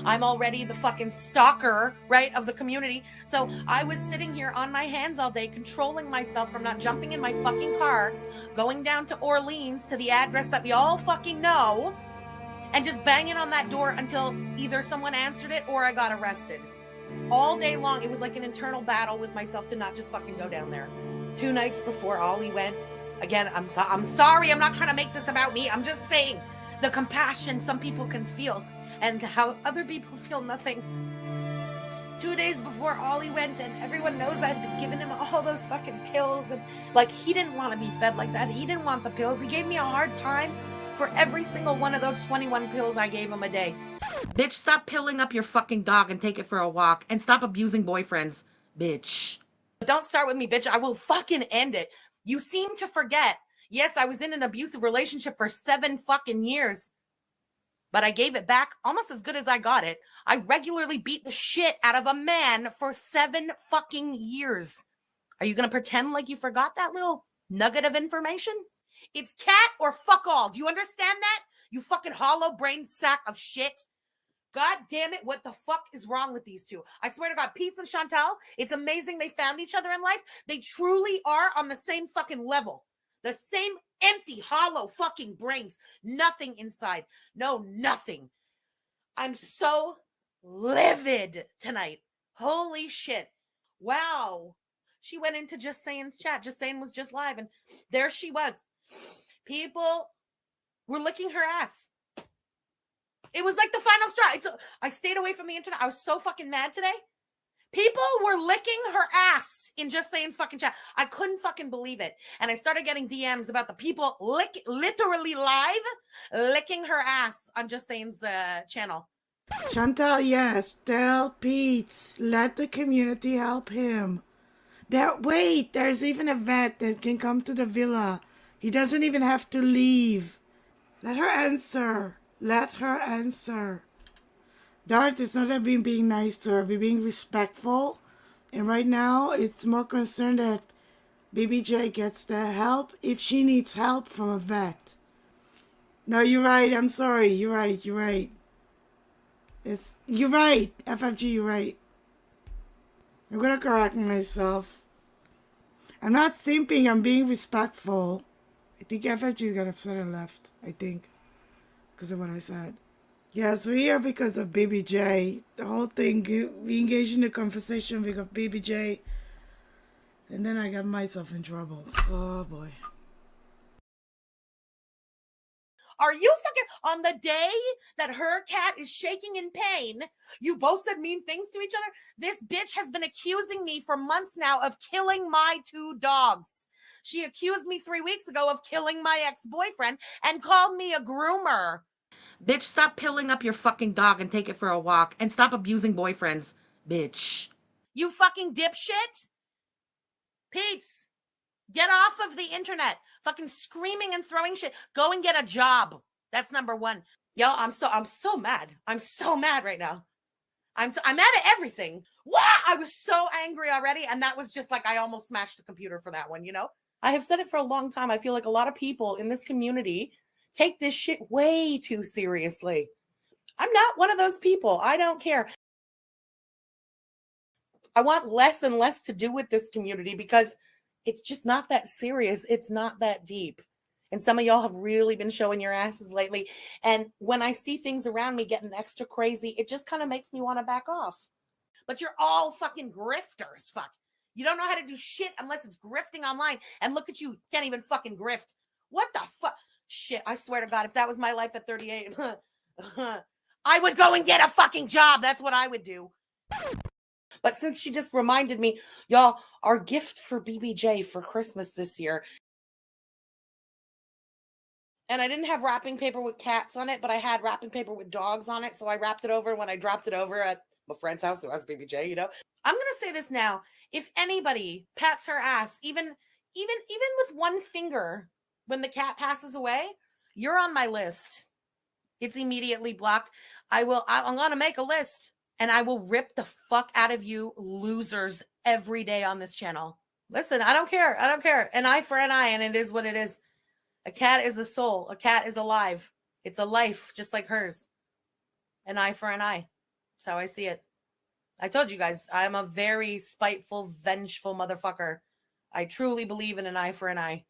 I'm already the fucking stalker, right, of the community. So I was sitting here on my hands all day, controlling myself from not jumping in my fucking car, going down to Orleans to the address that we all fucking know, and just banging on that door until either someone answered it or I got arrested. All day long, it was like an internal battle with myself to not just fucking go down there. 2 nights before Ollie went, again, I'm sorry, I'm not trying to make this about me. I'm just saying the compassion some people can feel and how other people feel nothing. 2 days before Ollie went, and everyone knows I've been giving him all those fucking pills, and like, he didn't want to be fed like that. He didn't want the pills. He gave me a hard time for every single one of those 21 pills I gave him a day. Bitch, stop pilling up your fucking dog and take it for a walk, and stop abusing boyfriends, bitch. Don't start with me, bitch. I will fucking end it. You seem to forget. Yes, I was in an abusive relationship for 7 fucking years. But I gave it back almost as good as I got it. I regularly beat the shit out of a man for 7 fucking years. Are you going to pretend like you forgot that little nugget of information? It's cat or fuck all. Do you understand that? You fucking hollow brain sack of shit. God damn it, what the fuck is wrong with these two? I swear to God, Pete and Chantal, it's amazing they found each other in life. They truly are on the same fucking level. The same empty, hollow fucking brains. Nothing inside. No, nothing. I'm so livid tonight. Holy shit. Wow. She went into Just Saying's chat. Just Saying was just live, and there she was. People were licking her ass. It was like the final straw. I stayed away from the internet. I was so fucking mad today. People were licking her ass in Just Saying's fucking chat. I couldn't fucking believe it. And I started getting DMs about the people literally live licking her ass on Just Saying's channel. Chantal, yes, tell Pete, let the community help him. Wait, there's even a vet that can come to the villa. He doesn't even have to leave. Let her answer. Let her answer. Dart, it's not that we're being nice to her. We're being respectful. And right now, it's more concerned that BBJ gets the help if she needs help from a vet. No, you're right. I'm sorry. You're right. You're right. You're right. FFG, you're right. I'm going to correct myself. I'm not simping. I'm being respectful. I think FFG got upset and left. I think. Because of what I said. Yes, we're here because of BBJ. The whole thing, we engaged in a conversation because of BBJ. And then I got myself in trouble. Oh boy. Are you fucking, on the day that her cat is shaking in pain, you both said mean things to each other? This bitch has been accusing me for months now of killing my 2 dogs. She accused me 3 weeks ago of killing my ex-boyfriend and called me a groomer. Bitch, stop pilling up your fucking dog and take it for a walk, and stop abusing boyfriends, bitch. You fucking dipshit. Pete's, get off of the internet. Fucking screaming and throwing shit. Go and get a job. That's number 1. Yo, I'm so mad. I'm so mad right now. I'm mad at everything. Wow, I was so angry already, and that was just like I almost smashed the computer for that one, you know? I have said it for a long time. I feel like a lot of people in this community take this shit way too seriously. I'm not one of those people. I don't care. I want less and less to do with this community because it's just not that serious. It's not that deep. And some of y'all have really been showing your asses lately. And when I see things around me getting extra crazy, it just kind of makes me want to back off. But you're all fucking grifters. Fuck. You don't know how to do shit unless it's grifting online. And look at you. Can't even fucking grift. What the fuck? Shit, I swear to God, if that was my life at 38, I would go and get a fucking job. That's what I would do. But since she just reminded me, y'all, our gift for BBJ for Christmas this year. And I didn't have wrapping paper with cats on it, but I had wrapping paper with dogs on it. So I wrapped it over when I dropped it over at my friend's house who has BBJ, you know. I'm gonna say this now. If anybody pats her ass, even with one finger, when the cat passes away, you're on my list. It's immediately blocked. I'm gonna make a list and I will rip the fuck out of you losers every day on this channel. Listen, I don't care. I don't care. An eye for an eye, and it is what it is. A cat is a soul. A cat is alive. It's a life just like hers. An eye for an eye. That's how I see it. I told you guys, I'm a very spiteful, vengeful motherfucker. I truly believe in an eye for an eye.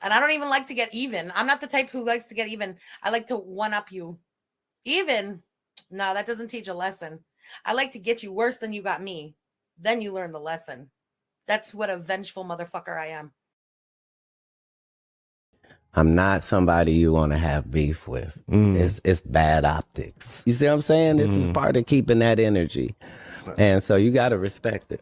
And I don't even like to get even. I'm not the type who likes to get even. I like to one-up you. Even? No, that doesn't teach a lesson. I like to get you worse than you got me. Then you learn the lesson. That's what a vengeful motherfucker I am. I'm not somebody you want to have beef with. It's bad optics. You see what I'm saying? This is part of keeping that energy. And so you got to respect it.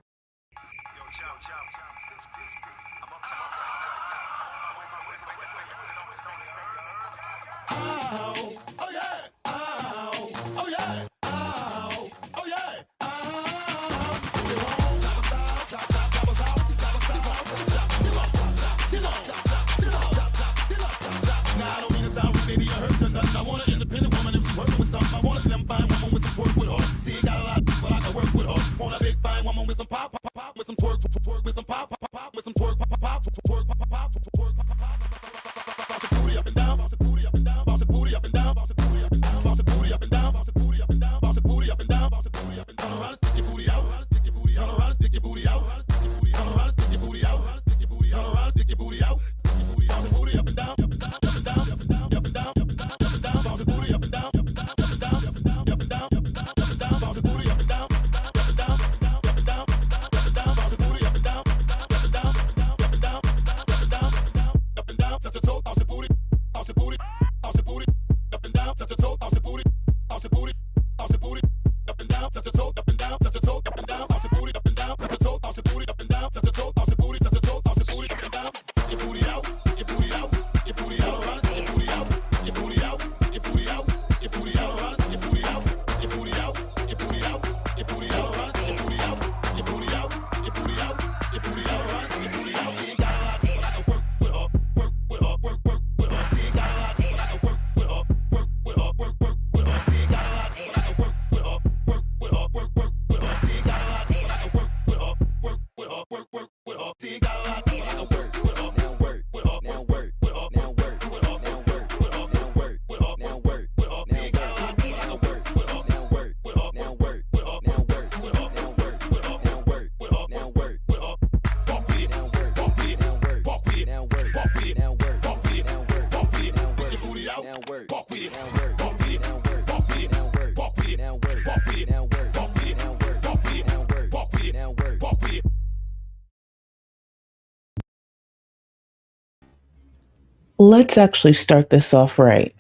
Let's actually start this off right.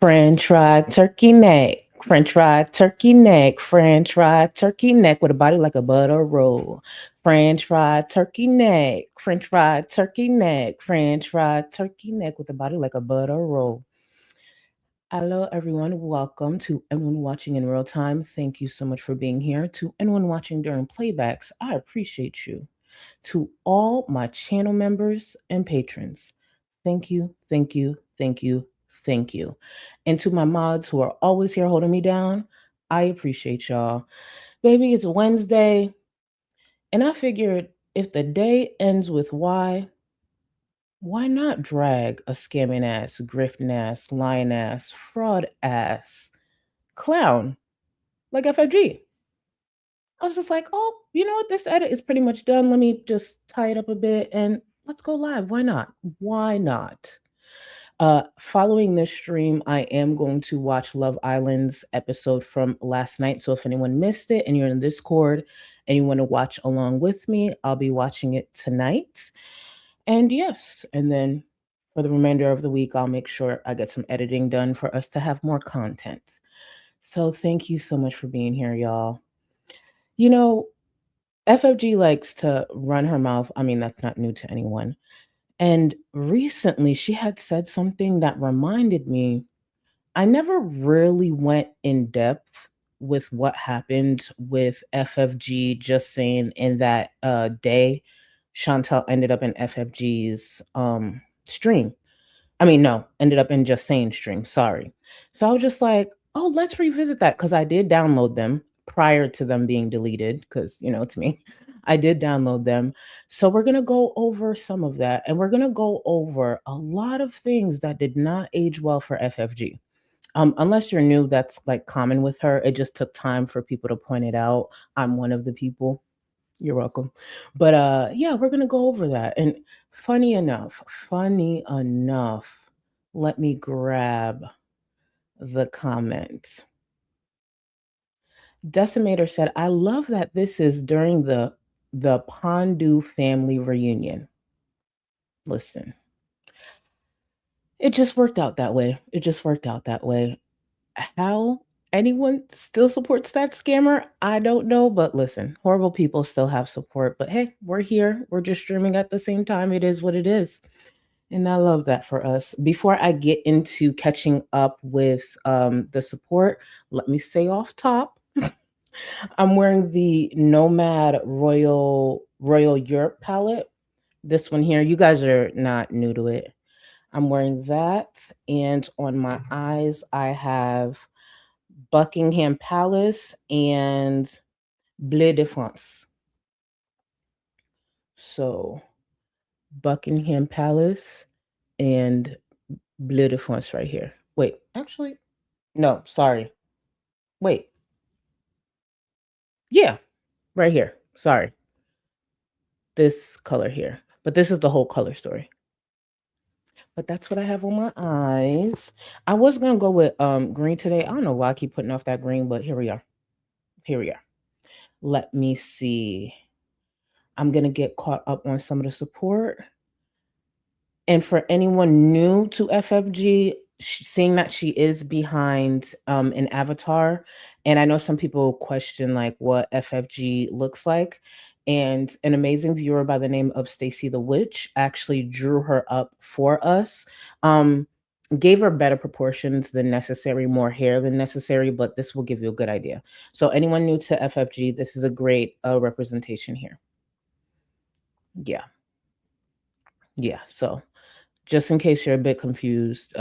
French fried turkey neck. French fried turkey neck. French fried turkey neck with a body like a butter roll. French fried turkey neck. French fried turkey neck. French fried turkey neck with a body like a butter roll. Hello, everyone. Welcome to anyone watching in real time. Thank you so much for being here. To anyone watching during playbacks, I appreciate you. To all my channel members and patrons, thank you, thank you, thank you, thank you. And to my mods who are always here holding me down, I appreciate y'all. Baby, it's Wednesday, and I figured if the day ends with why not drag a scamming ass, grifting ass, lying ass, fraud ass clown like FFG? I was just like, oh, you know what? This edit is pretty much done. Let me just tie it up a bit and let's go live. Why not? Why not? Following this stream, I am going to watch Love Island's episode from last night. So if anyone missed it and you're in Discord and you want to watch along with me, I'll be watching it tonight. And yes, and then for the remainder of the week, I'll make sure I get some editing done for us to have more content. So thank you so much for being here, y'all. You know, FFG likes to run her mouth. I mean, that's not new to anyone. And recently she had said something that reminded me I never really went in depth with what happened with FFG just saying in that day, Chantel ended up in FFG's stream. I mean, no, ended up in Just Saying stream. Sorry. So I was just like, oh, let's revisit that because I did download them prior to them being deleted because, it's me. I did download them. So we're going to go over some of that and we're going to go over a lot of things that did not age well for FFG. Unless you're new, that's like common with her. It just took time for people to point it out. I'm one of the people. You're welcome. But yeah, we're gonna go over that. And funny enough, let me grab the comment. Decimator said, I love that this is during the Pondu family reunion. Listen, it just worked out that way. It just worked out that way. How anyone still supports that scammer, I don't know. But listen, horrible people still have support. But hey, we're here. We're just streaming at the same time. It is what it is. And I love that for us. Before I get into catching up with the support, let me say off top, I'm wearing the Nomad Royal Europe palette. This one here, you guys are not new to it. I'm wearing that, and on my eyes, I have Buckingham Palace and Bleu de France. So, Buckingham Palace and Bleu de France right here. Wait, actually, no, sorry. Wait. Yeah, right here. Sorry. This color here. But this is the whole color story. But that's what I have on my eyes. I was gonna go with green today. I don't know why I keep putting off that green, but here we are. Here we are. Let me see. I'm gonna get caught up on some of the support. And for anyone new to FFG, seeing that she is behind an avatar, and I know some people question like what FFG looks like. And an amazing viewer by the name of Stacy the Witch actually drew her up for us. Gave her better proportions than necessary, more hair than necessary, but this will give you a good idea. So anyone new to FFG, this is a great representation here. Yeah. Yeah. So just in case you're a bit confused,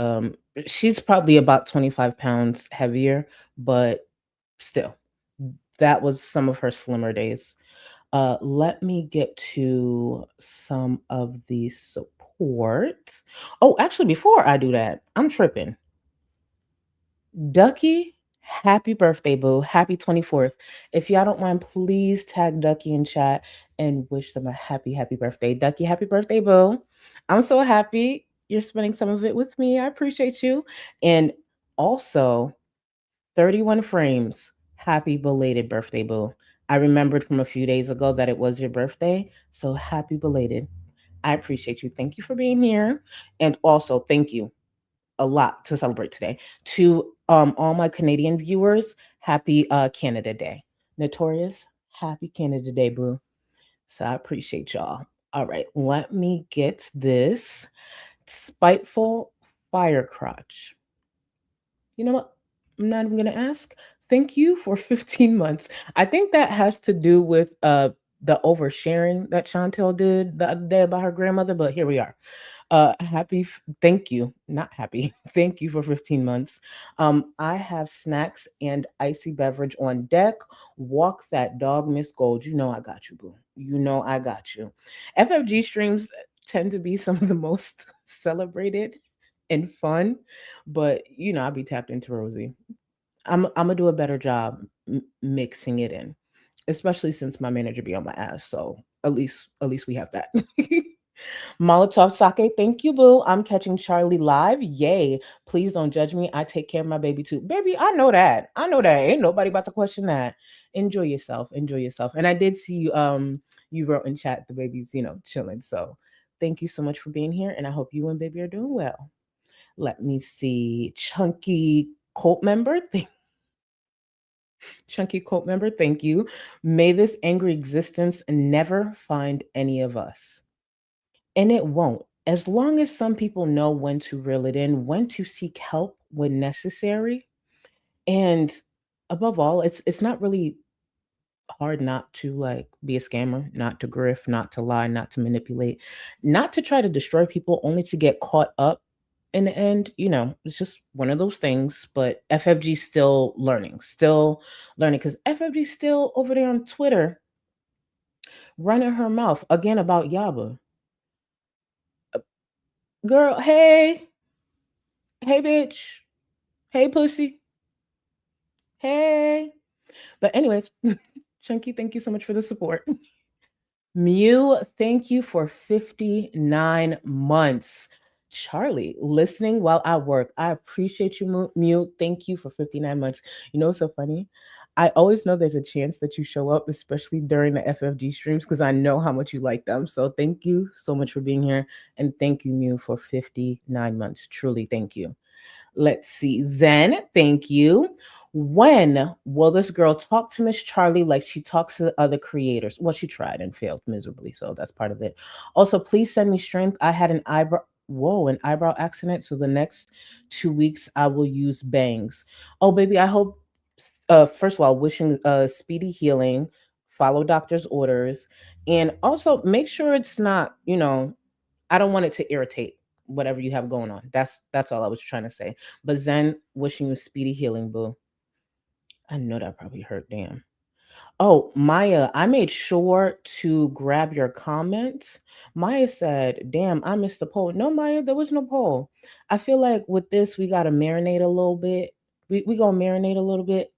she's probably about 25 pounds heavier, but still, that was some of her slimmer days. Let me get to some of the support. Oh, actually, before I do that, I'm tripping. Ducky, happy birthday, boo. Happy 24th. If y'all don't mind, please tag Ducky in chat and wish them a happy, happy birthday. Ducky, happy birthday, boo. I'm so happy you're spending some of it with me. I appreciate you. And also, 31 frames. Happy belated birthday, boo. I remembered from a few days ago that it was your birthday. So happy belated. I appreciate you. Thank you for being here. And also, thank you a lot to celebrate today. To all my Canadian viewers, happy Canada Day. Notorious, happy Canada Day, boo. So I appreciate y'all. All right, let me get this. Spiteful fire crotch. You know what? I'm not even gonna ask. Thank you for 15 months. I think that has to do with the oversharing that Chantel did the other day about her grandmother, but here we are. Thank you, not happy. Thank you for 15 months. I have snacks and icy beverage on deck. Walk that dog, Miss Gold. You know I got you, boo. You know I got you. FFG streams tend to be some of the most celebrated and fun, but I'll be tapped into Rosie. I'm gonna do a better job mixing it in, especially since my manager be on my ass. So at least we have that. Molotov Sake, thank you, boo. I'm catching Charlie live. Yay. Please don't judge me. I take care of my baby too. Baby, I know that. Ain't nobody about to question that. Enjoy yourself. Enjoy yourself. And I did see you wrote in chat the baby's, chilling. So thank you so much for being here. And I hope you and baby are doing well. Let me see. Chunky cult member. Chunky cult member, thank you. May this angry existence never find any of us. And it won't. As long as some people know when to reel it in, when to seek help when necessary. And above all, it's not really hard not to like be a scammer, not to grift, not to lie, not to manipulate, not to try to destroy people only to get caught up in the end. It's just one of those things. But FFG still learning because FFG still over there on Twitter running her mouth again about Yaba. Girl, hey bitch, hey pussy, hey. But anyways, Chunky, thank you so much for the support. Mew, thank you for 59 months. Charlie, listening while I work. I appreciate you, Mew. Thank you for 59 months. You know what's so funny? I always know there's a chance that you show up, especially during the FFG streams, because I know how much you like them. So thank you so much for being here. And thank you, Mew, for 59 months. Truly, thank you. Let's see. Zen, thank you. When will this girl talk to Miss Charlie like she talks to the other creators? Well, she tried and failed miserably, so that's part of it. Also, please send me strength. I had an eyebrow accident. So the next 2 weeks I will use bangs. Oh, baby, I hope first of all, wishing speedy healing, follow doctor's orders, and also make sure it's not, I don't want it to irritate whatever you have going on. That's all I was trying to say. But Zen, wishing you speedy healing, boo. I know that probably hurt. Damn. Oh, Maya, I made sure to grab your comments. Maya said, "Damn, I missed the poll." No, Maya, there was no poll. I feel like with this, we gotta marinate a little bit. We gonna marinate a little bit,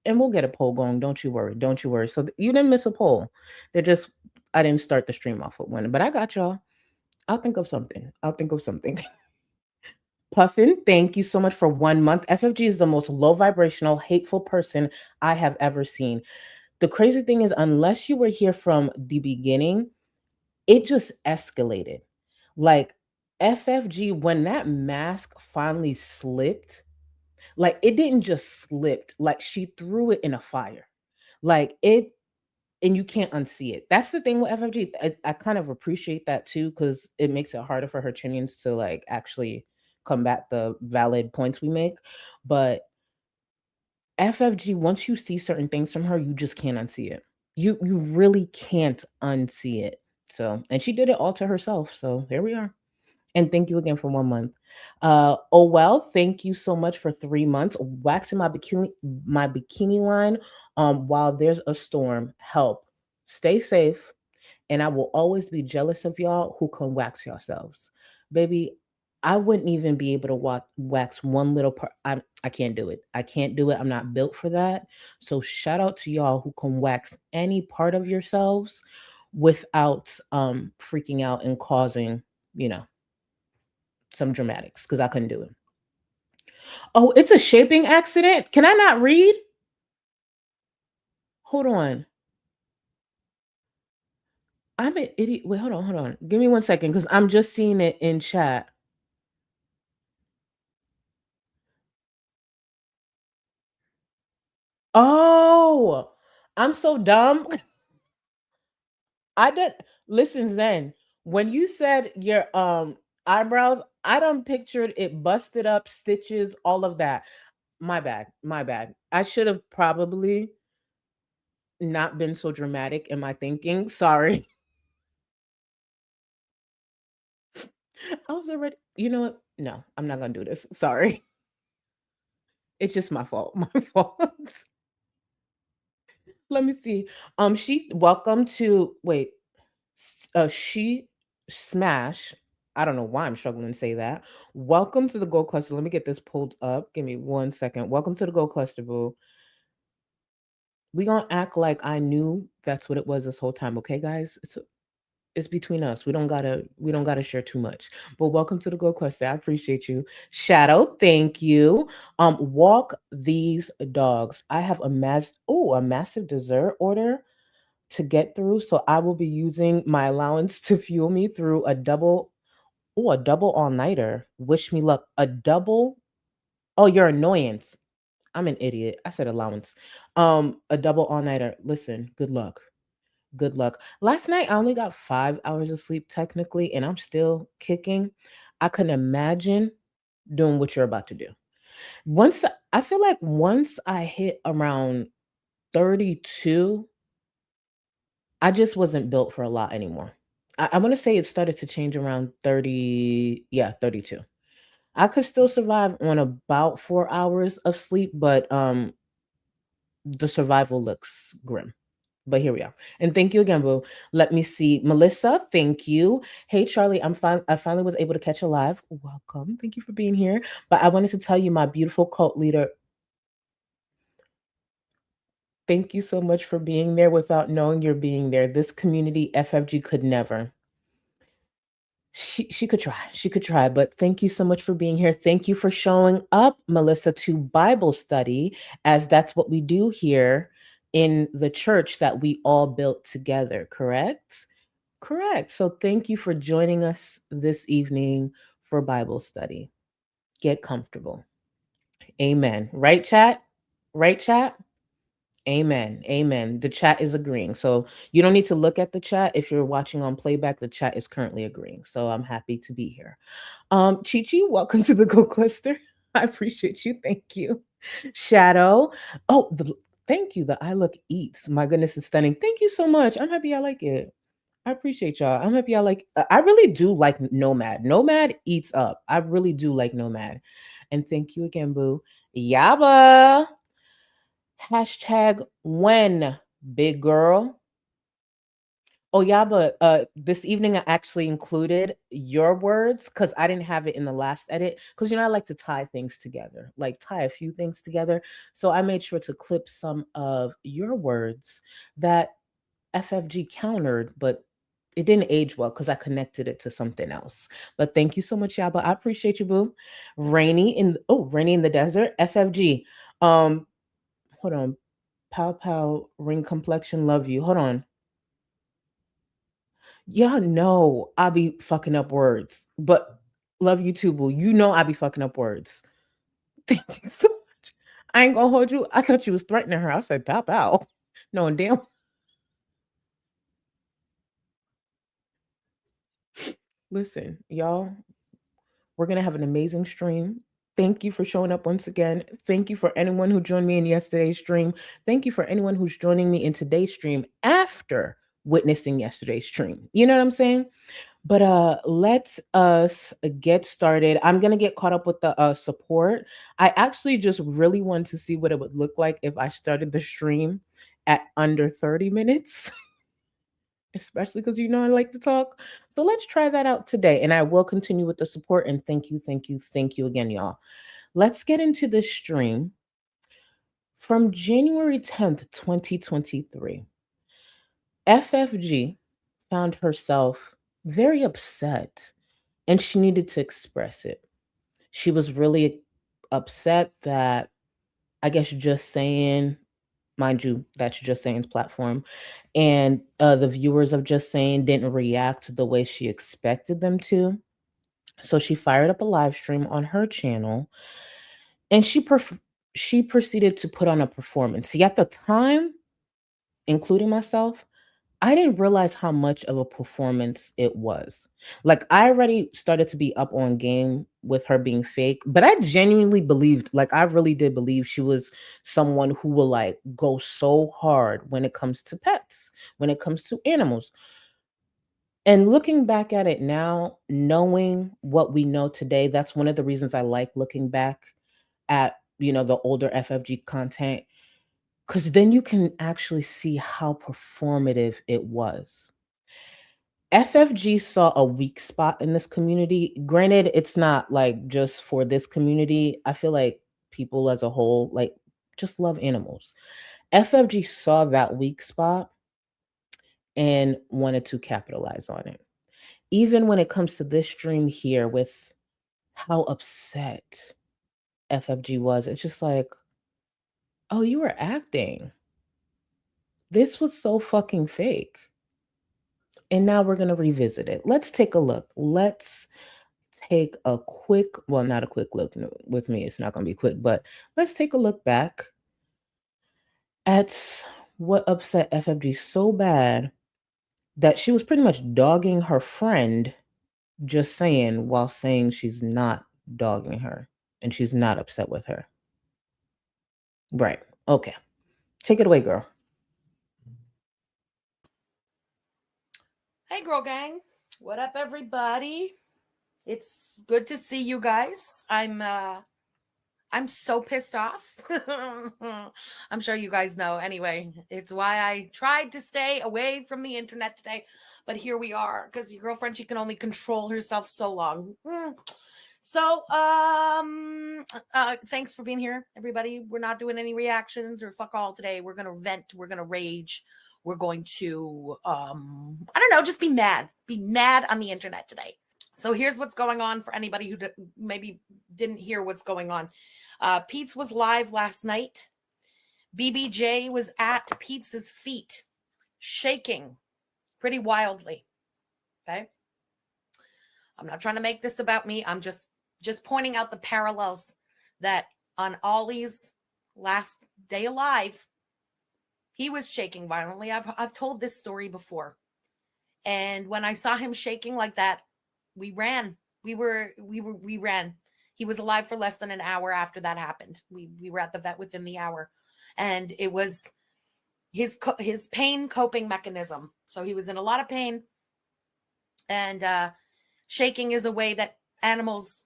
and we'll get a poll going. Don't you worry. Don't you worry. So you didn't miss a poll. They're just I didn't start the stream off with one, but I got y'all. I'll think of something. I'll think of something. Puffin, thank you so much for 1 month. FFG is the most low vibrational, hateful person I have ever seen. The crazy thing is, unless you were here from the beginning, it just escalated. Like FFG, when that mask finally slipped, like it didn't just slip, like she threw it in a fire. Like it and you can't unsee it. That's the thing with FFG. I kind of appreciate that too, because it makes it harder for her Chinians to like actually combat the valid points we make. But FFG, once you see certain things from her, you just can't unsee it. You really can't unsee it. So, and she did it all to herself. So here we are. And thank you again for 1 month. Oh well, thank you so much for 3 months. Waxing my bikini line while there's a storm. Help. Stay safe. And I will always be jealous of y'all who can wax yourselves. Baby, I wouldn't even be able to wax one little part. I can't do it. I can't do it. I'm not built for that. So shout out to y'all who can wax any part of yourselves without freaking out and causing, some dramatics, because I couldn't do it. Oh, it's a shaping accident. Can I not read? Hold on. I'm an idiot. Wait, hold on. Give me 1 second, because I'm just seeing it in chat. Oh, I'm so dumb. I did listen, Zen. When you said your eyebrows, I done pictured it busted up, stitches, all of that. My bad. My bad. I should have probably not been so dramatic in my thinking. Sorry. I was already, you know what? No, I'm not gonna do this. Sorry. It's just my fault. My fault. Let me see. She welcome to wait. She smash. I don't know why I'm struggling to say that. Welcome to the Gold Cluster. Let me get this pulled up. Give me 1 second. Welcome to the Gold Cluster, boo. We gonna act like I knew that's what it was this whole time, okay, guys? It's between us. We don't gotta share too much. But welcome to the Gold Cluster. I appreciate you. Shadow, thank you. Walk these dogs. I have a massive dessert order to get through. So I will be using my allowance to fuel me through a double all-nighter. Wish me luck. A double. Oh, your annoyance. I'm an idiot. I said allowance. A double all-nighter. Listen, good luck. Good luck. Last night I only got 5 hours of sleep technically, and I'm still kicking. I couldn't imagine doing what you're about to do. I feel like once I hit around 32, I just wasn't built for a lot anymore. I want to say it started to change around 30, yeah, 32. I could still survive on about 4 hours of sleep, but the survival looks grim. But here we are. And thank you again, Boo. Let me see. Melissa, thank you. Hey, Charlie, I finally was able to catch a live. Welcome. Thank you for being here. But I wanted to tell you, my beautiful cult leader, thank you so much for being there without knowing you're being there. This community, FFG, could never. She could try. She could try. But thank you so much for being here. Thank you for showing up, Melissa, to Bible study, as that's what we do here in the church that we all built together, correct? Correct. So thank you for joining us this evening for Bible study. Get comfortable. Amen. Right, chat? Right, chat? Amen. Amen. The chat is agreeing. So you don't need to look at the chat. If you're watching on playback, the chat is currently agreeing. So I'm happy to be here. Chi Chi, welcome to the Go Cluster. I appreciate you. Thank you. Shadow. Oh, thank you. The I Look Eats. My goodness, it's stunning. Thank you so much. I'm happy I like it. I appreciate y'all. I'm happy I like. I really do like Nomad. Nomad eats up. I really do like Nomad. And thank you again, Boo. Yaba. Hashtag when, big girl. Oh yeah, but this evening I actually included your words because I didn't have it in the last edit. Because I like to tie things together, like tie a few things together. So I made sure to clip some of your words that FFG countered, but it didn't age well because I connected it to something else. But thank you so much, Yaba. I appreciate you, boo. Rainy in the desert. FFG. Hold on. Pow pow ring complexion. Love you. Hold on. Y'all know I be fucking up words, but love you too, boo. I be fucking up words. Thank you so much. I ain't gonna hold you. I thought you was threatening her. I said pow pow. No, damn. Listen, y'all, we're going to have an amazing stream. Thank you for showing up once again. Thank you for anyone who joined me in yesterday's stream. Thank you for anyone who's joining me in today's stream after witnessing yesterday's stream. You know what I'm saying? But let's us get started. I'm going to get caught up with the support. I actually just really want to see what it would look like if I started the stream at under 30 minutes. Especially because I like to talk. So let's try that out today. And I will continue with the support. And thank you again, y'all. Let's get into this stream from January 10th, 2023. FFG found herself very upset and she needed to express it. She was really upset that, I guess, Just Saying, mind you, that's Just Saying's platform, and the viewers of Just Saying didn't react the way she expected them to. So she fired up a live stream on her channel, and she proceeded to put on a performance. See, at the time, including myself, I didn't realize how much of a performance it was. Like, I already started to be up on game with her being fake, but I genuinely believed, like, I really did believe she was someone who will, like, go so hard when it comes to pets, when it comes to animals. And looking back at it now, knowing what we know today, that's one of the reasons I like looking back at, the older FFG content, because then you can actually see how performative it was. FFG saw a weak spot in this community. Granted, it's not like just for this community. I feel like people as a whole, like, just love animals. FFG saw that weak spot and wanted to capitalize on it. Even when it comes to this stream here, with how upset FFG was, it's just like, oh, you were acting. This was so fucking fake. And now we're going to revisit it. Let's take a look. Let's take a quick, well, not a quick look. No, with me, it's not going to be quick, but let's take a look back at what upset FFG so bad that she was pretty much dogging her friend, Just Saying, while saying she's not dogging her. and she's not upset with her. Right. Okay. Take it away, girl. Hey, girl gang. What up, everybody? It's good to see you guys. I'm so pissed off. I'm sure you guys know. Anyway, it's why I tried to stay away from the internet today. But here we are, because your girlfriend, she can only control herself so long. So, thanks for being here, everybody. We're not doing any reactions or fuck all today. We're gonna vent. We're gonna rage. We're going to, I don't know, just be mad. Be mad on the internet today. So here's what's going on for anybody who maybe didn't hear what's going on. Pete's was live last night. BBJ was at Pete's feet, shaking pretty wildly. Okay. I'm not trying to make this about me. I'm just pointing out the parallels that on Ollie's last day alive, he was shaking violently. I've told this story before. And when I saw him shaking like that, we ran. We ran. He was alive for less than an hour after that happened. We were at the vet within the hour. And it was his pain coping mechanism. So he was in a lot of pain. And shaking is a way that animals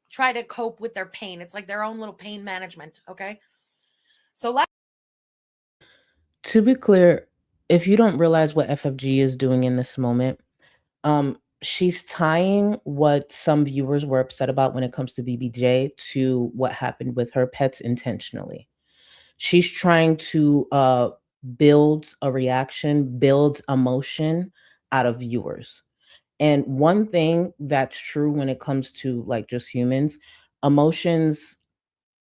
try to cope with their pain. It's like their own little pain management. Okay. So To be clear, if you don't realize what FFG is doing in this moment, she's tying what some viewers were upset about when it comes to BBJ to what happened with her pets intentionally. She's trying to build a reaction, build emotion out of viewers. And one thing that's true when it comes to like just humans, emotions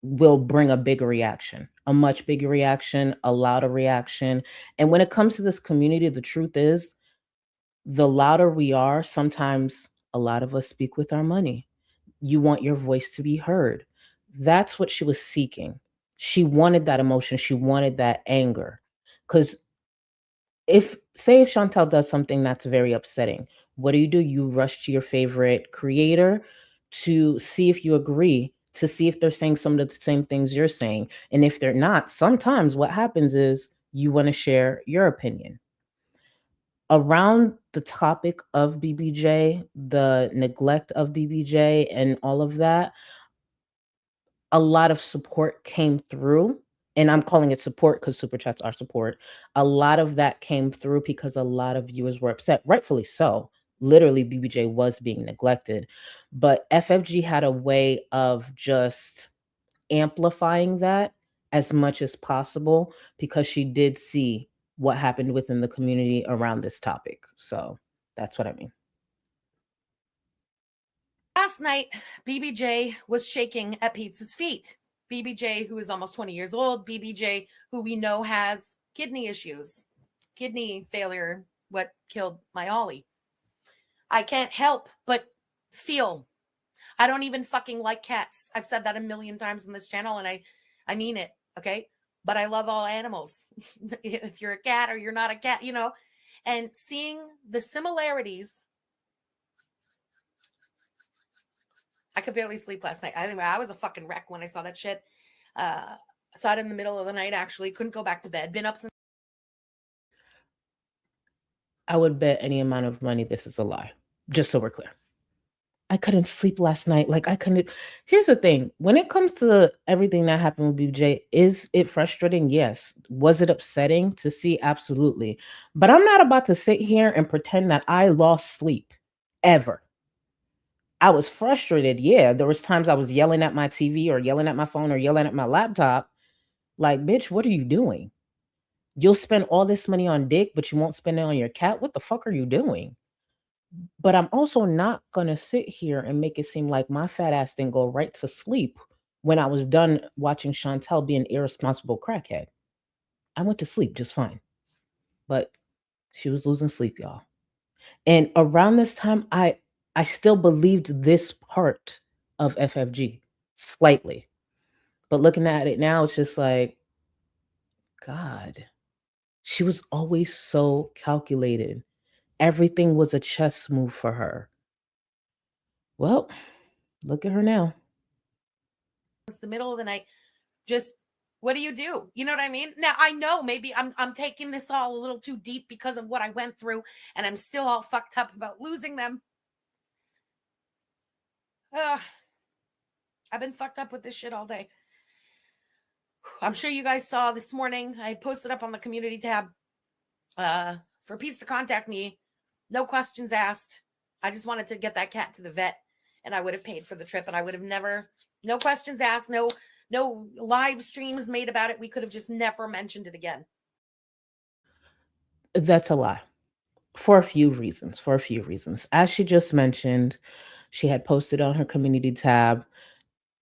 will bring a bigger reaction, a much bigger reaction, a louder reaction. And when it comes to this community, the truth is, the louder we are, sometimes a lot of us speak with our money. You want your voice to be heard. That's what she was seeking. She wanted that emotion. She wanted that anger. Because if Chantal does something that's very upsetting, what do? You rush to your favorite creator to see if you agree, to see if they're saying some of the same things you're saying. And if they're not, sometimes what happens is you want to share your opinion. Around the topic of BBJ, the neglect of BBJ and all of that, a lot of support came through. And I'm calling it support because super chats are support. A lot of that came through because a lot of viewers were upset, rightfully so. Literally, BBJ was being neglected. But FFG had a way of just amplifying that as much as possible because she did see what happened within the community around this topic. So that's what I mean. last night, BBJ was shaking at Pete's feet. BBJ, who is almost 20 years old, BBJ, who we know has kidney issues, kidney failure, what killed my Ollie. I can't help but feel. I don't even fucking like cats. I've said that a million times on this channel, and I mean it, okay? But I love all animals. If you're a cat or you're not a cat, and seeing the similarities. I could barely sleep last night. Anyway, I was a fucking wreck when I saw that shit. Saw it in the middle of the night, actually. Couldn't go back to bed. Been up since. I would bet any amount of money this is a lie, just so we're clear. I couldn't sleep last night. Like I couldn't. Here's the thing. When it comes to everything that happened with BJ, is it frustrating? Yes. Was it upsetting to see? Absolutely. But I'm not about to sit here and pretend that I lost sleep ever. I was frustrated. Yeah. There was times I was yelling at my TV or yelling at my phone or yelling at my laptop. Like, bitch, what are you doing? You'll spend all this money on dick, but you won't spend it on your cat. What the fuck are you doing? But I'm also not going to sit here and make it seem like my fat ass didn't go right to sleep when I was done watching Chantel be an irresponsible crackhead. I went to sleep just fine. But she was losing sleep, y'all. And around this time, I still believed this part of FFG slightly. But looking at it now, it's just like, God, she was always so calculated. Everything was a chess move for her. Well, look at her now. it's the middle of the night. Just what do? You know what I mean? Now I know maybe I'm taking this all a little too deep because of what I went through, and I'm still all fucked up about losing them. I've been fucked up with this shit all day. I'm sure you guys saw this morning, I posted up on the community tab for Pete's to contact me. No questions asked. I just wanted to get that cat to the vet, and I would have paid for the trip, and I would have never, no questions asked, no live streams made about it. We could have just never mentioned it again. That's a lie. For a few reasons. As she just mentioned, she had posted on her community tab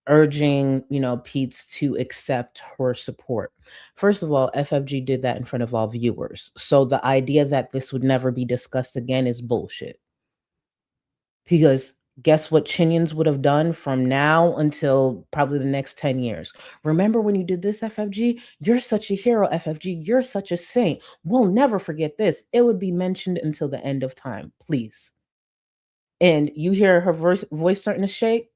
urging, Pete's to accept her support. First of all, FFG did that in front of all viewers. So the idea that this would never be discussed again is bullshit. Because guess what Chinyans would have done from now until probably the next 10 years? Remember when you did this, FFG? You're such a hero, FFG. You're such a saint. We'll never forget this. It would be mentioned until the end of time, please. And you hear her voice starting to shake?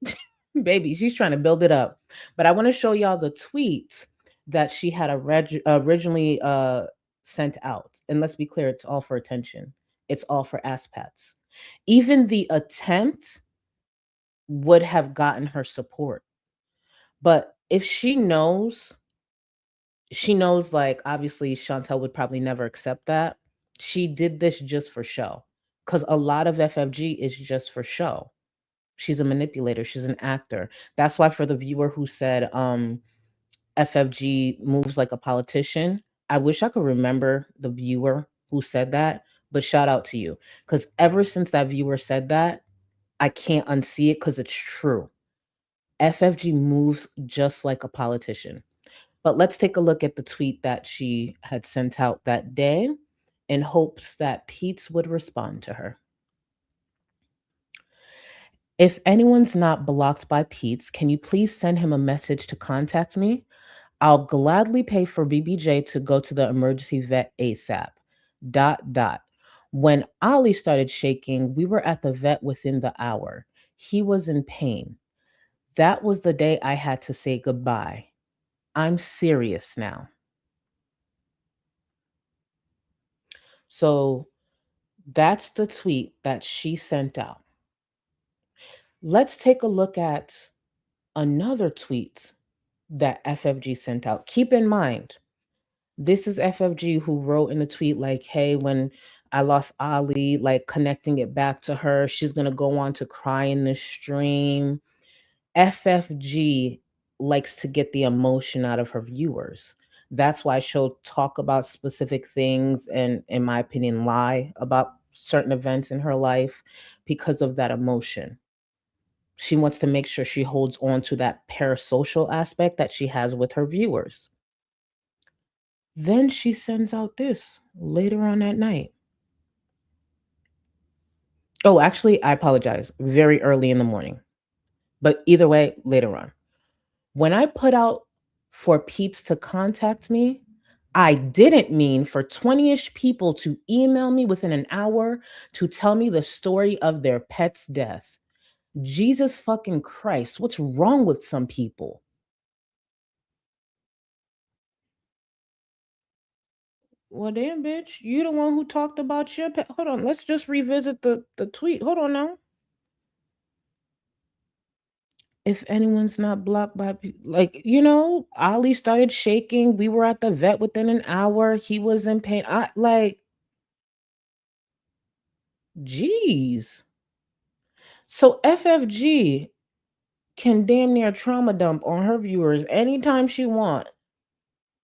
Baby, she's trying to build it up. But I want to show y'all the tweets that she had originally sent out. And let's be clear, it's all for attention. It's all for ass pats. Even the attempt would have gotten her support. But if she knows, like, obviously Chantel would probably never accept that. She did this just for show. Because a lot of FFG is just for show. She's a manipulator. She's an actor. That's why for the viewer who said FFG moves like a politician, I wish I could remember the viewer who said that, but shout out to you. Because ever since that viewer said that, I can't unsee it because it's true. FFG moves just like a politician. But let's take a look at the tweet that she had sent out that day in hopes that Pete would respond to her. If anyone's not blocked by Pete's, can you please send him a message to contact me? I'll gladly pay for BBJ to go to the emergency vet ASAP. ... When Ollie started shaking, we were at the vet within the hour. He was in pain. That was the day I had to say goodbye. I'm serious now. So that's the tweet that she sent out. Let's take a look at another tweet that FFG sent out. Keep in mind, this is FFG who wrote in the tweet like, hey, when I lost Ali, like connecting it back to her, she's going to go on to cry in the stream. FFG likes to get the emotion out of her viewers. That's why she'll talk about specific things and, in my opinion, lie about certain events in her life because of that emotion. She wants to make sure she holds on to that parasocial aspect that she has with her viewers. Then she sends out this later on that night. Oh, actually, I apologize. Very early in the morning. But either way, later on. When I put out for Pete's to contact me, I didn't mean for 20-ish people to email me within an hour to tell me the story of their pet's death. Jesus fucking Christ, what's wrong with some people? Well, damn, bitch, you the one who talked about your pet. Hold on, let's just revisit the tweet. Hold on now. If anyone's not blocked by, like, Ali started shaking. We were at the vet within an hour. He was in pain. Jeez. So FFG can damn near trauma dump on her viewers anytime she want.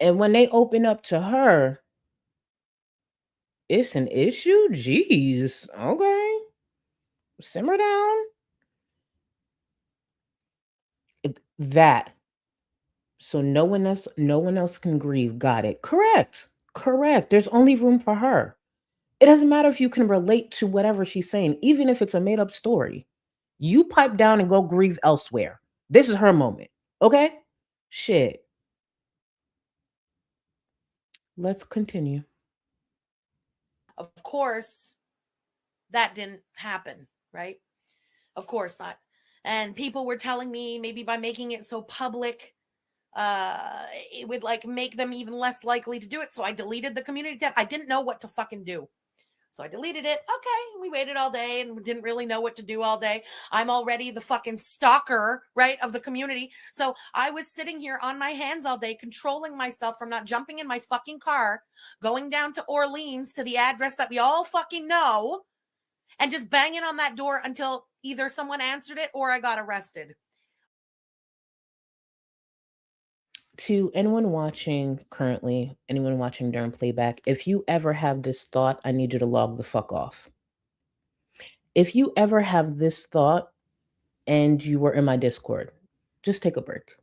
And when they open up to her, it's an issue? Jeez. Okay. Simmer down. That. So no one else can grieve. Got it. Correct. There's only room for her. It doesn't matter if you can relate to whatever she's saying, even if it's a made-up story. You pipe down and go grieve elsewhere. This is her moment. Okay? Shit. Let's continue. Of course, that didn't happen, right? Of course not. And people were telling me maybe by making it so public, it would like make them even less likely to do it. So I deleted the community tab. I didn't know what to fucking do. So I deleted it. Okay, we waited all day and we didn't really know what to do all day. I'm already the fucking stalker, right, of the community. So I was sitting here on my hands all day, controlling myself from not jumping in my fucking car, going down to Orleans to the address that we all fucking know, and just banging on that door until either someone answered it or I got arrested. To anyone watching currently, anyone watching during playback, if you ever have this thought, I need you to log the fuck off. If you ever have this thought and you were in my Discord, just take a break.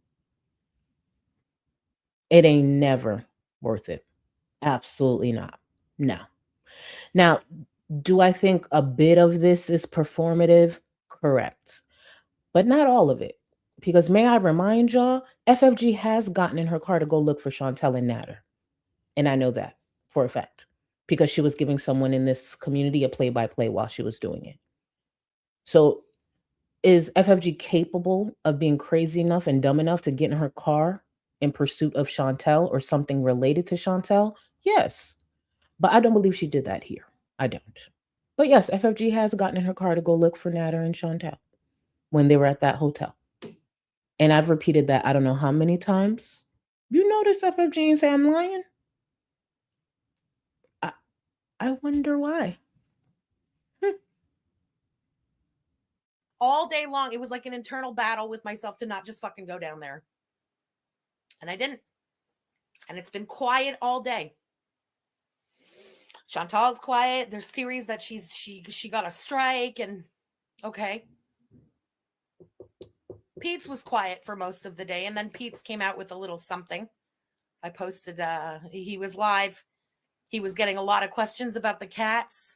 It ain't never worth it. Absolutely not. No. Now, do I think a bit of this is performative? Correct. But not all of it. Because may I remind y'all, FFG has gotten in her car to go look for Chantel and Natter. And I know that for a fact. Because she was giving someone in this community a play-by-play while she was doing it. So is FFG capable of being crazy enough and dumb enough to get in her car in pursuit of Chantel or something related to Chantel? Yes. But I don't believe she did that here. I don't. But yes, FFG has gotten in her car to go look for Natter and Chantel when they were at that hotel. And I've repeated that I don't know how many times. You notice FFG and say I'm lying? I wonder why. All day long, it was like an internal battle with myself to not just fucking go down there. And I didn't. And it's been quiet all day. Chantal's quiet. There's theories that she got a strike, and okay. Pete's was quiet for most of the day, and then Pete's came out with a little something. I posted he was live. He was getting a lot of questions about the cats.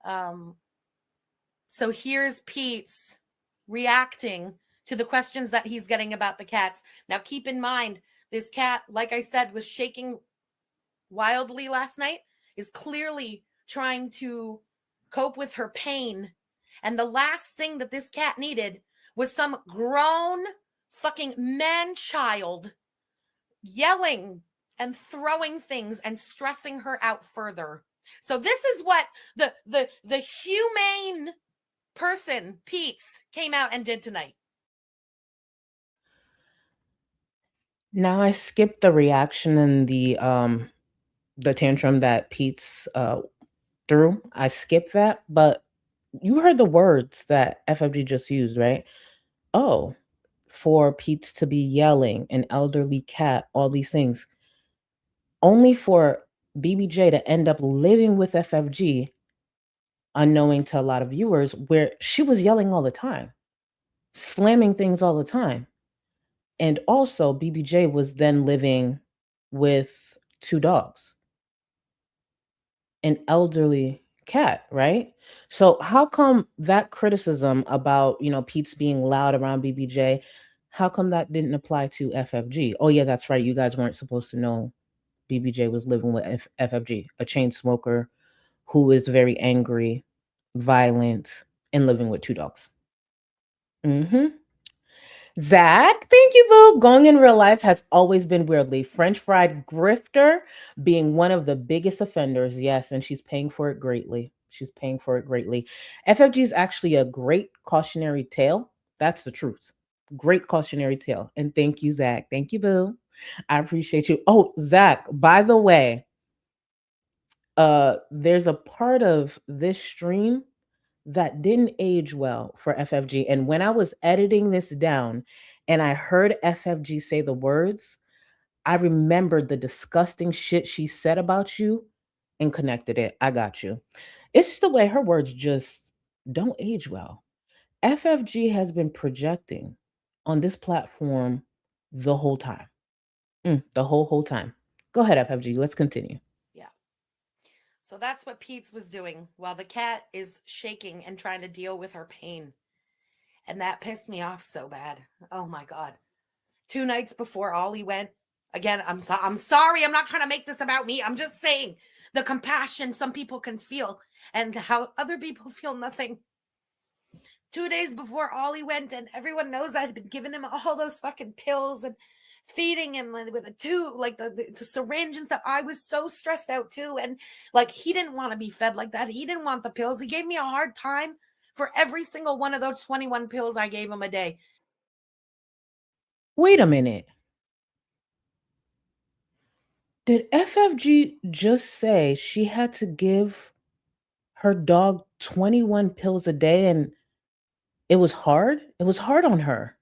So here's Pete's reacting to the questions that he's getting about the cats. Now keep in mind, this cat, like I said, was shaking wildly last night, is clearly trying to cope with her pain. And the last thing that this cat needed was some grown fucking man-child yelling and throwing things and stressing her out further. So this is what the humane person, Pete's, came out and did tonight. Now I skipped the reaction and the tantrum that Pete's threw. I skipped that, but you heard the words that FFG just used, right? Oh, for Pete's to be yelling, an elderly cat, all these things. Only for BBJ to end up living with FFG, unknowing to a lot of viewers, where she was yelling all the time, slamming things all the time. And also, BBJ was then living with 2 dogs, an elderly cat, right? So how come that criticism about, Pete's being loud around BBJ, how come that didn't apply to FFG? Oh yeah, that's right. You guys weren't supposed to know BBJ was living with FFG, a chain smoker who is very angry, violent, and living with 2 dogs. Zach, thank you, boo. Going in real life has always been weirdly. French fried Grifter being one of the biggest offenders. Yes, and she's paying for it greatly. FFG is actually a great cautionary tale. That's the truth. Great cautionary tale. And thank you, Zach. Thank you, boo. I appreciate you. Oh, Zach, by the way, there's a part of this stream that didn't age well for FFG. And when I was editing this down and I heard FFG say the words, I remembered the disgusting shit she said about you and connected it. I got you. It's just the way her words just don't age well. FFG has been projecting on this platform the whole time. The whole time. Go ahead, FFG. Let's continue. Yeah. So that's what Pete's was doing while the cat is shaking and trying to deal with her pain. And that pissed me off so bad. Oh my God. 2 nights before Ollie went, again, I'm sorry. I'm not trying to make this about me. I'm just saying the compassion some people can feel and how other people feel nothing. 2 days before Ollie went, and everyone knows I had been giving him all those fucking pills and feeding him with a tube, like the syringe and stuff. I was so stressed out too. And like, he didn't want to be fed like that. He didn't want the pills. He gave me a hard time for every single one of those 21 pills I gave him a day. Wait a minute. Did FFG just say she had to give her dog 21 pills a day and it was hard? It was hard on her.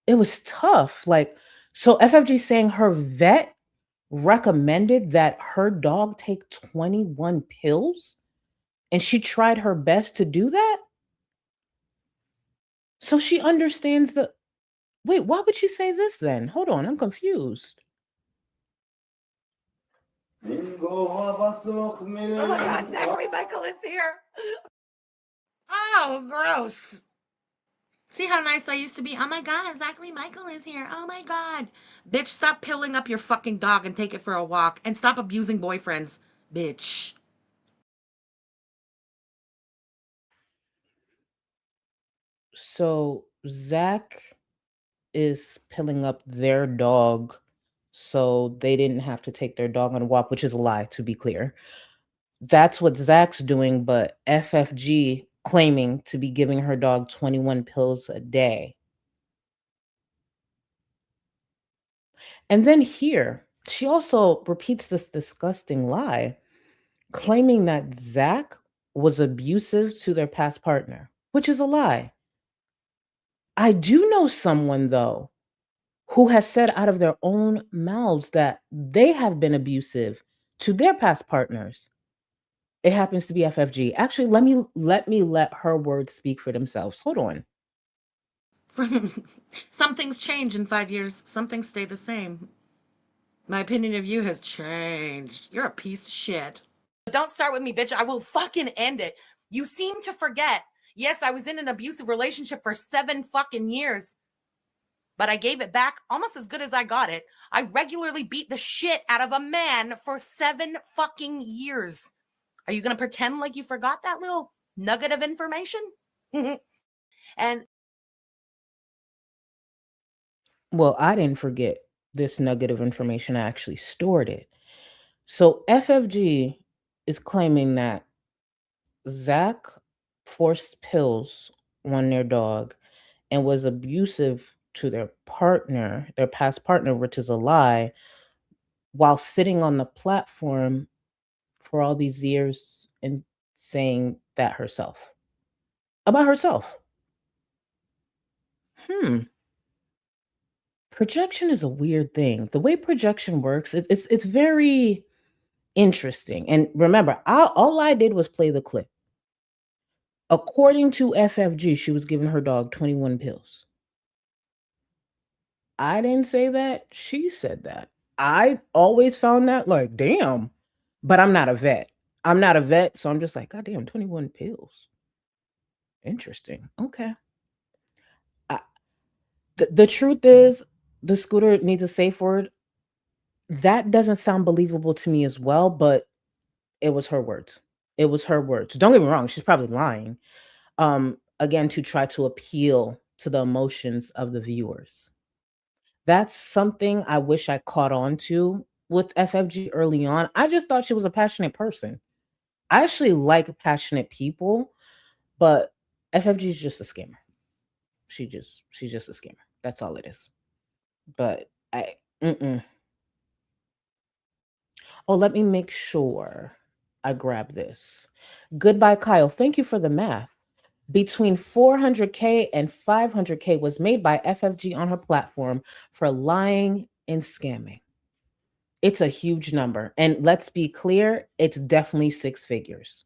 It was tough. Like, so FFG saying her vet recommended that her dog take 21 pills and she tried her best to do that? So she understands the. Wait, why would she say this then? Hold on, I'm confused. Oh my God, Zachary Michael is here. Oh, gross. See how nice I used to be? Oh my God, Zachary Michael is here. Oh my God. Bitch, stop pilling up your fucking dog and take it for a walk. And stop abusing boyfriends. Bitch. So Zach is pilling up their dog so they didn't have to take their dog on a walk, which is a lie, to be clear. That's what Zach's doing, but FFG claiming to be giving her dog 21 pills a day. And then here, she also repeats this disgusting lie, claiming that Zach was abusive to their past partner, which is a lie. I do know someone, though, who has said out of their own mouths that they have been abusive to their past partners. It happens to be FFG. Actually, let her words speak for themselves. Hold on. Some things change in 5 years. Some things stay the same. My opinion of you has changed. You're a piece of shit. Don't start with me, bitch. I will fucking end it. You seem to forget. Yes, I was in an abusive relationship for 7 fucking years. But I gave it back almost as good as I got it. I regularly beat the shit out of a man for 7 fucking years. Are you going to pretend like you forgot that little nugget of information? And well, I didn't forget this nugget of information. I actually stored it. So FFG is claiming that Zach forced pills on their dog and was abusive to their partner, their past partner, which is a lie, while sitting on the platform for all these years and saying that herself. About herself. Projection is a weird thing. The way projection works, it's very interesting. And remember, all I did was play the clip. According to FFG, she was giving her dog 21 pills. I didn't say that. She said that. I always found that like, damn. But I'm not a vet. I'm not a vet, so I'm just like, God damn, 21 pills. Interesting. Okay. The truth is, the scooter needs a safe word. That doesn't sound believable to me as well, but it was her words. It was her words. Don't get me wrong, she's probably lying. Again, to try to appeal to the emotions of the viewers. That's something I wish I caught on to with FFG early on. I just thought she was a passionate person. I actually like passionate people, but FFG is just a scammer. She's just a scammer. That's all it is. But Oh, let me make sure I grab this. Goodbye, Kyle. Thank you for the math. Between 400K and 500K was made by FFG on her platform for lying and scamming. It's a huge number. And let's be clear, it's definitely 6 figures.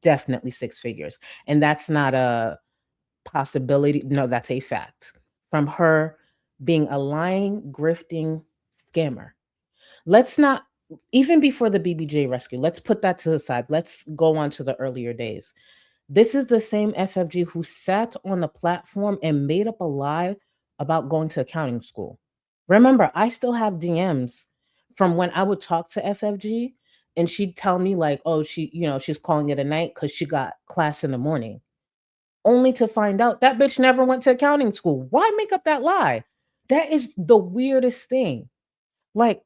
Definitely 6 figures. And that's not a possibility. No, that's a fact. From her being a lying, grifting scammer. Let's not, even before the BBJ rescue, let's put that to the side. Let's go on to the earlier days. This is the same FFG who sat on the platform and made up a lie about going to accounting school. Remember, I still have DMs from when I would talk to FFG and she'd tell me like, oh, she's calling it a night because she got class in the morning. only to find out that bitch never went to accounting school. Why make up that lie? That is the weirdest thing. Like,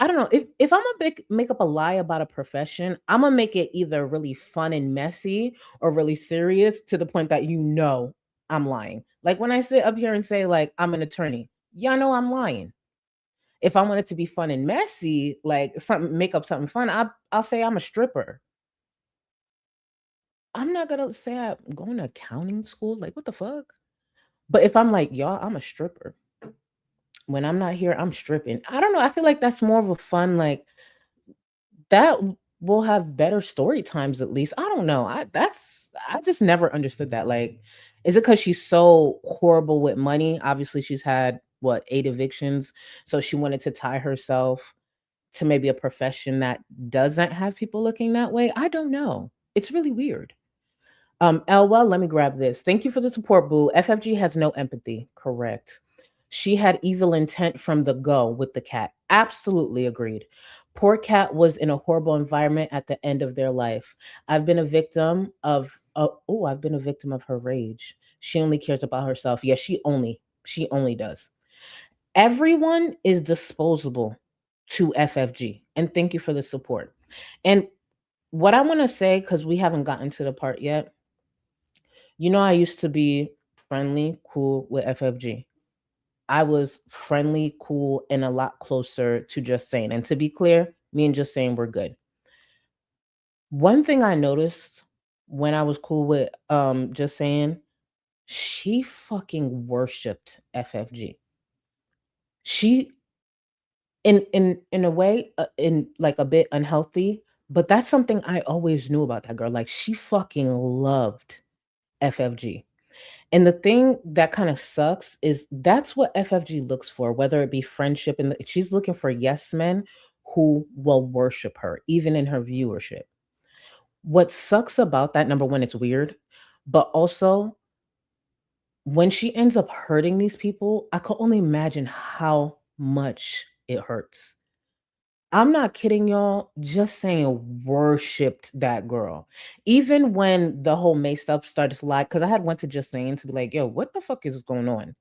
I don't know. If I'm gonna make up a lie about a profession, I'm gonna make it either really fun and messy or really serious to the point that I'm lying. Like when I sit up here and say like I'm an attorney, y'all know I'm lying. If I want it to be fun and messy, like something, make up something fun, I'll say I'm a stripper. I'm not gonna say I'm going to accounting school. Like what the fuck? But if I'm like y'all, I'm a stripper. When I'm not here, I'm stripping. I don't know. I feel like that's more of a fun like that will have better story times at least. I don't know. I just never understood that. Like, is it because she's so horrible with money? Obviously, she's had what 8 evictions, so she wanted to tie herself to maybe a profession that doesn't have people looking that way. I don't know. It's really weird. Elwa, let me grab this. Thank you for the support, boo. FFG has no empathy. Correct. She had evil intent from the go with the cat. Absolutely agreed. Poor cat was in a horrible environment at the end of their life. I've been a victim of I've been a victim of her rage. She only cares about herself. Yeah, she only does. Everyone is disposable to FFG. And thank you for the support. And what I want to say, because we haven't gotten to the part yet, I used to be friendly, cool with FFG. I was friendly, cool, and a lot closer to Just Saying. And to be clear, me and Just Saying were good. One thing I noticed when I was cool with Just Saying, she fucking worshipped FFG. She in a way in like a bit unhealthy, but that's something I always knew about that girl. Like she fucking loved FFG. And the thing that kind of sucks is that's what FFG looks for, whether it be friendship, and she's looking for yes men who will worship her, even in her viewership. What sucks about that, number one, it's weird, but also when she ends up hurting these people, I could only imagine how much it hurts. I'm not kidding y'all. Just Saying worshipped that girl. Even when the whole May stuff started to lie, because I had went to Just Saying to be like, yo, what the fuck is going on?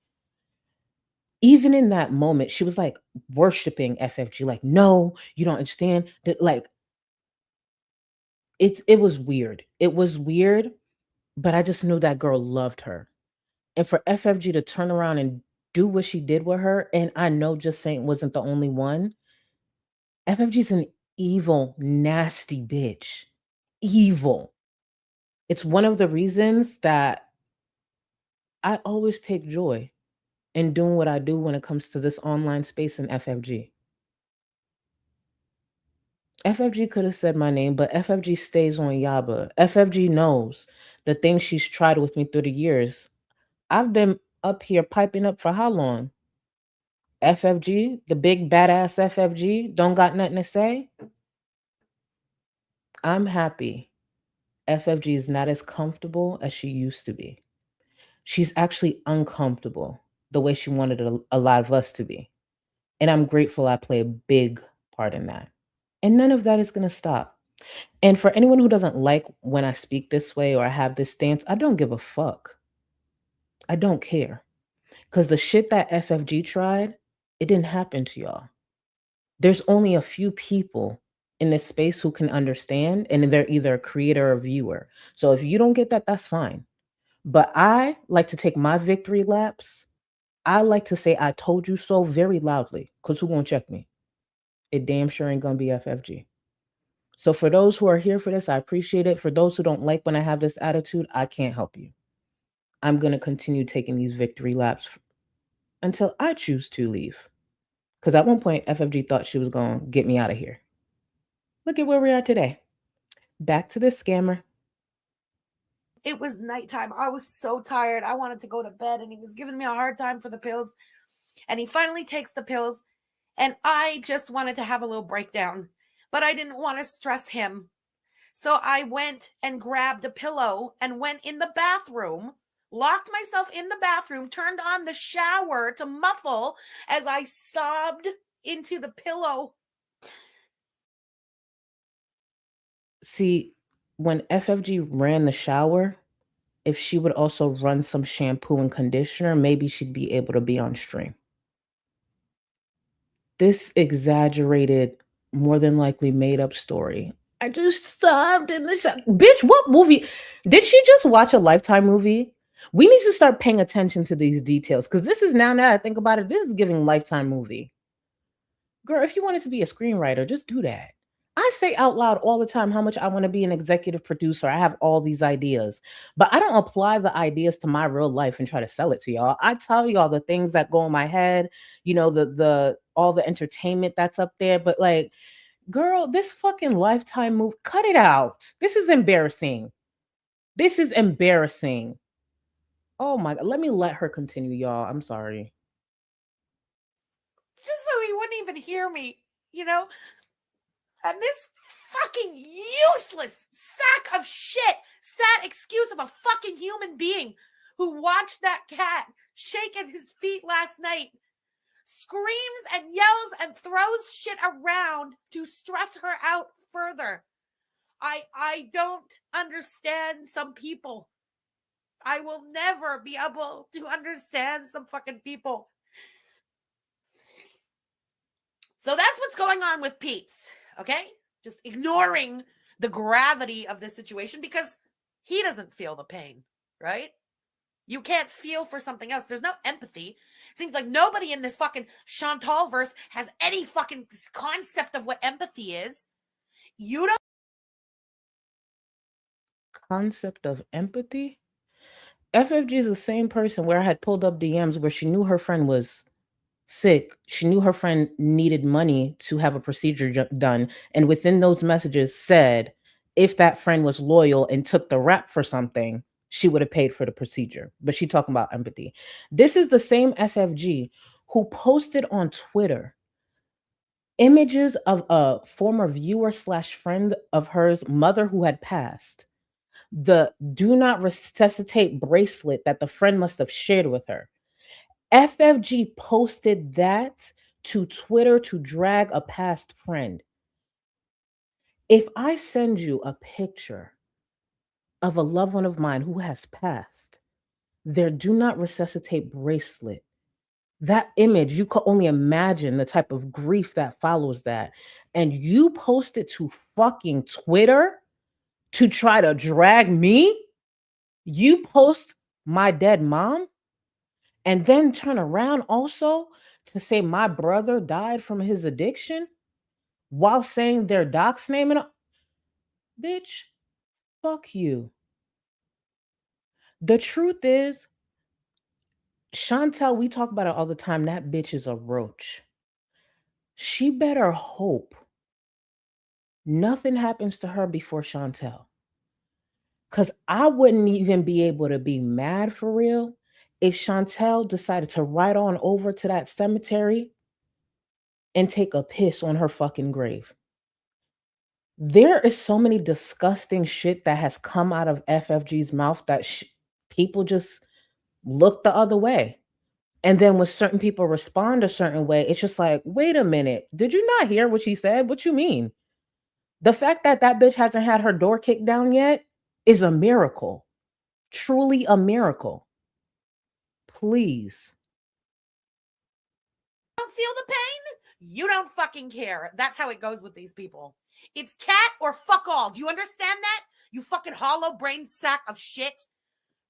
Even in that moment, she was like worshiping FFG, like, no, you don't understand. That like it was weird. It was weird, but I just knew that girl loved her. And for FFG to turn around and do what she did with her, and I know Just Saying wasn't the only one. FFG's an evil, nasty bitch. Evil. It's one of the reasons that I always take joy in doing what I do when it comes to this online space in FFG. FFG could have said my name, but FFG stays on Yaba. FFG knows the things she's tried with me through the years. I've been up here piping up for how long? FFG, the big badass FFG, don't got nothing to say? I'm happy FFG is not as comfortable as she used to be. She's actually uncomfortable the way she wanted a lot of us to be. And I'm grateful I play a big part in that. And none of that is going to stop. And for anyone who doesn't like when I speak this way or I have this stance, I don't give a fuck. I don't care. Because the shit that FFG tried, it didn't happen to y'all. There's only a few people in this space who can understand, and they're either a creator or viewer. So if you don't get that, that's fine. But I like to take my victory laps. I like to say I told you so very loudly, because who gonna check me? It damn sure ain't gonna be FFG. So for those who are here for this, I appreciate it. For those who don't like when I have this attitude, I can't help you. I'm gonna continue taking these victory laps until I choose to leave. Because at one point, FFG thought she was gonna get me out of here. Look at where we are today. Back to this scammer. It was nighttime. I was so tired. I wanted to go to bed, and he was giving me a hard time for the pills. And he finally takes the pills, and I just wanted to have a little breakdown, but I didn't want to stress him. So I went and grabbed a pillow and went in the bathroom, locked myself in the bathroom, turned on the shower to muffle as I sobbed into the pillow. See, when FFG ran the shower, if she would also run some shampoo and conditioner, maybe she'd be able to be on stream. This exaggerated, more than likely made up story. I just sobbed in the shower. Bitch, what movie? Did she just watch a Lifetime movie? We need to start paying attention to these details because this is now that I think about it, this is giving Lifetime movie. Girl, if you wanted to be a screenwriter, just do that. I say out loud all the time how much I want to be an executive producer. I have all these ideas, but I don't apply the ideas to my real life and try to sell it to y'all. I tell y'all the things that go in my head, the all the entertainment that's up there, but like, girl, this fucking Lifetime movie, cut it out. This is embarrassing. This is embarrassing. Oh my god, let her continue, y'all. I'm sorry. Just so he wouldn't even hear me, And this fucking useless sack of shit, sad excuse of a fucking human being who watched that cat shake at his feet last night, screams and yells and throws shit around to stress her out further. I don't understand some people. I will never be able to understand some fucking people. So that's what's going on with Pete's, okay? Just ignoring the gravity of this situation because he doesn't feel the pain, right? You can't feel for something else. There's no empathy. It seems like nobody in this fucking Chantal verse has any fucking concept of what empathy is. You don't. Concept of empathy? FFG is the same person where I had pulled up DMs where she knew her friend was sick. She knew her friend needed money to have a procedure done. And within those messages said, if that friend was loyal and took the rap for something, she would have paid for the procedure. But she talking about empathy. This is the same FFG who posted on Twitter images of a former viewer / friend of hers mother who had passed. The do not resuscitate bracelet that the friend must have shared with her. FFG posted that to Twitter to drag a past friend. If I send you a picture of a loved one of mine who has passed, their do not resuscitate bracelet, that image, you could only imagine the type of grief that follows that. And you post it to fucking Twitter to try to drag me? You post my dead mom and then turn around also to say my brother died from his addiction while saying their doc's name and bitch, fuck you. The truth is, Chantel, we talk about it all the time. That bitch is a roach. She better hope nothing happens to her before Chantel. Because I wouldn't even be able to be mad for real if Chantel decided to ride on over to that cemetery and take a piss on her fucking grave. There is so many disgusting shit that has come out of FFG's mouth that people just look the other way. And then when certain people respond a certain way, it's just like, wait a minute, did you not hear what she said? What you mean? The fact that that bitch hasn't had her door kicked down yet is a miracle. Truly a miracle. Please. Don't feel the pain? You don't fucking care. That's how it goes with these people. It's cat or fuck all. Do you understand that? You fucking hollow brain sack of shit.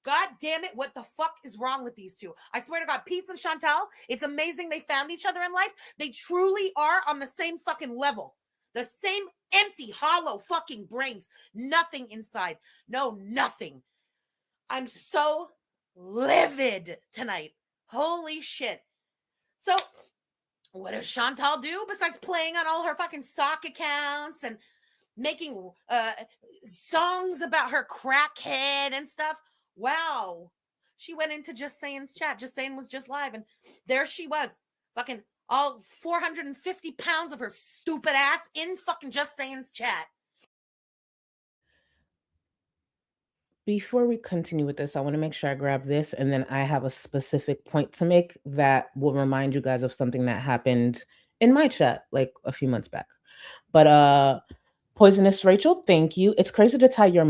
God damn it, what the fuck is wrong with these two? I swear to God, Pete and Chantal, it's amazing they found each other in life. They truly are on the same fucking level. The same empty, hollow fucking brains. Nothing inside. No, nothing. I'm so livid tonight. Holy shit. So, what does Chantal do besides playing on all her fucking sock accounts and making songs about her crackhead and stuff? Wow. She went into Just Saying's chat. Just Saying was just live. And there she was. Fucking all 450 pounds of her stupid ass in fucking Just Saying's chat. Before we continue with this, I want to make sure I grab this. And then I have a specific point to make that will remind you guys of something that happened in my chat like a few months back. But Poisonous Rachel, thank you. It's crazy to tie your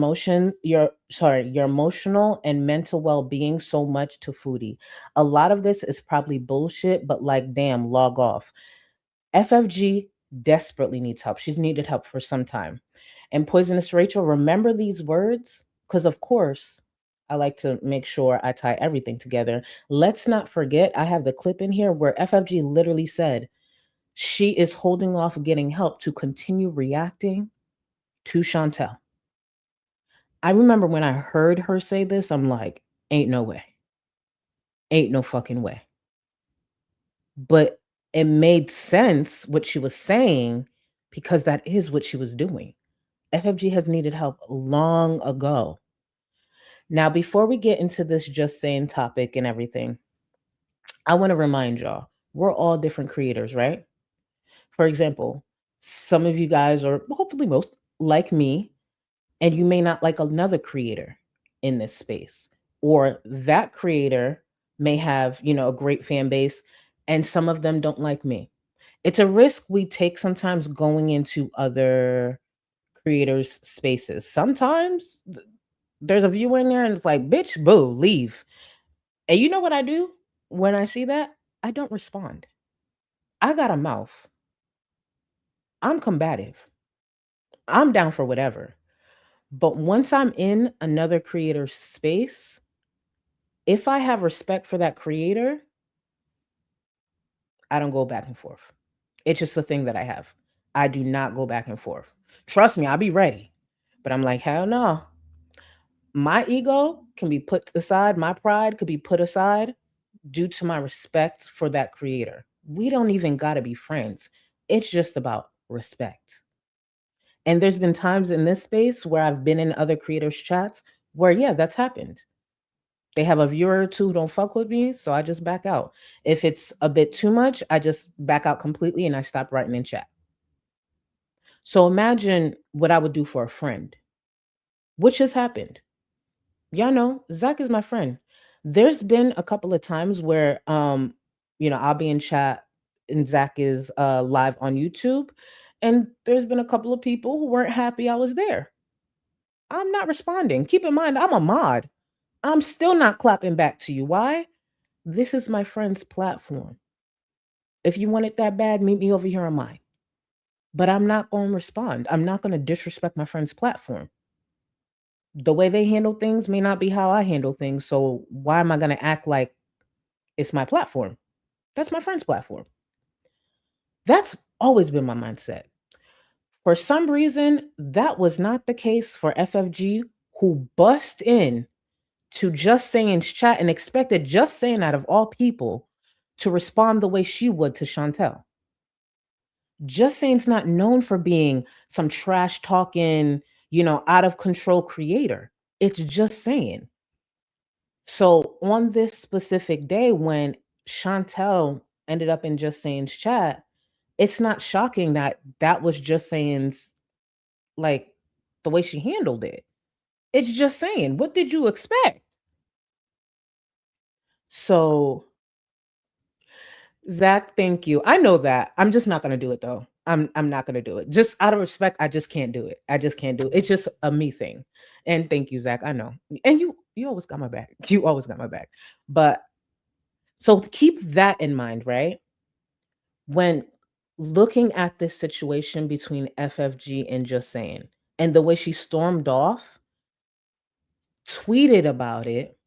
your emotional and mental well-being so much to foodie. A lot of this is probably bullshit, but like damn, log off. FFG desperately needs help. She's needed help for some time. And Poisonous Rachel, remember these words? Because of course, I like to make sure I tie everything together. Let's not forget, I have the clip in here where FFG literally said she is holding off getting help to continue reacting to Chantel. I remember when I heard her say this, I'm like, ain't no way. Ain't no fucking way. But it made sense what she was saying because that is what she was doing. FFG has needed help long ago. Now, before we get into this just saying topic and everything, I want to remind y'all we're all different creators, right? For example, some of you guys, or hopefully most, like me, and you may not like another creator in this space, or that creator may have, a great fan base, and some of them don't like me. It's a risk we take sometimes going into other creators' spaces. Sometimes there's a viewer in there and it's like, bitch, boo, leave. And you know what I do when I see that? I don't respond. I got a mouth. I'm combative. I'm down for whatever. But once I'm in another creator's space, if I have respect for that creator, I don't go back and forth. It's just a thing that I have. I do not go back and forth. Trust me, I'll be ready. But I'm like, hell no. My ego can be put aside, my pride could be put aside due to my respect for that creator. We don't even got to be friends. It's just about respect. And there's been times in this space where I've been in other creators' chats where, yeah, that's happened. They have a viewer or two who don't fuck with me, so I just back out. If it's a bit too much, I just back out completely and I stop writing in chat. So imagine what I would do for a friend, which has happened. Y'all know, Zach is my friend. There's been a couple of times where I'll be in chat and Zach is live on YouTube. And there's been a couple of people who weren't happy I was there. I'm not responding. Keep in mind, I'm a mod. I'm still not clapping back to you. Why? This is my friend's platform. If you want it that bad, meet me over here on mine. But I'm not going to respond. I'm not going to disrespect my friend's platform. The way they handle things may not be how I handle things. So why am I going to act like it's my platform? That's my friend's platform. That's always been my mindset. For some reason, that was not the case for FFG, who bust in to Just Saying's chat and expected Just Saying, out of all people, to respond the way she would to Chantel. Just Saying's not known for being some trash talking, out of control creator. It's Just Saying. So on this specific day when Chantel ended up in Just Saying's chat, it's not shocking that that was Just Saying's, like, the way she handled it. It's Just Saying. What did you expect? So, Zach, thank you. I know that. I'm just not gonna do it though. I'm not gonna do it. Just out of respect, I just can't do it. I just can't do it. It's just a me thing. And thank you, Zach. I know. And you always got my back. You always got my back. But so keep that in mind, right? When looking at this situation between FFG and Just Saying, and the way she stormed off, tweeted about it,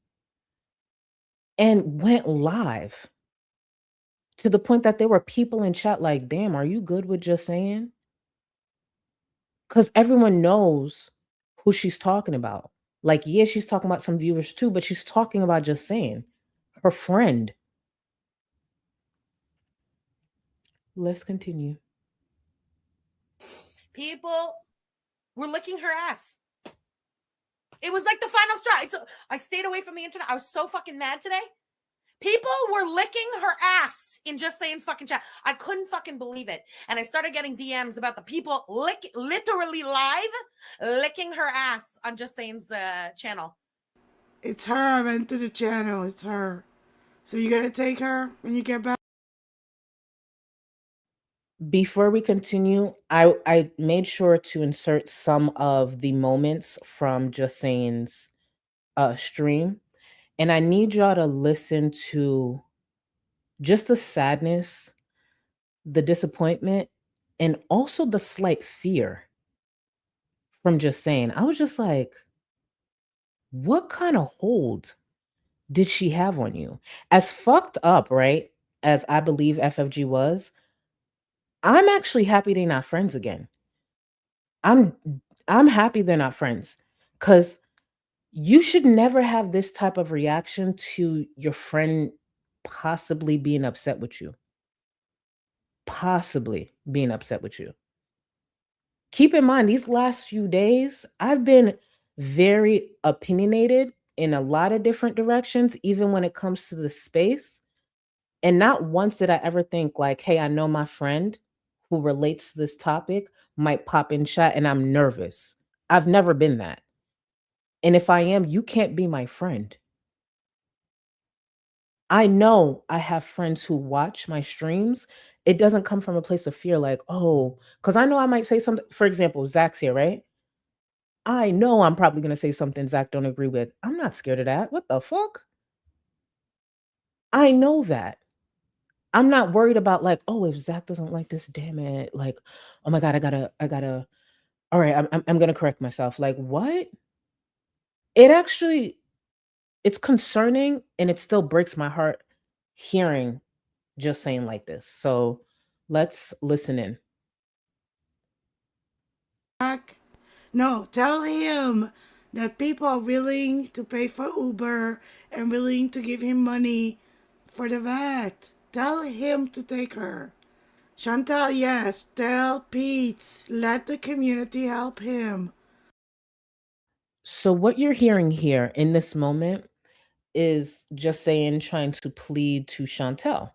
and went live to the point that there were people in chat like, damn, are you good with Just Saying? Because everyone knows who she's talking about. Like, yeah, she's talking about some viewers too, but she's talking about Just Saying, her friend. Let's continue. People were licking her ass. It was like the final straw. I stayed away from the internet. I was so fucking mad today. People were licking her ass in Just Saying's fucking chat. I couldn't fucking believe it. And I started getting DMs about the people literally live licking her ass on Just Saying's channel. It's her. I went to the channel. It's her. So you gotta take her when you get back. Before we continue, I made sure to insert some of the moments from Just Saying's stream, and I need y'all to listen to just the sadness, the disappointment, and also the slight fear from Just Saying. I was just like, what kind of hold did she have on you? As fucked up, right? As I believe FFG was, I'm actually happy they're not friends again. I'm I'm happy they're not friends, cuz you should never have this type of reaction to your friend possibly being upset with you. Possibly being upset with you. Keep in mind, these last few days, I've been very opinionated in a lot of different directions, even when it comes to the space. And not once did I ever think, like, hey, I know my friend who relates to this topic might pop in chat and I'm nervous. I've never been that. And if I am, you can't be my friend. I know I have friends who watch my streams. It doesn't come from a place of fear, like, oh, because I know I might say something. For example, Zach's here, right? I know I'm probably gonna say something Zach don't agree with. I'm not scared of that. What the fuck? I know that. I'm not worried about like, oh, if Zach doesn't like this, damn it. Like, oh my God, I gotta. All right, I'm gonna correct myself. Like, what? It actually, it's concerning, and it still breaks my heart hearing Just Saying like this. So let's listen in. Back. No, tell him that people are willing to pay for Uber and willing to give him money for the vet. Tell him to take her. Chantal, yes. Tell Pete. Let the community help him. So what you're hearing here in this moment is Just Saying trying to plead to Chantel.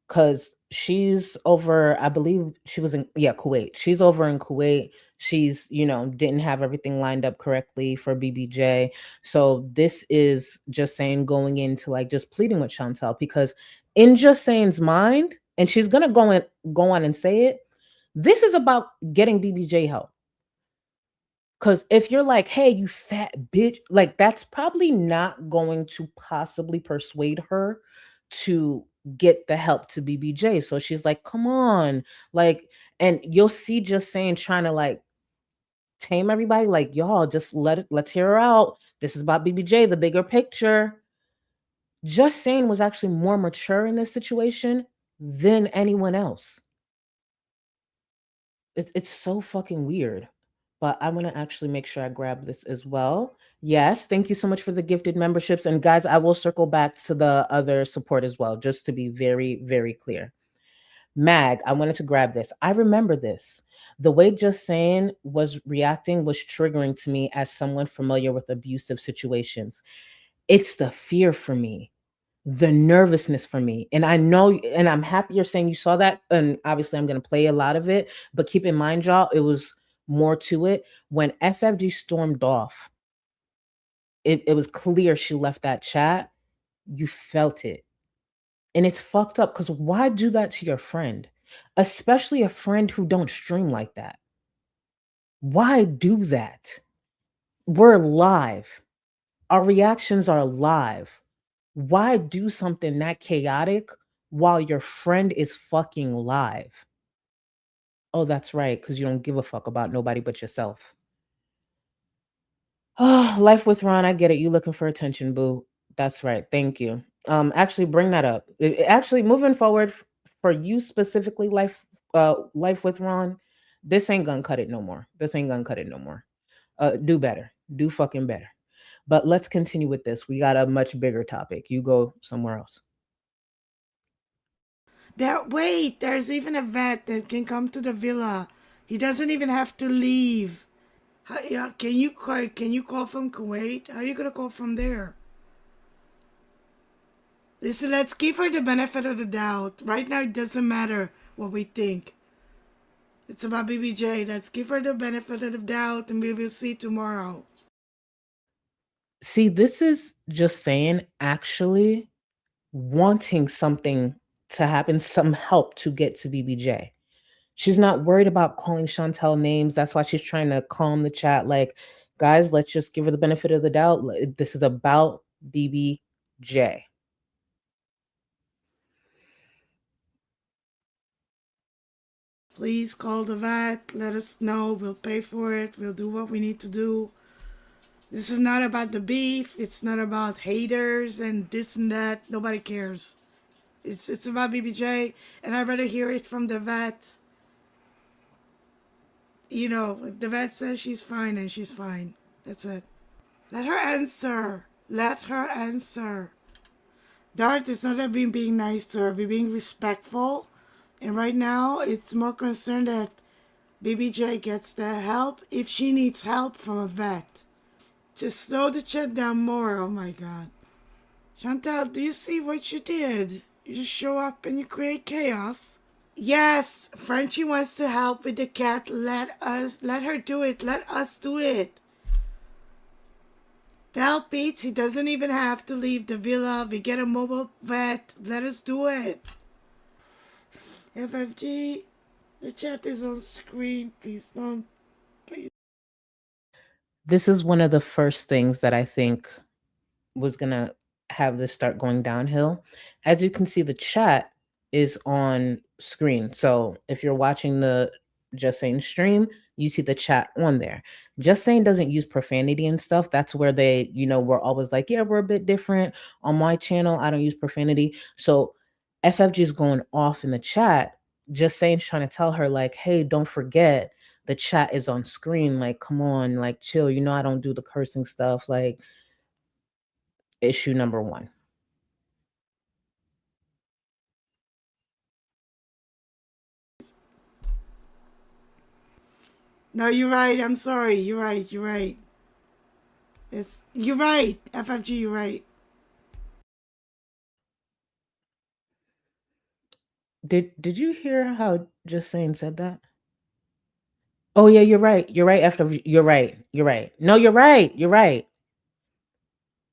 Cause she's over, I believe she was in, yeah, Kuwait. She's over in Kuwait. She's, didn't have everything lined up correctly for BBJ. So this is Just Saying going into like just pleading with Chantel, because in Just Saying's mind, and she's gonna go on and say it, this is about getting BBJ help. Cause if you're like, hey, you fat bitch, like that's probably not going to possibly persuade her to get the help to BBJ. So she's like, come on. Like, and you'll see Just Saying trying to like tame everybody, like, y'all, just let's hear her out. This is about BBJ, the bigger picture. Just Saying was actually more mature in this situation than anyone else. It's so fucking weird. But I'm gonna actually make sure I grab this as well. Yes, thank you so much for the gifted memberships. And guys, I will circle back to the other support as well, just to be very, very clear. Mag, I wanted to grab this. I remember this. The way Just Saying was reacting was triggering to me as someone familiar with abusive situations. It's the fear for me, the nervousness for me. And I know, and I'm happy you're saying you saw that. And obviously, I'm going to play a lot of it. But keep in mind, y'all, it was more to it. When FFG stormed off, it was clear she left that chat. You felt it. And it's fucked up, because why do that to your friend? Especially a friend who don't stream like that. Why do that? We're live. Our reactions are live. Why do something that chaotic while your friend is fucking live? Oh, that's right, because you don't give a fuck about nobody but yourself. Oh, life with Ron, I get it. You looking for attention, boo. That's right. Thank you. Actually, bring that up. Actually, moving forward for you specifically, life with Ron. This ain't gonna cut it no more. This ain't gonna cut it no more. Do better. Do fucking better. But let's continue with this. We got a much bigger topic. You go somewhere else. Wait, there's even a vet that can come to the villa. He doesn't even have to leave. Yeah, can you call from Kuwait? How are you gonna call from there? Listen, let's give her the benefit of the doubt. Right now, it doesn't matter what we think. It's about BBJ. Let's give her the benefit of the doubt, and we will see tomorrow. See, this is Just Saying actually wanting something to happen, some help to get to BBJ. She's not worried about calling Chantel names. That's why she's trying to calm the chat. Like, guys, let's just give her the benefit of the doubt. This is about BBJ. Please call the vet. Let us know. We'll pay for it. We'll do what we need to do. This is not about the beef. It's not about haters and this and that. Nobody cares. It's about BBJ, and I'd rather hear it from the vet. You know, if the vet says she's fine, and she's fine. That's it. Let her answer. Let her answer. Dart, it's not that we're being nice to her. We're being respectful. And right now, it's more concerned that BBJ gets the help if she needs help from a vet. Just slow the chat down more. Oh my god. Chantal, do you see what you did? You just show up and you create chaos. Yes, Frenchie wants to help with the cat. Let her do it. Let us do it. Tell Pete he doesn't even have to leave the villa. We get a mobile vet. Let us do it. FFG, the chat is on screen. Please don't. Please. This is one of the first things that I think was going to have this start going downhill. As you can see, the chat is on screen. So if you're watching the Just Saying stream, you see the chat on there. Just Saying doesn't use profanity and stuff. That's where they, we're always like, yeah, we're a bit different. On my channel, I don't use profanity. So FFG is going off in the chat. Just Saying's trying to tell her, like, hey, don't forget the chat is on screen. Like, come on, like, chill. I don't do the cursing stuff. Like, issue number one. No, you're right. I'm sorry. You're right. You're right. You're right. FFG, you're right. Did you hear how Just Saying said that? Oh yeah, you're right. You're right. You're right. You're right. No, you're right. You're right.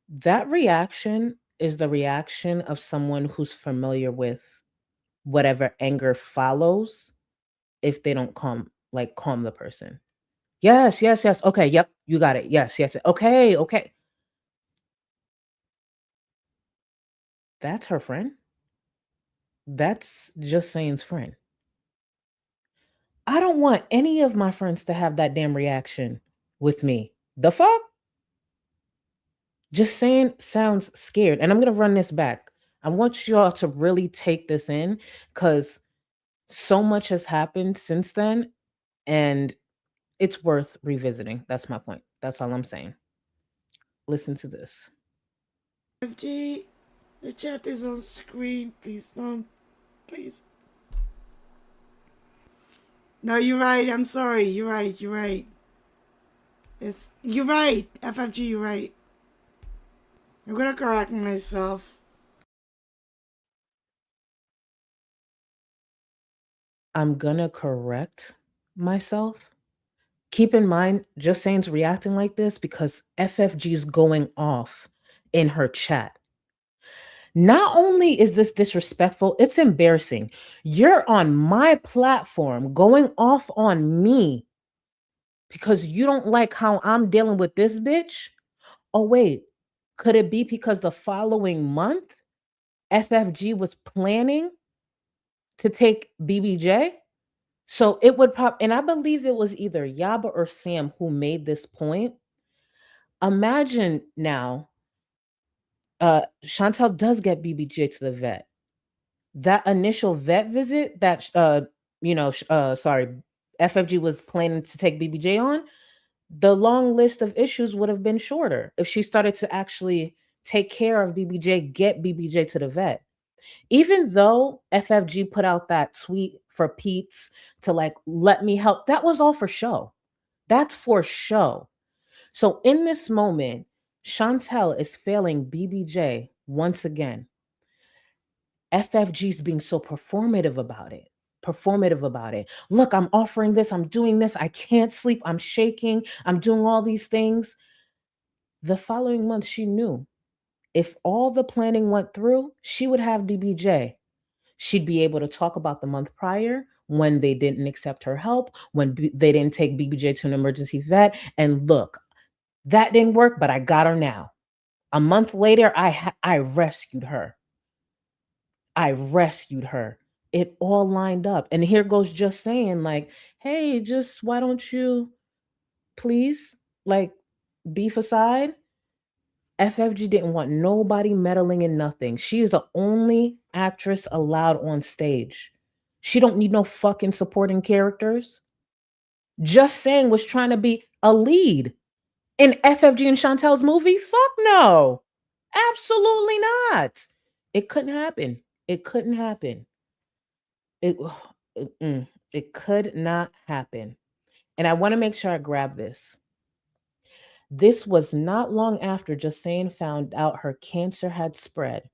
That reaction is the reaction of someone who's familiar with whatever anger follows if they don't calm the person. Yes, yes, yes. Okay, yep, you got it. Yes, yes. Okay, okay. That's her friend. That's Just Saying's friend. I don't want any of my friends to have that damn reaction with me. The fuck? Just Saying sounds scared. And I'm going to run this back. I want y'all to really take this in because so much has happened since then and it's worth revisiting. That's my point. That's all I'm saying. Listen to this. FG, the chat is on screen. Please don't. Please. No, you're right. I'm sorry. You're right. You're right. You're right. FFG, you're right. I'm gonna correct myself. I'm gonna correct myself. Keep in mind, Just Saying's reacting like this because FFG's going off in her chat. Not only is this disrespectful, it's embarrassing. You're on my platform going off on me because you don't like how I'm dealing with this bitch. Oh, wait, could it be because the following month FFG was planning to take BBJ? So it would pop, and I believe it was either Yaba or Sam who made this point. Imagine now, Chantel does get BBJ to the vet. That initial vet visit that, FFG was planning to take BBJ on, the long list of issues would have been shorter if she started to actually take care of BBJ, get BBJ to the vet. Even though FFG put out that tweet for Pete's to let me help, that was all for show. That's for show. So in this moment, Chantel is failing BBJ once again. FFG's being so performative about it. Look, I'm offering this. I'm doing this. I can't sleep. I'm shaking. I'm doing all these things. The following month, she knew if all the planning went through, she would have BBJ. She'd be able to talk about the month prior when they didn't accept her help, when they didn't take BBJ to an emergency vet. And look, that didn't work, but I got her now. A month later, I rescued her. I rescued her. It all lined up. And here goes Just Saying, like, hey, just why don't you please, like, beef aside? FFG didn't want nobody meddling in nothing. She is the only actress allowed on stage. She don't need no fucking supporting characters. Just Saying was trying to be a lead in FFG and Chantel's movie. Fuck no. Absolutely not. It couldn't happen. It couldn't happen. It it could not happen. And I want to make sure I grab this. This was not long after Just Saying found out her cancer had spread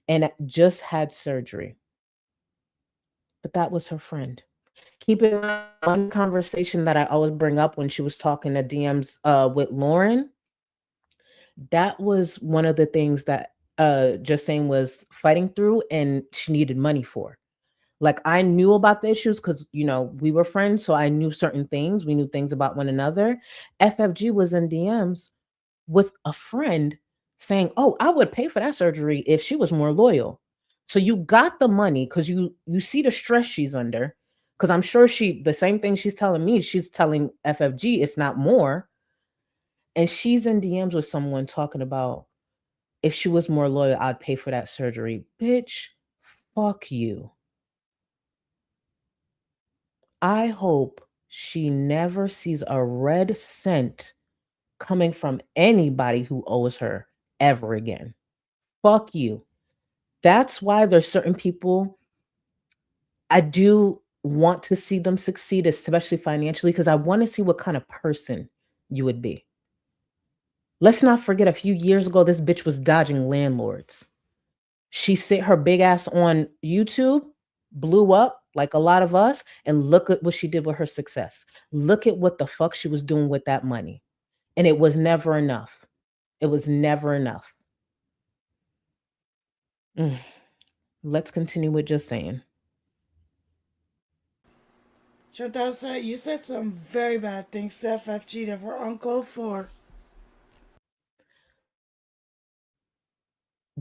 and just had surgery. But that was her friend. Keep in mind one conversation that I always bring up when she was talking to DMs with Lauren. That was one of the things that Just Saying was fighting through and she needed money for. Like, I knew about the issues because, we were friends, so I knew certain things. We knew things about one another. FFG was in DMs with a friend saying, oh, I would pay for that surgery if she was more loyal. So you got the money because you see the stress she's under. Because I'm sure the same thing she's telling me, she's telling FFG, if not more. And she's in DMs with someone talking about, if she was more loyal, I'd pay for that surgery. Bitch, fuck you. I hope she never sees a red cent coming from anybody who owes her ever again. Fuck you. That's why there's certain people I do want to see them succeed, especially financially, because I want to see what kind of person you would be. Let's not forget a few years ago, this bitch was dodging landlords. She sit her big ass on YouTube, blew up like a lot of us, and look at what she did with her success. Look at what the fuck she was doing with that money. And it was never enough. It was never enough. Let's continue with Just Saying. Chantal said you said some very bad things to FFG that were uncalled for.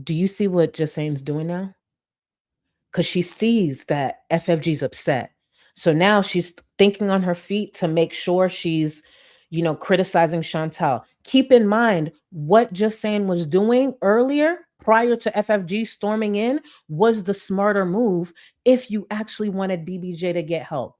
Do you see what Just Saying's doing now? Because she sees that FFG's upset. So now she's thinking on her feet to make sure she's, criticizing Chantal. Keep in mind what Just Saying was doing earlier prior to FFG storming in was the smarter move if you actually wanted BBJ to get help.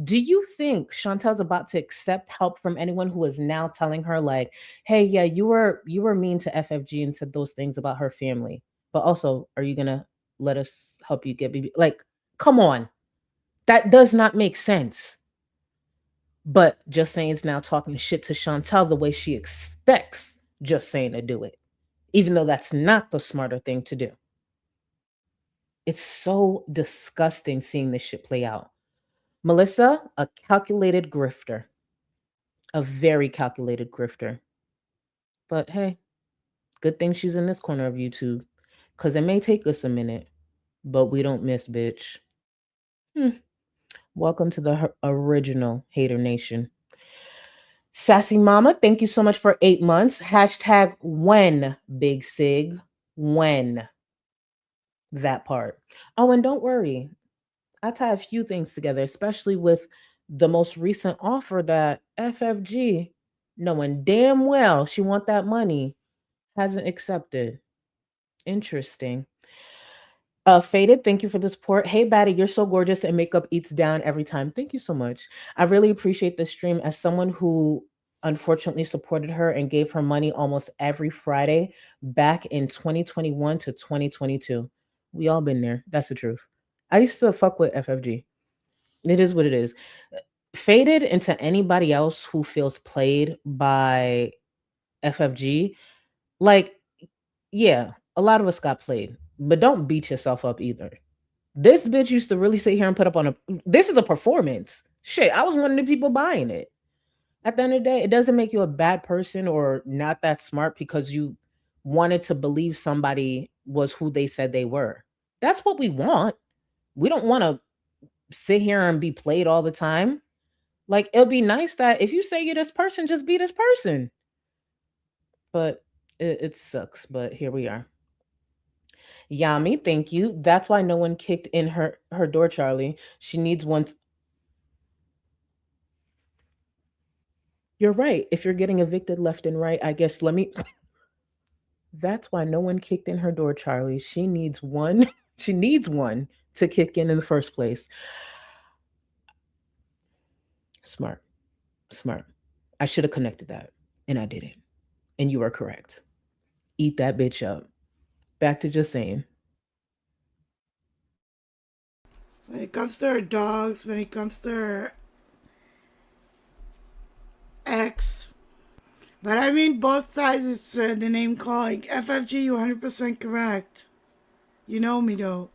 Do you think Chantel's about to accept help from anyone who is now telling her, like, hey, yeah, you were mean to FFG and said those things about her family, but also, are you gonna let us help you get BB? Like, come on, that does not make sense. But Just Saying is now talking shit to Chantal the way she expects Just Saying to do it, even though that's not the smarter thing to do. It's so disgusting seeing this shit play out. Melissa, a calculated grifter. A very calculated grifter. But hey, good thing she's in this corner of YouTube. Because it may take us a minute, but we don't miss, bitch. Welcome to the original Hater Nation. Sassy Mama, thank you so much for 8 months. Hashtag when, Big Sig. When. That part. Oh, and don't worry. I tie a few things together, especially with the most recent offer that FFG, knowing damn well she want that money, hasn't accepted. Interesting. Faded, thank you for the support. Hey, Batty, you're so gorgeous and makeup eats down every time. Thank you so much. I really appreciate this stream as someone who unfortunately supported her and gave her money almost every Friday back in 2021 to 2022. We all been there. That's the truth. I used to fuck with FFG. It is what it is. Faded into anybody else who feels played by FFG. Like, yeah, a lot of us got played, but don't beat yourself up either. This bitch used to really sit here and put up on this is a performance. Shit, I was one of the people buying it. At the end of the day, it doesn't make you a bad person or not that smart because you wanted to believe somebody was who they said they were. That's what we want. We don't want to sit here and be played all the time. Like, it'll be nice that if you say you're this person, just be this person. But it sucks. But here we are. Yami, thank you. That's why no one kicked in her door, Charlie. She needs one. You're right. If you're getting evicted left and right, I guess let me. That's why no one kicked in her door, Charlie. She needs one. She needs one to kick in the first place. Smart. Smart. I should have connected that, and I didn't. And you are correct. Eat that bitch up. Back to just saying. When it comes to her dogs, when it comes to her ex. But I mean, both sides, it's the name calling. FFG, you 100% correct. You know me, though.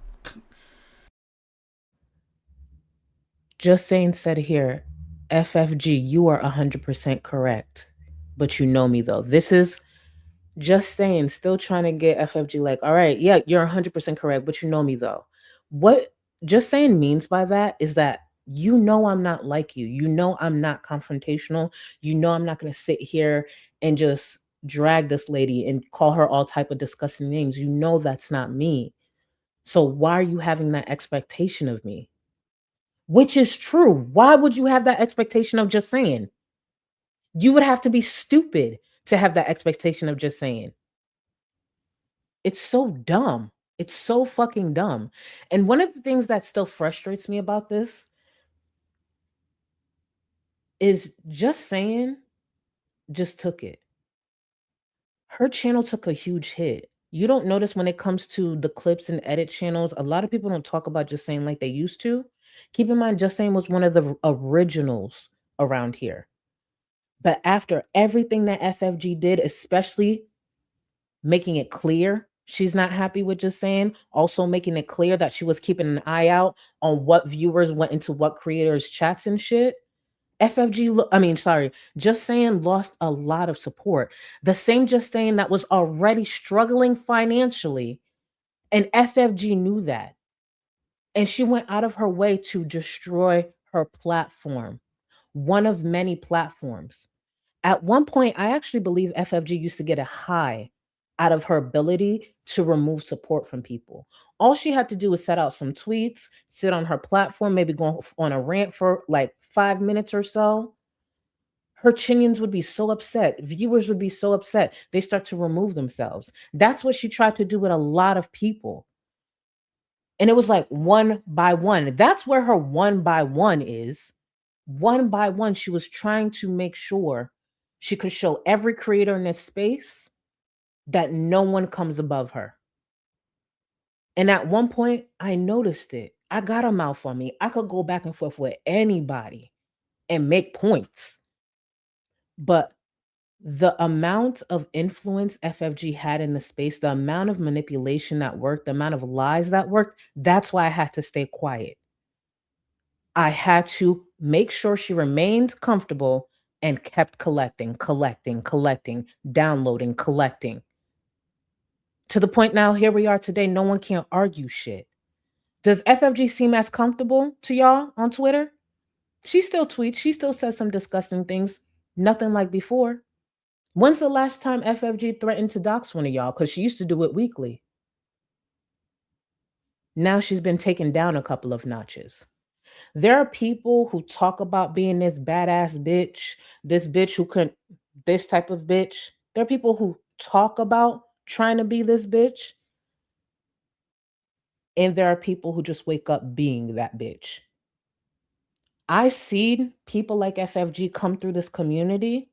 Just saying said here, FFG, you are 100% correct. But you know me, though. This is just saying, still trying to get FFG like, all right, yeah, you're 100% correct, but you know me, though. What just saying means by that is that you know I'm not like you. You know I'm not confrontational. You know I'm not going to sit here and just drag this lady and call her all type of disgusting names. You know that's not me. So why are you having that expectation of me? Which is true. Why would you have that expectation of just saying? You would have to be stupid to have that expectation of just saying. It's so dumb. It's so fucking dumb. And one of the things that still frustrates me about this is just saying just took it. Her channel took a huge hit. You don't notice when it comes to the clips and edit channels, a lot of people don't talk about just saying like they used to. Keep in mind, just saying was one of the originals around here. But after everything that FFG did, especially making it clear she's not happy with just saying, also making it clear that she was keeping an eye out on what viewers went into what creators' chats and shit. Just saying lost a lot of support. The same just saying that was already struggling financially. And FFG knew that. And she went out of her way to destroy her platform, one of many platforms. At one point, I actually believe FFG used to get a high out of her ability to remove support from people. All she had to do was set out some tweets, sit on her platform, maybe go on a rant for like 5 minutes or so. Her chinians would be so upset. Viewers would be so upset. They start to remove themselves. That's what she tried to do with a lot of people. And it was like one by one. That's where her one by one is. One by one, she was trying to make sure she could show every creator in this space that no one comes above her. And at one point, I noticed it. I got a mouth on me. I could go back and forth with anybody and make points. But the amount of influence FFG had in the space, the amount of manipulation that worked, the amount of lies that worked, that's why I had to stay quiet. I had to make sure she remained comfortable and kept collecting, downloading, collecting. To the point now, here we are today, no one can argue shit. Does FFG seem as comfortable to y'all on Twitter? She still tweets, she still says some disgusting things. Nothing like before. When's the last time FFG threatened to dox one of y'all? Because she used to do it weekly. Now she's been taken down a couple of notches. There are people who talk about being this badass bitch, this bitch who couldn't, this type of bitch. There are people who talk about trying to be this bitch. And there are people who just wake up being that bitch. I see people like FFG come through this community,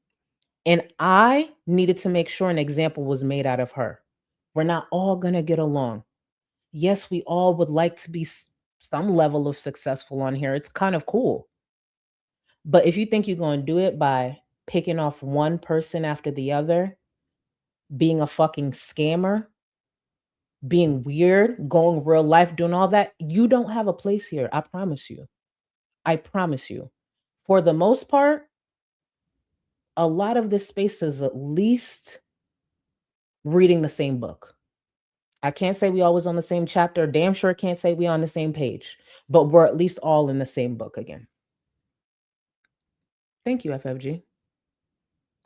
and I needed to make sure an example was made out of her. We're not all going to get along. Yes, we all would like to be some level of successful on here. It's kind of cool. But if you think you're going to do it by picking off one person after the other, being a fucking scammer, being weird, going real life, doing all that, you don't have a place here. I promise you. I promise you. For the most part, a lot of this space is at least reading the same book. I can't say we always on the same chapter. Damn sure can't say we on the same page. But we're at least all in the same book again. Thank you, FFG.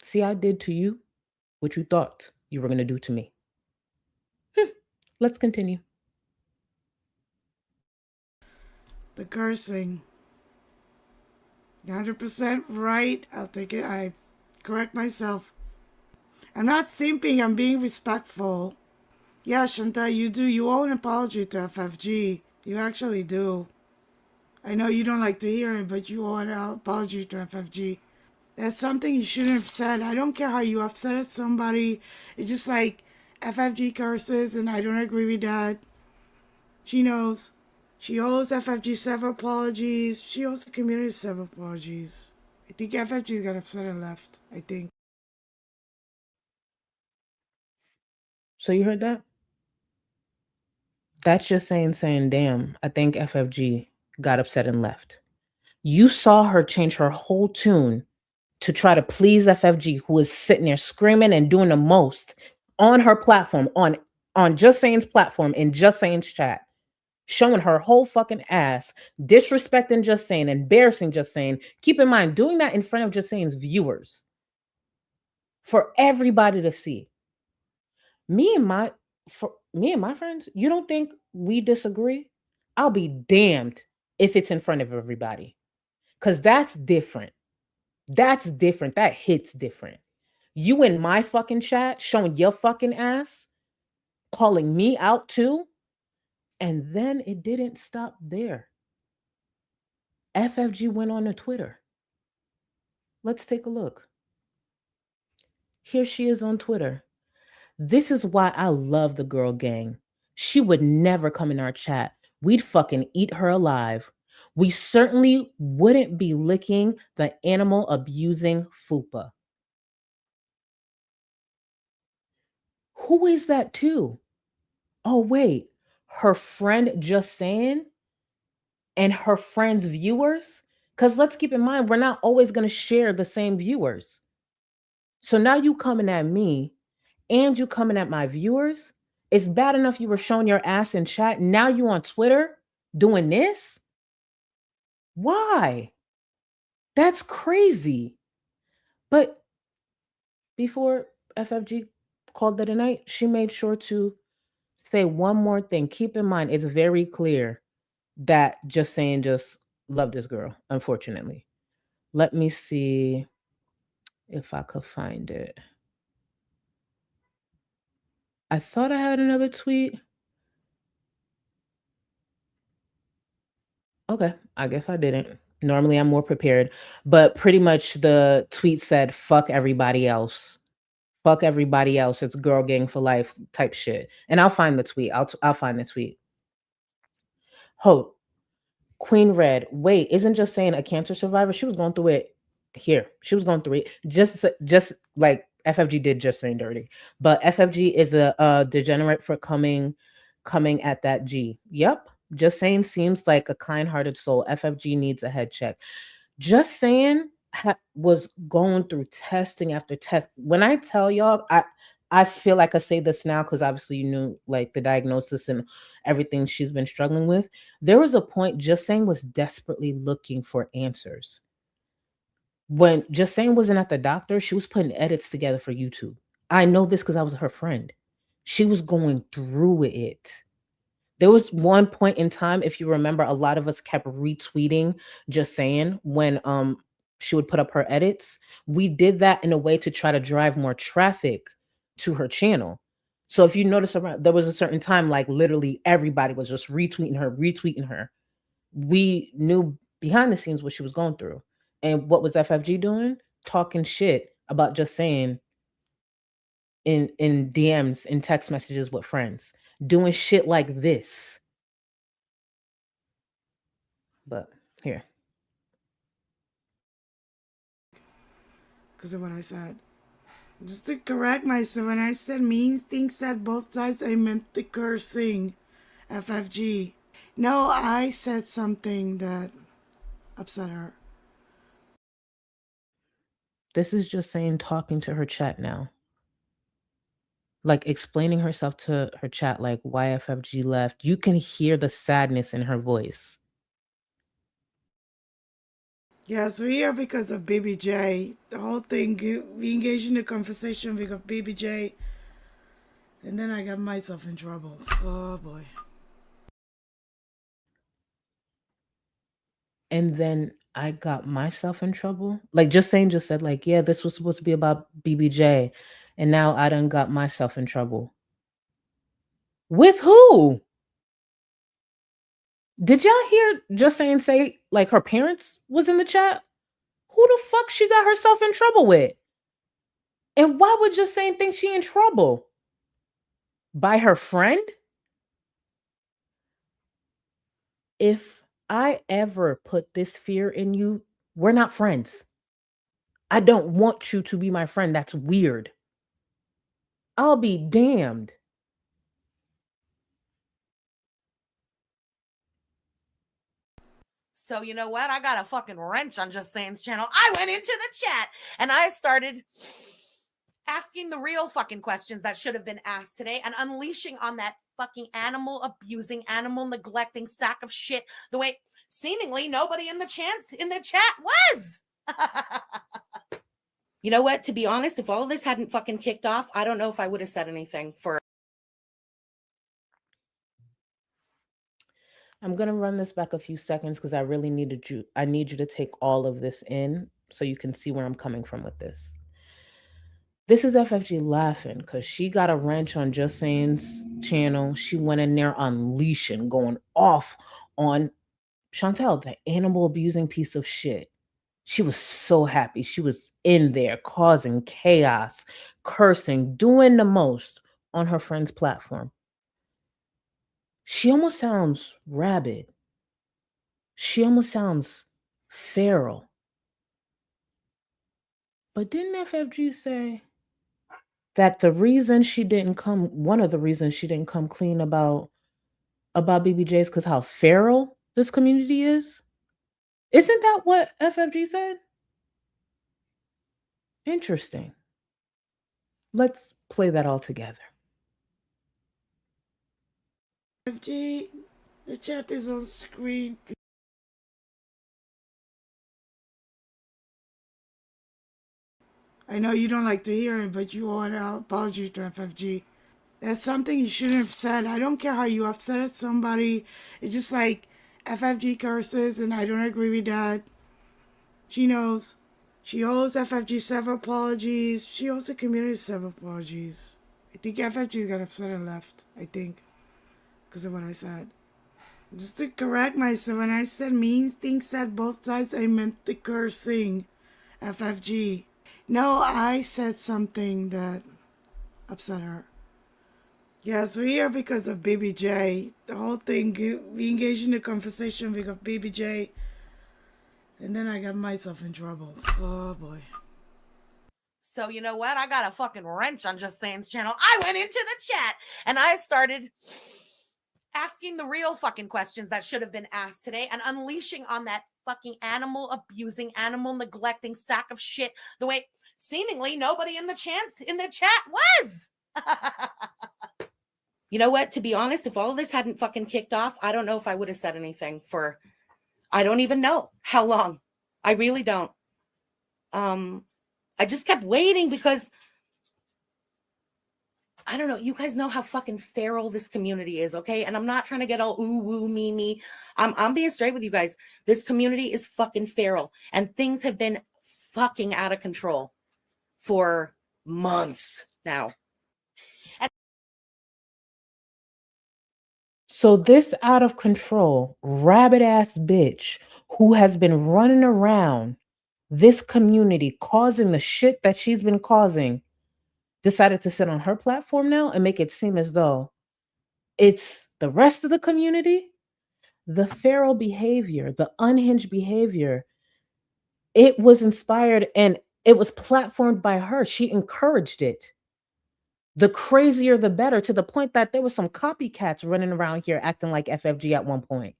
See, I did to you what you thought you were going to do to me. Let's continue. The cursing. 100% right. I'll take it. I correct myself. I'm not simping. I'm being respectful. Yeah, Shanta, you do. You owe an apology to FFG. You actually do. I know you don't like to hear it, but you owe an apology to FFG. That's something you shouldn't have said. I don't care how you upset at somebody. It's just like FFG curses, and I don't agree with that. She knows. She owes FFG several apologies. She owes the community several apologies. I think FFG got upset and left. I think. So you heard that? That's just saying, damn, I think FFG got upset and left. You saw her change her whole tune to try to please FFG, who is sitting there screaming and doing the most on her platform, on Just Saying's platform, in Just Saying's chat, showing her whole fucking ass, disrespecting Just Saying, embarrassing Just Saying. Keep in mind, doing that in front of Just Saying's viewers for everybody to see. Me and my friends, you don't think we disagree? I'll be damned if it's in front of everybody. Because that's different. That's different. That hits different. You in my fucking chat showing your fucking ass, calling me out too. And then it didn't stop there. FFG went on to Twitter. Let's take a look. Here she is on Twitter. This is why I love the girl gang. She would never come in our chat. We'd fucking eat her alive. We certainly wouldn't be licking the animal abusing fupa. Who is that too? Oh, wait. Her friend Just Saying and her friend's viewers? Because let's keep in mind, we're not always going to share the same viewers. So now you coming at me and you coming at my viewers? It's bad enough you were showing your ass in chat. Now you on Twitter doing this? Why? That's crazy. But before FFG called it a night, she made sure to say one more thing. Keep in mind, it's very clear that Just Saying just loved this girl, unfortunately. Let me see if I could find it. I thought I had another tweet. Okay, I guess I didn't. Normally I'm more prepared, but pretty much the tweet said, fuck everybody else. Fuck everybody else. It's girl gang for life type shit. And I'll find the tweet. I'll find the tweet. Hope. Queen Red. Wait, isn't Just Saying a cancer survivor? She was going through it here. She was going through it. Just like FFG did Just Saying dirty. But FFG is a degenerate for coming at that G. Yep. Just Saying seems like a kind-hearted soul. FFG needs a head check. Just Saying was going through testing after test. When I tell y'all, I feel like I say this now because obviously you knew like the diagnosis and everything she's been struggling with. There was a point Just Saying was desperately looking for answers. When Just Saying wasn't at the doctor, she was putting edits together for YouTube. I know this because I was her friend. She was going through it. There was one point in time, if you remember, a lot of us kept retweeting Just Saying when she would put up her edits. We did that in a way to try to drive more traffic to her channel. So if you notice around, there was a certain time, like literally everybody was just retweeting her. We knew behind the scenes what she was going through. And what was FFG doing? Talking shit about Just Saying in DMs, in text messages with friends. Doing shit like this. But here. Because of what I said. Just to correct myself, when I said mean things said both sides, I meant the cursing. FFG. No, I said something that upset her. This is Just Saying talking to her chat now. like explaining herself to her chat, like why FFG left. You can hear the sadness in her voice. Yes, we're here because of BBJ. The whole thing, we engaged in a conversation because of BBJ. And then I got myself in trouble. Oh boy. And then I got myself in trouble. Like just said, like, yeah, this was supposed to be about BBJ. And now I done got myself in trouble. With who? Did y'all hear just say like her parents was in the chat? Who the fuck she got herself in trouble with? And why would just think she in trouble? By her friend? If I ever put this fear in you, we're not friends. I don't want you to be my friend. That's weird. I'll be damned. So you know what? I got a fucking wrench on Just Saying's channel. I went into the chat and I started asking the real fucking questions that should have been asked today and unleashing on that fucking animal abusing, animal neglecting sack of shit the way seemingly nobody in the chat was. You know what? To be honest, if all of this hadn't fucking kicked off, I don't know if I would have said anything for. I'm going to run this back a few seconds because I really need you to take all of this in so you can see where I'm coming from with this. This is FFG laughing because she got a wrench on Just Saying's channel. She went in there unleashing, going off on Chantel, the animal abusing piece of shit. She was so happy. She was in there causing chaos, cursing, doing the most on her friend's platform. She almost sounds rabid. She almost sounds feral. But didn't FFG say that one of the reasons she didn't come clean about BBJ is because how feral this community is? Isn't that what FFG said? Interesting. Let's play that all together. FFG, the chat is on screen. I know you don't like to hear it, but you want to apologize to FFG. That's something you shouldn't have said. I don't care how you upset at somebody. It's just like FFG curses, and I don't agree with that. She knows. She owes FFG several apologies. She owes the community several apologies. I think FFG got upset and left. I think. Because of what I said. Just to correct myself, when I said mean things said both sides, I meant the cursing. FFG. No, I said something that upset her. Yes, we're here because of BBJ. The whole thing, we engaged in a conversation because of BBJ. And then I got myself in trouble. Oh boy. So you know what? I got a fucking wrench on Just Saying's channel. I went into the chat and I started asking the real fucking questions that should have been asked today and unleashing on that fucking animal abusing, animal neglecting sack of shit the way seemingly nobody in the chat was. You know what? To be honest, if all of this hadn't fucking kicked off, I don't know if I would have said anything for, I don't even know how long. I really don't. I just kept waiting because I don't know. You guys know how fucking feral this community is, okay? And I'm not trying to get all ooh woo me. I'm being straight with you guys. This community is fucking feral, and things have been fucking out of control for months now. So this out of control, rabid ass bitch who has been running around this community causing the shit that she's been causing decided to sit on her platform now and make it seem as though it's the rest of the community. The feral behavior, the unhinged behavior, it was inspired and it was platformed by her. She encouraged it. The crazier, the better, to the point that there was some copycats running around here acting like FFG at one point.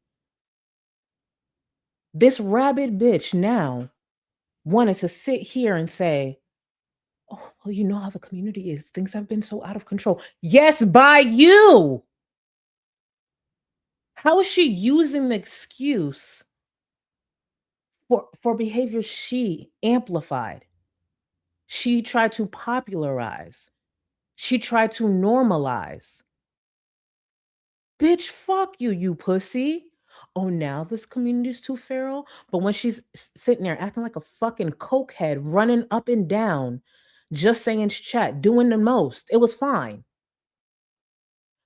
This rabid bitch now wanted to sit here and say Oh, well, you know how the community is. Things have been so out of control. Yes, by you. How is she using the excuse for behavior she amplified? She tried to popularize. She tried to normalize. Bitch, fuck you, you pussy. Oh, now this community is too feral. But when she's sitting there acting like a fucking cokehead, running up and down, just saying chat, doing the most, it was fine.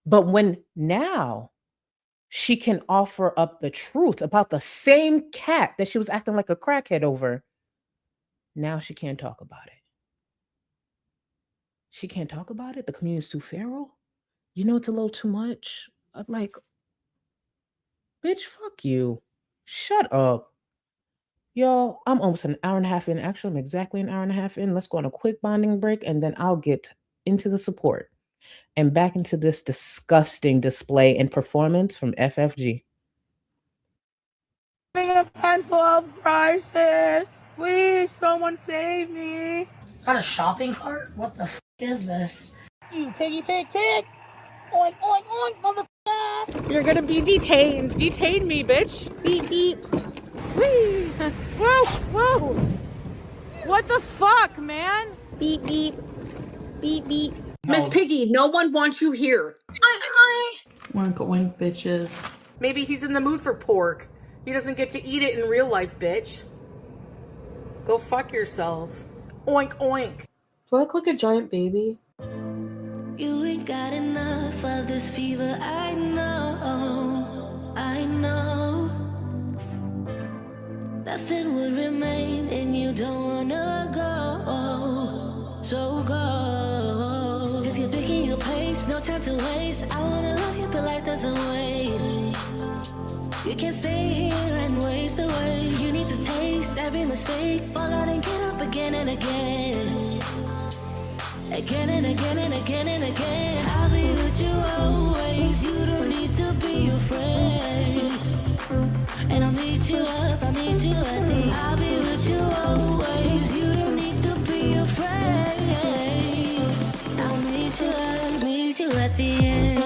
But when now she can offer up the truth about the same cat that she was acting like a crackhead over, now she can't talk about it. She can't talk about it. The community's too feral. You know, it's a little too much. I'm like, bitch, fuck you. Shut up. Y'all, I'm almost an hour and a half in. Actually, I'm exactly an hour and a half in. Let's go on a quick bonding break, and then I'll get into the support and back into this disgusting display and performance from FFG. A handful of crisis. Please, someone save me. Got a shopping cart? What the f is this? You piggy pig pig. Oink, oink, oink, motherfucker. You're gonna be detained. Detain me, bitch. Beep, beep. Whee. Whoa, whoa. What the fuck, man? Beep, beep. Beep, beep. No. Miss Piggy, no one wants you here. Oink oink, bitches. Maybe he's in the mood for pork. He doesn't get to eat it in real life, bitch. Go fuck yourself. Oink, oink. Do I look like a giant baby? You ain't got enough of this fever, I know, I know. Nothing would remain and you don't wanna go, so go. Cause you're picking your pace, no time to waste. I wanna love you but life doesn't wait. You can't stay here and waste away. You need to taste every mistake, fall out and get up again and again. Again and again and again and again. I'll be with you always. You don't need to be afraid. And I'll meet you up, I'll meet you at the. I'll be with you always. You don't need to be afraid. I'll meet you at the end.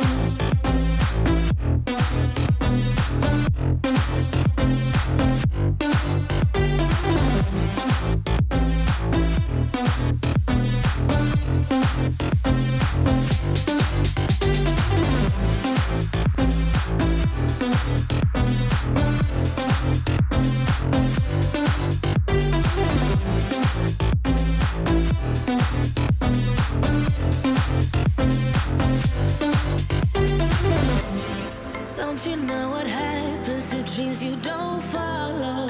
Don't you know what happens to dreams you don't follow?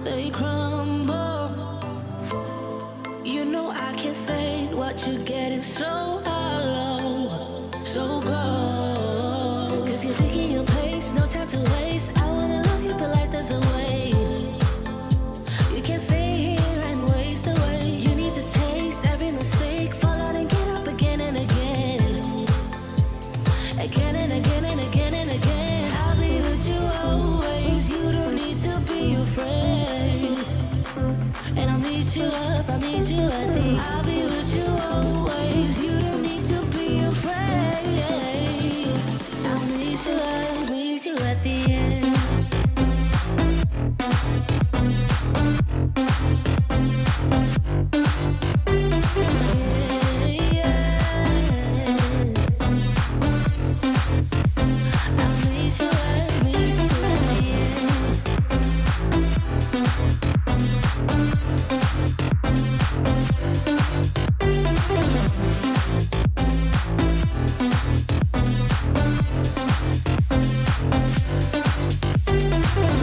They crumble. You know I can't stand what you're getting so hollow. So go. Cause you're thinking your pace, no time to waste. I wanna love you but life doesn't wait. You can't stay here and waste away. You need to taste every mistake, fall out and get up again and again. Again and again and again and again. I'll be with you always. You don't need to be afraid. And I'll meet you up, I'll meet you at the. I'll be with you always. You don't need to be afraid. I'll meet you at the end.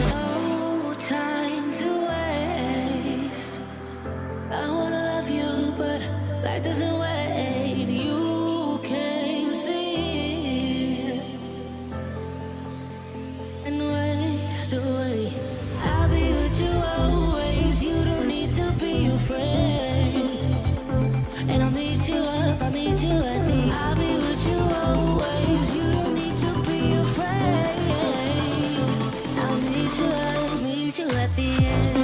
No time to waste. I wanna love you, but life doesn't wait. You can't see and waste away. I'll be with you always. You don't need to be afraid. And I'll meet you up, I'll meet you at the. I'll be with you always. You don't need to be afraid. I'll meet you up, meet you at the end.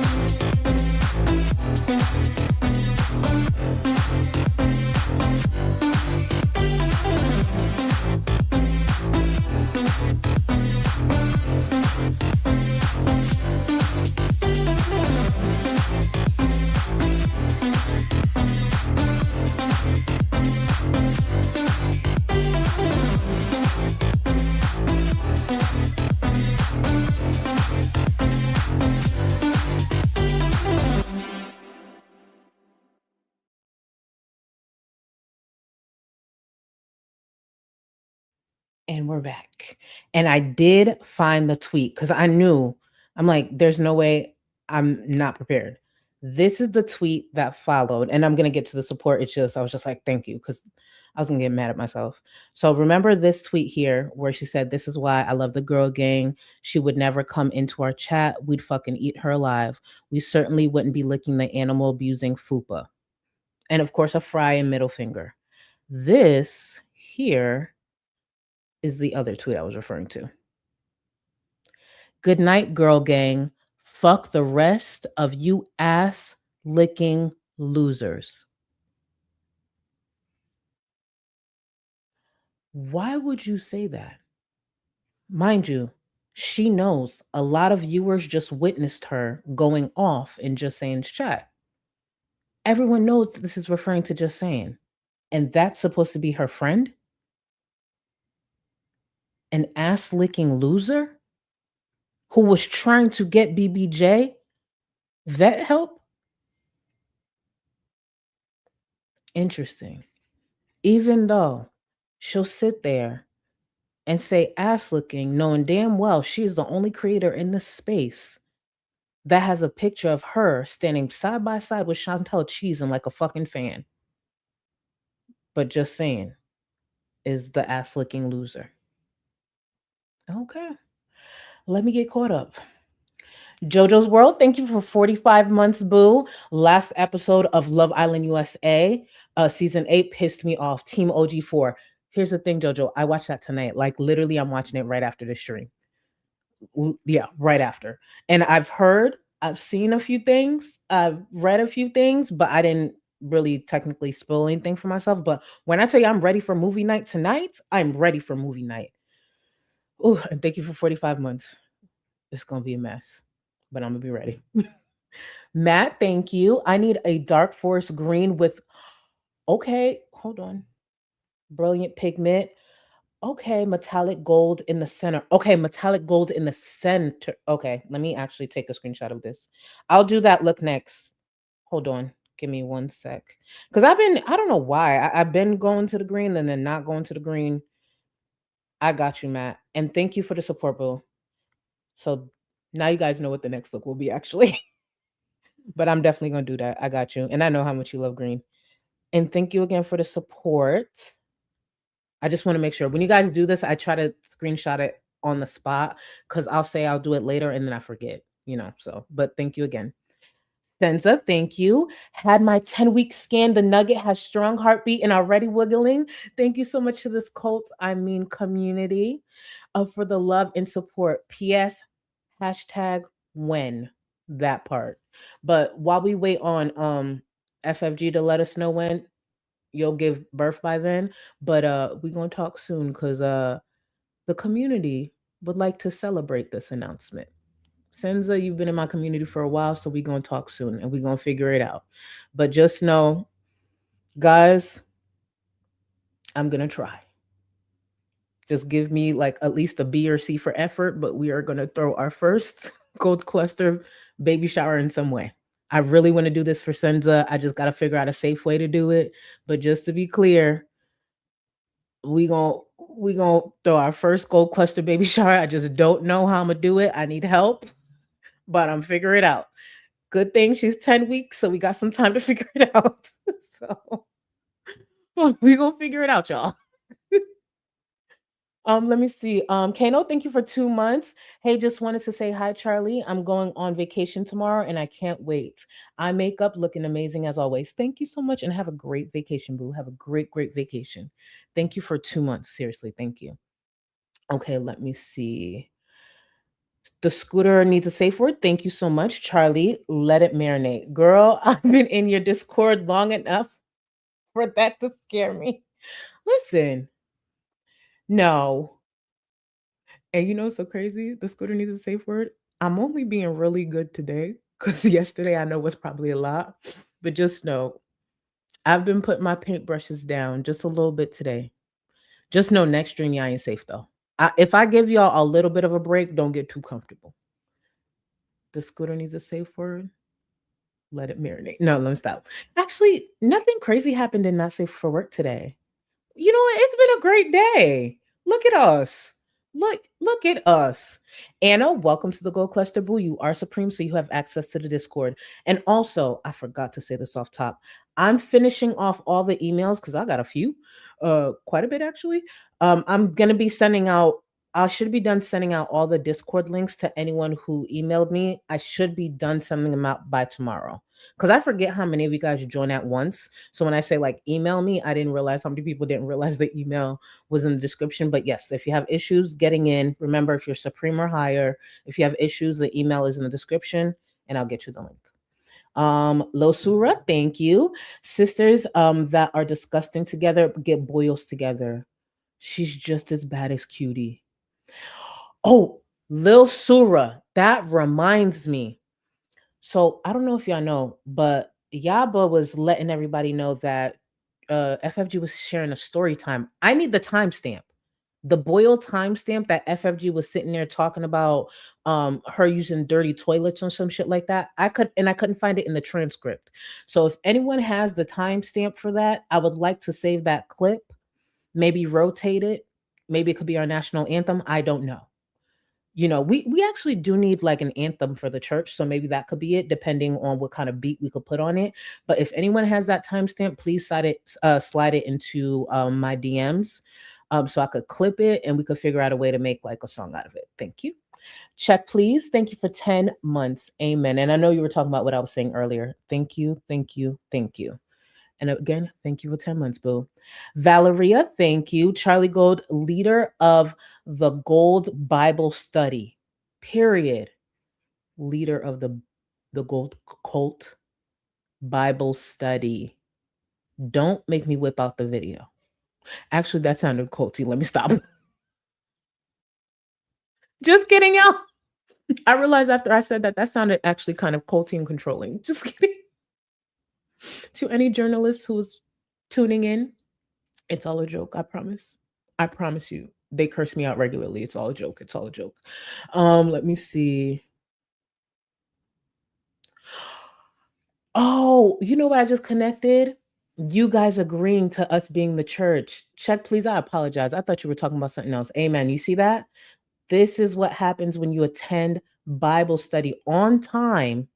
And we're back. And I did find the tweet because I'm like, there's no way I'm not prepared. This is the tweet that followed. And I'm going to get to the support. I was just like, thank you. Because I was going to get mad at myself. So remember this tweet here where she said, "This is why I love the girl gang. She would never come into our chat. We'd fucking eat her alive. We certainly wouldn't be licking the animal abusing fupa." And of course, a fry and middle finger. This here is the other tweet I was referring to. "Good night, girl gang. Fuck the rest of you ass licking losers." Why would you say that? Mind you, she knows a lot of viewers just witnessed her going off in Just Saying's chat. Everyone knows this is referring to Just Saying. And that's supposed to be her friend? An ass licking loser who was trying to get BBJ vet help? Interesting. Even though she'll sit there and say ass licking, knowing damn well she's the only creator in this space that has a picture of her standing side by side with Chantel cheesing like a fucking fan. But Just Saying is the ass licking loser. Okay. Let me get caught up. JoJo's World, thank you for 45 months, boo. Last episode of Love Island USA, season 8 pissed me off. Team OG4. Here's the thing, JoJo. I watched that tonight. Like, literally, I'm watching it right after the stream. Yeah, right after. And I've seen a few things, I've read a few things, but I didn't really technically spill anything for myself. But when I tell you I'm ready for movie night tonight, I'm ready for movie night. Oh, and thank you for 45 months. It's going to be a mess, but I'm going to be ready. Matt, thank you. I need a dark forest green with, okay, hold on. Brilliant pigment. Okay, metallic gold in the center. Okay, metallic gold in the center. Okay, let me actually take a screenshot of this. I'll do that look next. Hold on. Give me 1 sec. Because I don't know why. I've been going to the green and then not going to the green. I got you, Matt. And thank you for the support, Bill. So now you guys know what the next look will be, actually. But I'm definitely going to do that. I got you. And I know how much you love green. And thank you again for the support. I just want to make sure when you guys do this, I try to screenshot it on the spot because I'll say I'll do it later and then I forget, so, but thank you again. Senza, thank you. Had my 10-week scan. The nugget has strong heartbeat and already wiggling. Thank you so much to this community for the love and support. P.S. #when that part. But while we wait on FFG to let us know when you'll give birth by then, but we're gonna talk soon because the community would like to celebrate this announcement. Senza, you've been in my community for a while, so we're gonna talk soon and we're gonna figure it out. But just know, guys, I'm gonna try. Just give me like at least a B or C for effort, but we are gonna throw our first gold cluster baby shower in some way. I really want to do this for Senza. I just got to figure out a safe way to do it. But just to be clear, we gonna throw our first gold cluster baby shower. I just don't know how I'm gonna do it. I need help, but I'm figuring it out. Good thing she's 10 weeks, so we got some time to figure it out. So we gonna figure it out, y'all. Let me see. Kano, thank you for 2 months. Hey, just wanted to say hi, Charlie. I'm going on vacation tomorrow and I can't wait. Eye makeup looking amazing as always. Thank you so much and have a great vacation, boo. Have a great, great vacation. Thank you for 2 months. Seriously, thank you. Okay, let me see. The scooter needs a safe word. Thank you so much, Charlie. Let it marinate. Girl, I've been in your Discord long enough for that to scare me. Listen. No. And you know what's so crazy? The scooter needs a safe word. I'm only being really good today because yesterday I know was probably a lot. But just know, I've been putting my paintbrushes down just a little bit today. Just know next stream, y'all ain't safe though. If I give y'all a little bit of a break, don't get too comfortable. The scooter needs a safe word. Let it marinate. No, let me stop. Actually, nothing crazy happened in Not Safe for Work today. You know what? It's been a great day. Look at us. Look at us. Anna, welcome to the Gold Cluster Boo. You are supreme, so you have access to the Discord. And also, I forgot to say this off top. I'm finishing off all the emails because I got a few, quite a bit actually. I'm gonna be sending out. I should be done sending out all the Discord links to anyone who emailed me. I should be done sending them out by tomorrow because I forget how many of you guys join at once. So when I say like email me, I didn't realize how many people didn't realize the email was in the description. But yes, if you have issues getting in, remember if you're supreme or higher, if you have issues, the email is in the description and I'll get you the link. Losura, thank you. Sisters that are disgusting together get boils together. She's just as bad as Cutie. Oh, Lil Sura, that reminds me. So I don't know if y'all know, but Yaba was letting everybody know that FFG was sharing a story time. I need the timestamp. The Boyle timestamp that FFG was sitting there talking about her using dirty toilets or some shit like that. I couldn't find it in the transcript. So if anyone has the timestamp for that, I would like to save that clip, maybe rotate it. Maybe it could be our national anthem. I don't know. We actually do need like an anthem for the church, so maybe that could be it, depending on what kind of beat we could put on it. But if anyone has that timestamp, please slide it into my DMs, so I could clip it and we could figure out a way to make like a song out of it. Thank you. Check, please. Thank you for 10 months. Amen. And I know you were talking about what I was saying earlier. Thank you, thank you, thank you. And again, thank you for 10 months, boo. Valeria, thank you. Charlie Gold, leader of the Gold Bible Study, period. Leader of the Gold Cult Bible Study. Don't make me whip out the video. Actually, that sounded culty. Let me stop. Just kidding, y'all. I realized after I said that sounded actually kind of culty and controlling. Just kidding. To any journalist who's tuning in, it's all a joke. I promise. I promise you. They curse me out regularly. It's all a joke. It's all a joke. Let me see. Oh, you know what I just connected? You guys agreeing to us being the church. Check, please. I apologize. I thought you were talking about something else. Amen. You see that? This is what happens when you attend Bible study on time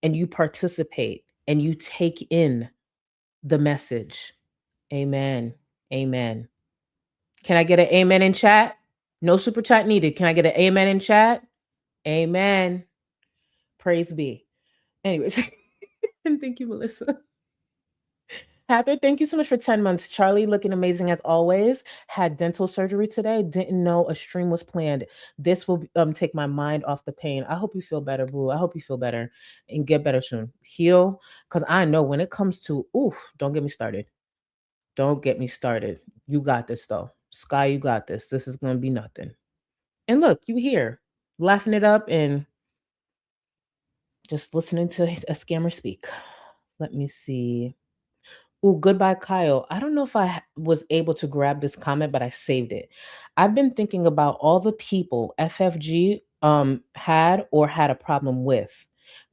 and you participate and you take in the message. Amen. Amen. Can I get an amen in chat? No super chat needed. Can I get an amen in chat? Amen. Praise be. Anyways, and thank you, Melissa. Heather, thank you so much for 10 months. Charlie, looking amazing as always. Had dental surgery today. Didn't know a stream was planned. This will take my mind off the pain. I hope you feel better, boo. I hope you feel better and get better soon. Heal, because I know when it comes to, don't get me started. Don't get me started. You got this, though. Sky, you got this. This is going to be nothing. And look, you here, laughing it up and just listening to a scammer speak. Let me see. Oh, goodbye, Kyle. I don't know if I was able to grab this comment, but I saved it. I've been thinking about all the people FFG had or had a problem with.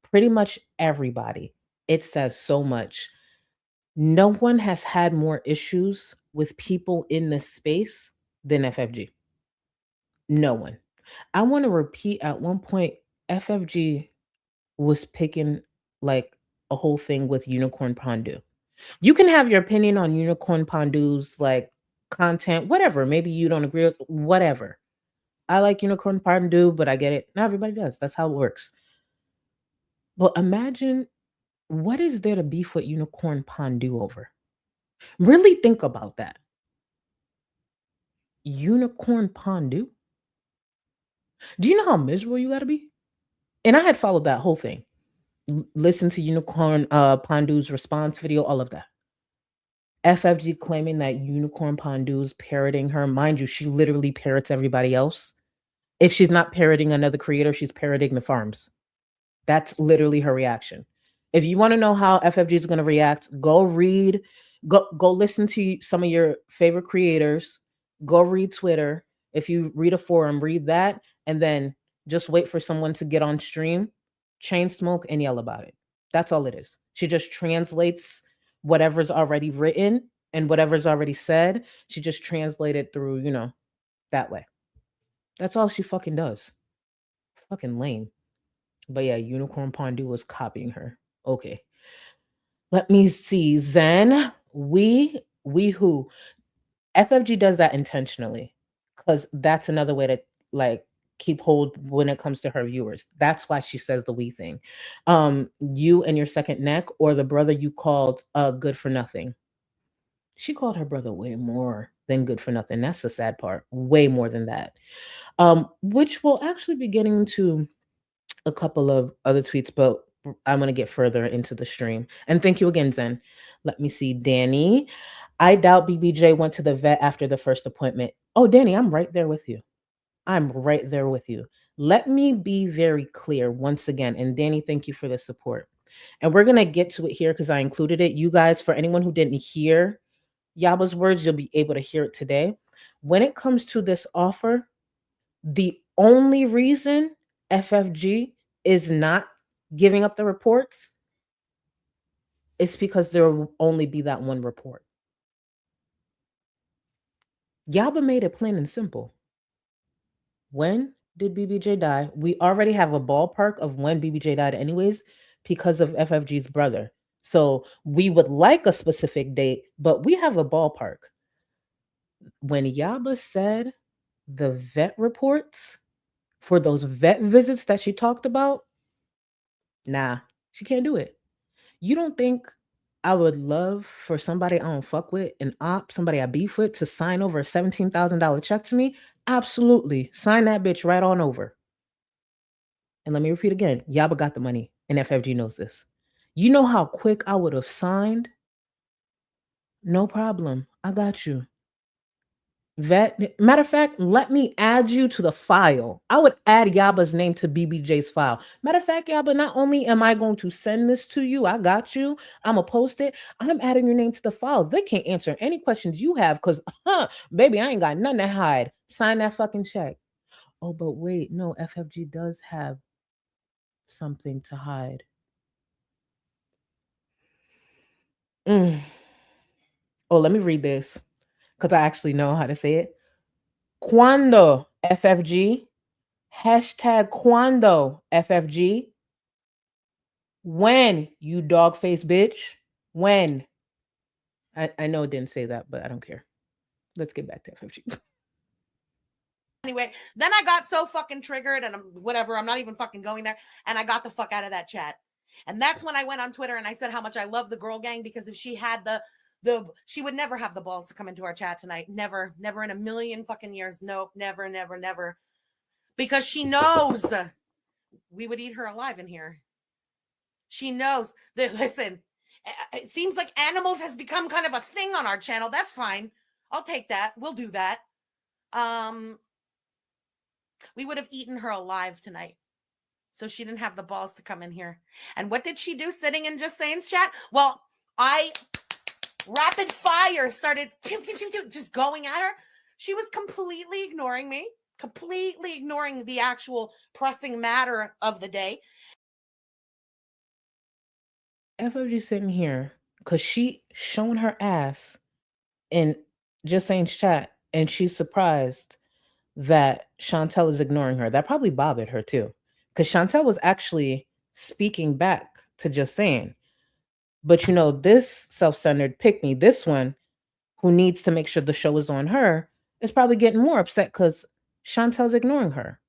Pretty much everybody. It says so much. No one has had more issues with people in this space than FFG. No one. I want to repeat, at one point, FFG was picking like a whole thing with Unicorn Pondu. You can have your opinion on Unicorn Pondu's like content, whatever. Maybe you don't agree with whatever. I like Unicorn Pondu, but I get it. Not everybody does. That's how it works. But imagine, what is there to beef with Unicorn Pondu over? Really think about that. Unicorn Pondu? Do you know how miserable you got to be? And I had followed that whole thing. Listen to Unicorn Pondu's response video, all of that. FFG claiming that Unicorn Pondu's parroting her. Mind you, she literally parrots everybody else. If she's not parroting another creator, she's parroting the farms. That's literally her reaction. If you want to know how FFG is going to react, go listen to some of your favorite creators. Go read Twitter. If you read a forum, read that, and then just wait for someone to get on stream, chain smoke, and yell about it. That's all it is. She just translates whatever's already written and whatever's already said. She just translated through, that way. That's all she fucking does. Fucking lame. But yeah, Unicorn Pondu was copying her. Okay. Let me see. Zen, we who? FFG does that intentionally because that's another way to like keep hold when it comes to her viewers. That's why she says the we thing. You and your second neck, or the brother you called good for nothing. She called her brother way more than good for nothing. That's the sad part. Way more than that. Which we'll actually be getting to a couple of other tweets, but I'm going to get further into the stream. And thank you again, Zen. Let me see. Danny, I doubt BBJ went to the vet after the first appointment. Oh, Danny, I'm right there with you. I'm right there with you. Let me be very clear once again. And Danny, thank you for the support. And we're going to get to it here because I included it. You guys, for anyone who didn't hear Yaba's words, you'll be able to hear it today. When it comes to this offer, the only reason FFG is not giving up the reports is because there will only be that one report. Yaba made it plain and simple. When did BBJ die? We already have a ballpark of when BBJ died anyways because of FFG's brother. So we would like a specific date, but we have a ballpark. When Yaba said the vet reports for those vet visits that she talked about, nah, she can't do it. You don't think I would love for somebody I don't fuck with, an op, somebody I beef with, to sign over a $17,000 check to me? Absolutely. Sign that bitch right on over. And let me repeat again, Yaba got the money, and FFG knows this. You know how quick I would have signed? No problem. I got you. Vet, matter of fact, let me add you to the file. I would add Yaba's name to BBJ's file. Matter of fact, Yaba, not only am I going to send this to you, I got you. I'm going to post it. I'm adding your name to the file. They can't answer any questions you have because, baby, I ain't got nothing to hide. Sign that fucking check. Oh, but wait, no, FFG does have something to hide. Oh, let me read this because I actually know how to say it. Cuando FFG, hashtag Cuando FFG, when, you dog face bitch, when. I know it didn't say that, but I don't care. Let's get back to FFG. Anyway, then I got so fucking triggered and I'm not even fucking going there. And I got the fuck out of that chat. And that's when I went on Twitter and I said how much I love the Gorl gang, because if she had she would never have the balls to come into our chat tonight. Never in a million fucking years. Nope, never. Because she knows we would eat her alive in here. She knows that, listen, it seems like animals has become kind of a thing on our channel. That's fine. I'll take that. We'll do that. We would have eaten her alive tonight. So she didn't have the balls to come in here. And what did she do sitting in Just Saying's chat? Well, I rapid fire started just going at her. She was completely ignoring me, completely ignoring the actual pressing matter of the day. FFG sitting here because she shown her ass in Just Saying's chat, and she's surprised that Chantel is ignoring her. That probably bothered her too, because Chantel was actually speaking back to Just Saying. But you know, this self-centered pick-me, this one who needs to make sure the show is on her, is probably getting more upset because Chantel's ignoring her.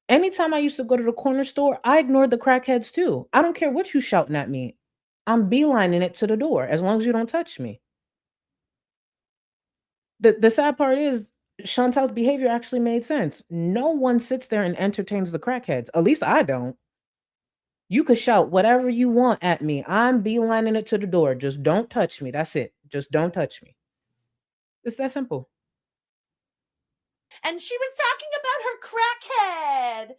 Anytime I used to go to the corner store, I ignored the crackheads too. I don't care what you shouting at me. I'm beelining it to the door as long as you don't touch me. The sad part is Chantel's behavior actually made sense. No one sits there and entertains the crackheads. At least I don't. You could shout whatever you want at me. I'm beelining it to the door. Just don't touch me. That's it. Just don't touch me. It's that simple. And she was talking about her crackhead,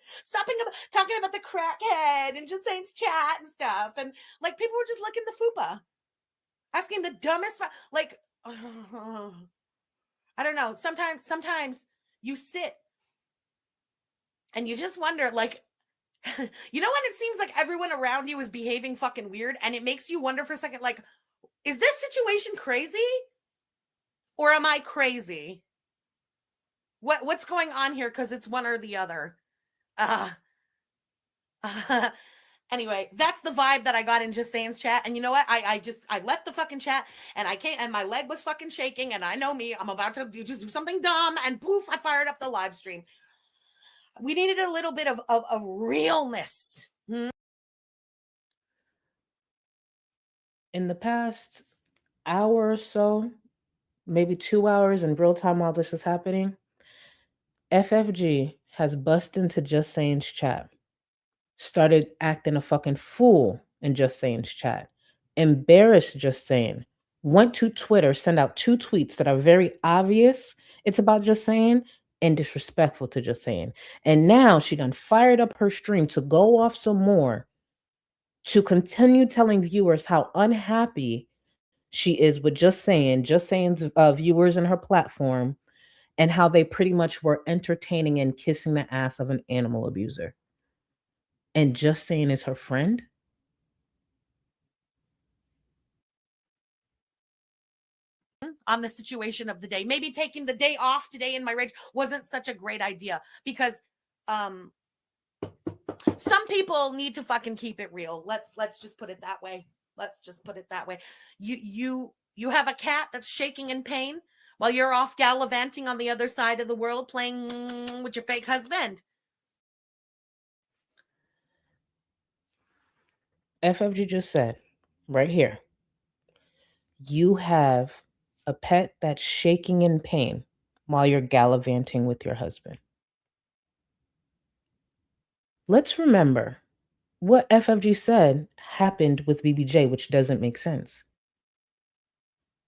talking about the crackhead and Just Saying's chat and stuff. And like people were just licking the fupa, asking the dumbest, like, I don't know. Sometimes you sit and you just wonder, like, you know, when it seems like everyone around you is behaving fucking weird and it makes you wonder for a second, like, is this situation crazy or am I crazy? What's going on here? Because it's one or the other. Anyway, that's the vibe that I got in Just Saying's chat. And you know what? I left the fucking chat and I came and my leg was fucking shaking. And I know me, I'm about to just do something dumb. And poof, I fired up the live stream. We needed a little bit of realness. In the past hour or so, maybe 2 hours in real time while this is happening, FFG has bust into Just Saying's chat, started acting a fucking fool in Just Saying's chat, embarrassed Just Saying, went to Twitter, sent out 2 tweets that are very obvious it's about Just Saying and disrespectful to Just Saying. And now she done fired up her stream to go off some more to continue telling viewers how unhappy she is with Just Saying's viewers and her platform, and how they pretty much were entertaining and kissing the ass of an animal abuser. And Just Saying is her friend? On the situation of the day. Maybe taking the day off today in my rage wasn't such a great idea because some people need to fucking keep it real. Let's just put it that way. Let's just put it that way. You have a cat that's shaking in pain while you're off gallivanting on the other side of the world playing with your fake husband. FFG just said, right here, you have a pet that's shaking in pain while you're gallivanting with your husband. Let's remember what FFG said happened with BBJ, which doesn't make sense.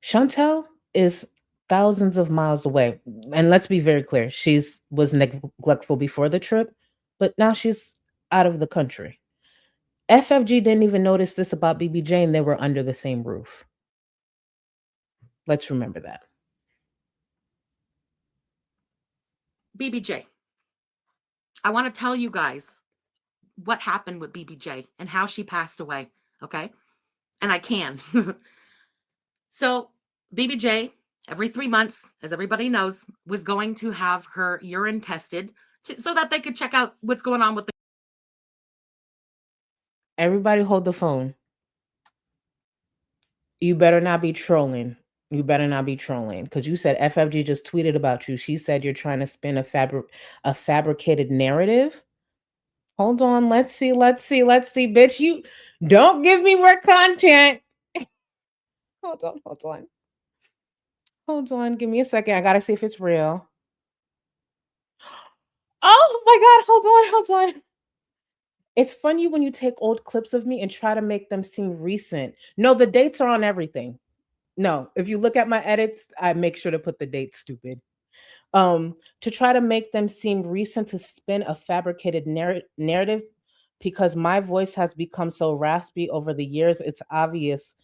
Chantel is thousands of miles away. And let's be very clear, she was neglectful before the trip, but now she's out of the country. FFG didn't even notice this about BBJ, and they were under the same roof. Let's remember that. BBJ. I want to tell you guys what happened with BBJ and how she passed away, okay? And I can. So BBJ, every 3 months, as everybody knows, was going to have her urine tested so that they could check out what's going on with the... Everybody hold the phone. You better not be trolling. You better not be trolling, because you said FFG just tweeted about you. She said you're trying to spin a fabricated narrative. Hold on. Let's see. Bitch, you don't give me more content. Hold on. Give me a second. I gotta see if it's real. Oh my God. Hold on. It's funny when you take old clips of me and try to make them seem recent. No, the dates are on everything. No, if you look at my edits, I make sure to put the date, stupid. To try to make them seem recent, to spin a fabricated narrative, because my voice has become so raspy over the years, it's obvious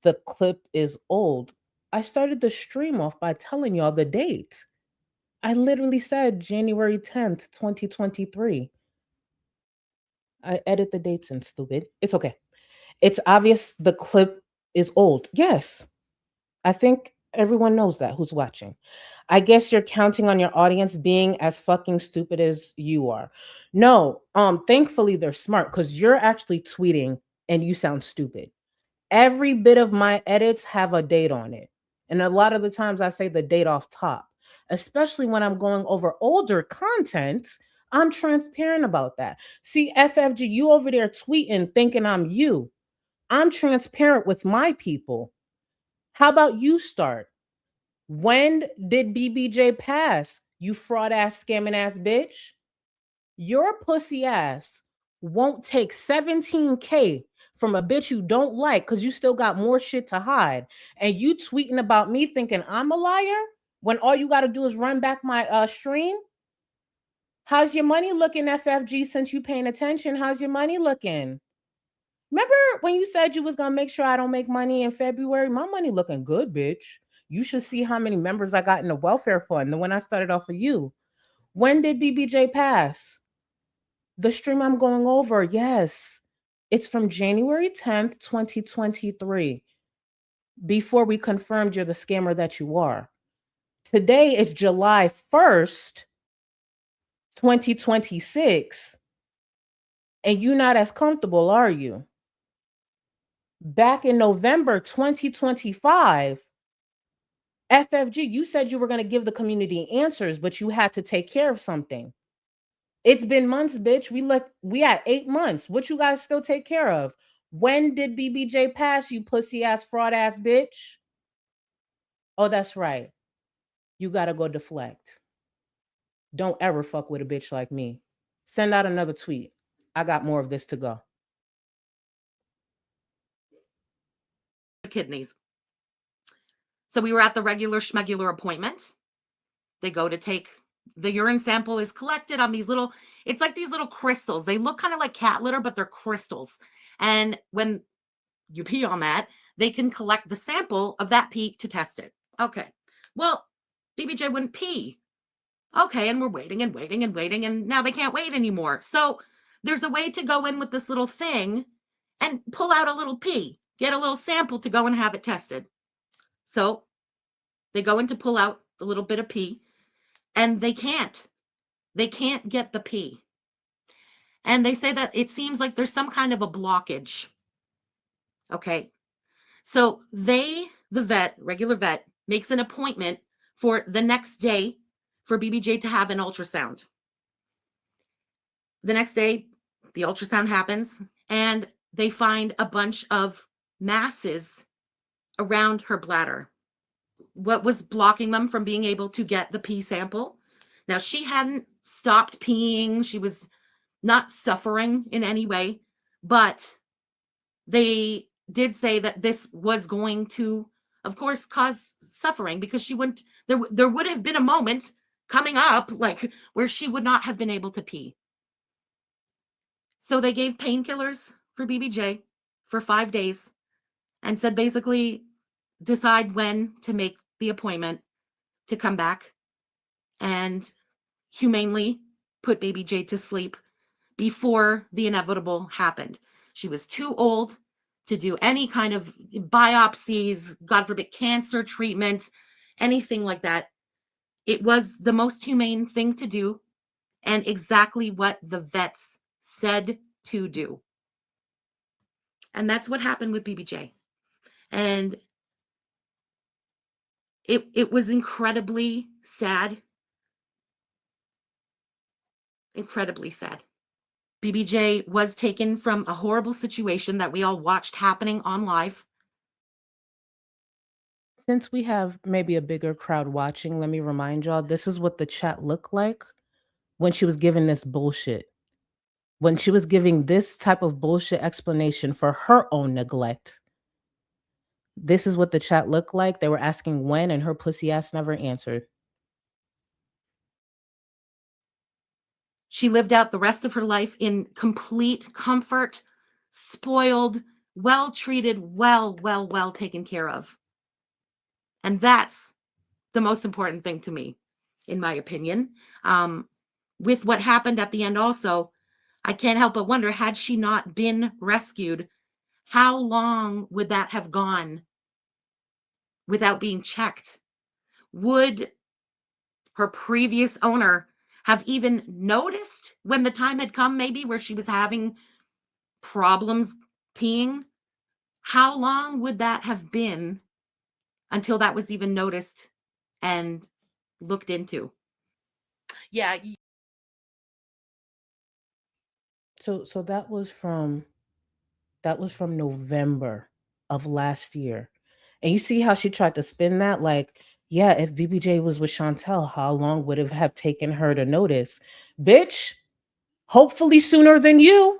the clip is old. I started the stream off by telling y'all the date. I literally said January 10th, 2023. I edit the dates in, stupid. It's okay. It's obvious the clip is old. Yes. I think everyone knows that who's watching. I guess you're counting on your audience being as fucking stupid as you are. No, thankfully they're smart, because you're actually tweeting and you sound stupid. Every bit of my edits have a date on it. And a lot of the times I say the date off top, especially when I'm going over older content. I'm transparent about that. See, FFG, you over there tweeting thinking I'm you. I'm transparent with my people. How about you start? When did BBJ pass, you fraud ass, scamming ass bitch? Your pussy ass won't take 17K from a bitch you don't like because you still got more shit to hide. And you tweeting about me thinking I'm a liar when all you got to do is run back my stream? How's your money looking, FFG, since you paying attention? How's your money looking? Remember when you said you was going to make sure I don't make money in February? My money looking good, bitch. You should see how many members I got in the welfare fund, the one I started off of you. When did BBJ pass? The stream I'm going over, yes. It's from January 10th, 2023. Before we confirmed you're the scammer that you are. Today is July 1st, 2026, and you're not as comfortable, are you? Back in November 2025, FFG, you said you were going to give the community answers, but you had to take care of something. It's been months, bitch. We at 8 months. What you guys still take care of? When did BBJ pass, you pussy ass fraud ass bitch? Oh, that's right. You gotta go deflect. Don't ever fuck with a bitch like me. Send out another tweet. I got more of this to go. Kidneys. So we were at the regular schmegular appointment. They go to take the urine sample is collected on these little, it's like these little crystals. They look kind of like cat litter, but they're crystals. And when you pee on that, they can collect the sample of that pee to test it. Okay. Well, BBJ wouldn't pee. Okay. And we're waiting and waiting and waiting. And now they can't wait anymore. So there's a way to go in with this little thing and pull out a little pee, get a little sample to go and have it tested. So they go in to pull out the little bit of pee, and they can't get the pee. And they say that it seems like there's some kind of a blockage. Okay. So the vet, regular vet, makes an appointment for the next day for BBJ to have an ultrasound. The next day, the ultrasound happens, and they find a bunch of masses around her bladder. What was blocking them from being able to get the pee sample? Now, she hadn't stopped peeing. She was not suffering in any way, but they did say that this was going to, of course, cause suffering, because she wouldn't, there would have been a moment coming up like where she would not have been able to pee. So they gave painkillers for BBJ for 5 days and said basically decide when to make the appointment to come back and humanely put BBJ to sleep before the inevitable happened. She was too old to do any kind of biopsies, God forbid, cancer treatments, anything like that. It was the most humane thing to do and exactly what the vets said to do. And that's what happened with BBJ. And it was incredibly sad. Incredibly sad. BBJ was taken from a horrible situation that we all watched happening on live. Since we have maybe a bigger crowd watching, let me remind y'all this is what the chat looked like when she was giving this bullshit. When she was giving this type of bullshit explanation for her own neglect. This is what the chat looked like. They were asking when, and her pussy ass never answered. She lived out the rest of her life in complete comfort, spoiled, well treated, well taken care of. And that's the most important thing to me, in my opinion. With what happened at the end also, I can't help but wonder, had she not been rescued, how long would that have gone without being checked? Would her previous owner have even noticed when the time had come, maybe where she was having problems peeing? How long would that have been until that was even noticed and looked into? Yeah. So that was from November of last year. And you see how she tried to spin that? Like, yeah, if BBJ was with Chantel, how long would it have taken her to notice? Bitch, hopefully sooner than you.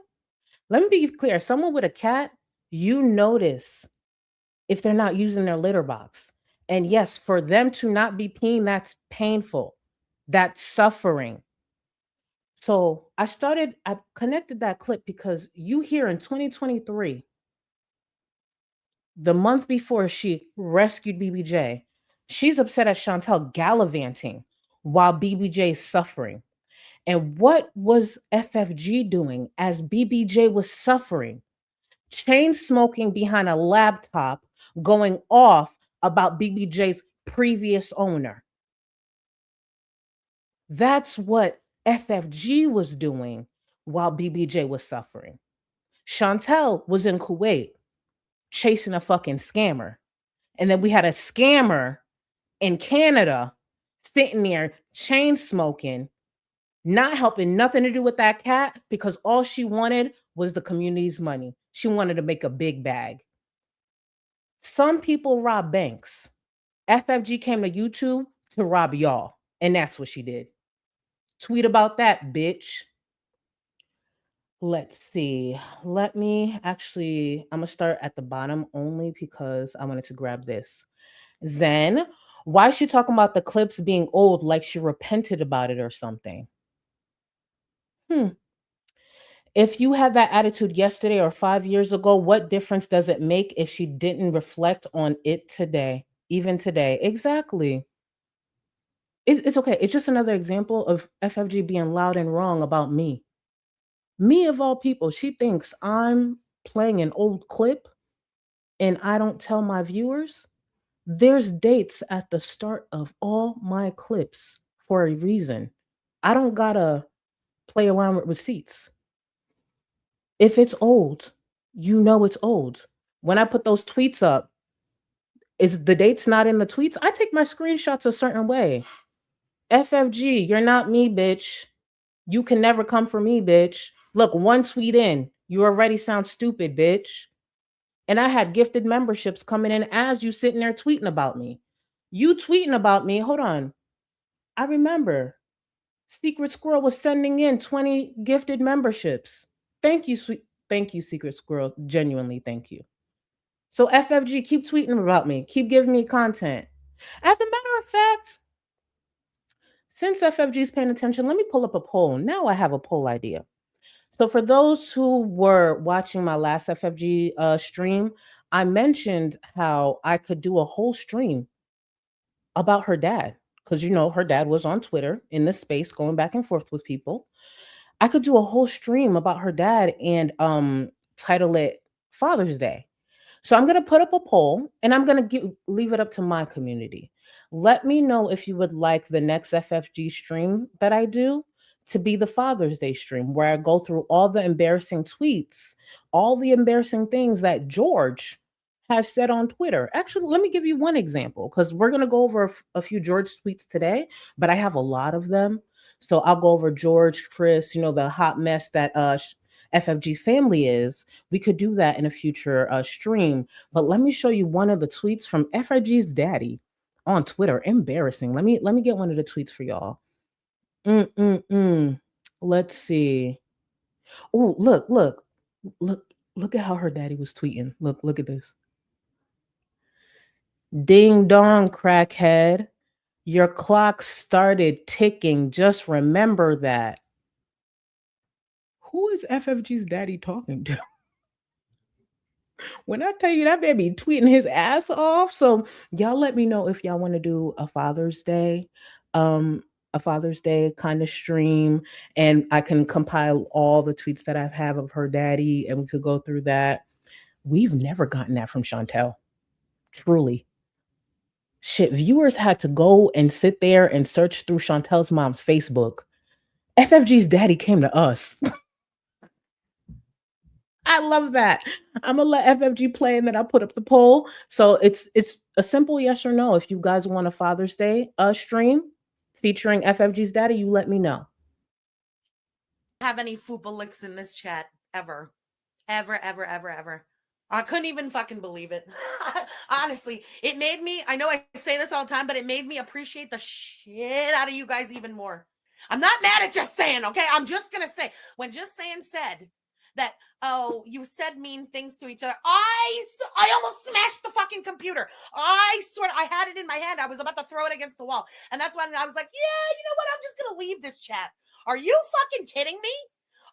Let me be clear. Someone with a cat, you notice if they're not using their litter box. And yes, for them to not be peeing, that's painful. That's suffering. So I connected that clip because you hear in 2023, the month before she rescued BBJ, she's upset at Chantel gallivanting while BBJ is suffering. And what was FFG doing as BBJ was suffering? Chain smoking behind a laptop, going off about BBJ's previous owner. That's what FFG was doing while BBJ was suffering. Chantel was in Kuwait chasing a fucking scammer. And then we had a scammer in Canada sitting there chain smoking, not helping nothing to do with that cat because all she wanted was the community's money. She wanted to make a big bag. Some people rob banks. FFG came to YouTube to rob y'all. And that's what she did. Tweet about that, bitch. Let's see. I'm going to start at the bottom only because I wanted to grab this. Zen, why is she talking about the clips being old like she repented about it or something? If you had that attitude yesterday or 5 years ago, what difference does it make if she didn't reflect on it today, even today? Exactly. It's okay. It's just another example of FFG being loud and wrong about me. Me of all people, she thinks I'm playing an old clip and I don't tell my viewers. There's dates at the start of all my clips for a reason. I don't gotta play around with receipts. If it's old, you know it's old. When I put those tweets up, is the dates not in the tweets? I take my screenshots a certain way. FFG, you're not me, bitch. You can never come for me, bitch. Look, one tweet in, you already sound stupid, bitch. And I had gifted memberships coming in as you sitting there tweeting about me. You tweeting about me, hold on. I remember Secret Squirrel was sending in 20 gifted memberships. Thank you, Secret Squirrel. Genuinely, thank you. So FFG, keep tweeting about me. Keep giving me content. As a matter of fact, since FFG is paying attention, let me pull up a poll. Now I have a poll idea. So for those who were watching my last FFG stream, I mentioned how I could do a whole stream about her dad. Because, her dad was on Twitter in this space going back and forth with people. I could do a whole stream about her dad and title it Father's Day. So I'm going to put up a poll and I'm going to leave it up to my community. Let me know if you would like the next FFG stream that I do to be the Father's Day stream, where I go through all the embarrassing tweets, all the embarrassing things that George has said on Twitter. Actually, let me give you one example, because we're going to go over a few George tweets today, but I have a lot of them. So I'll go over George, Chris, the hot mess that FFG family is. We could do that in a future stream. But let me show you one of the tweets from FFG's daddy on Twitter. Embarrassing. Let me get one of the tweets for y'all. Let's see. Oh, look at how her daddy was tweeting. Look at this. Ding dong, crackhead. Your clock started ticking. Just remember that. Who is FFG's daddy talking to? When I tell you that baby tweeting his ass off. So y'all let me know if y'all want to do a Father's Day kind of stream, and I can compile all the tweets that I have of her daddy and we could go through that. We've never gotten that from Chantel. Truly. Shit, viewers had to go and sit there and search through Chantel's mom's Facebook. FFG's daddy came to us. I love that. I'm gonna let FFG play and then I'll put up the poll. So it's a simple yes or no. If you guys want a Father's Day stream featuring FFG's daddy, you let me know. Have any fupa licks in this chat ever. I couldn't even fucking believe it. Honestly, it made me, I know I say this all the time, but it made me appreciate the shit out of you guys even more. I'm not mad at Just Saying, okay? I'm just going to say, when Just Saying said that, oh, you said mean things to each other, I almost smashed the fucking computer. I swear, I had it in my hand. I was about to throw it against the wall. And that's when I was like, yeah, you know what? I'm just going to leave this chat. Are you fucking kidding me?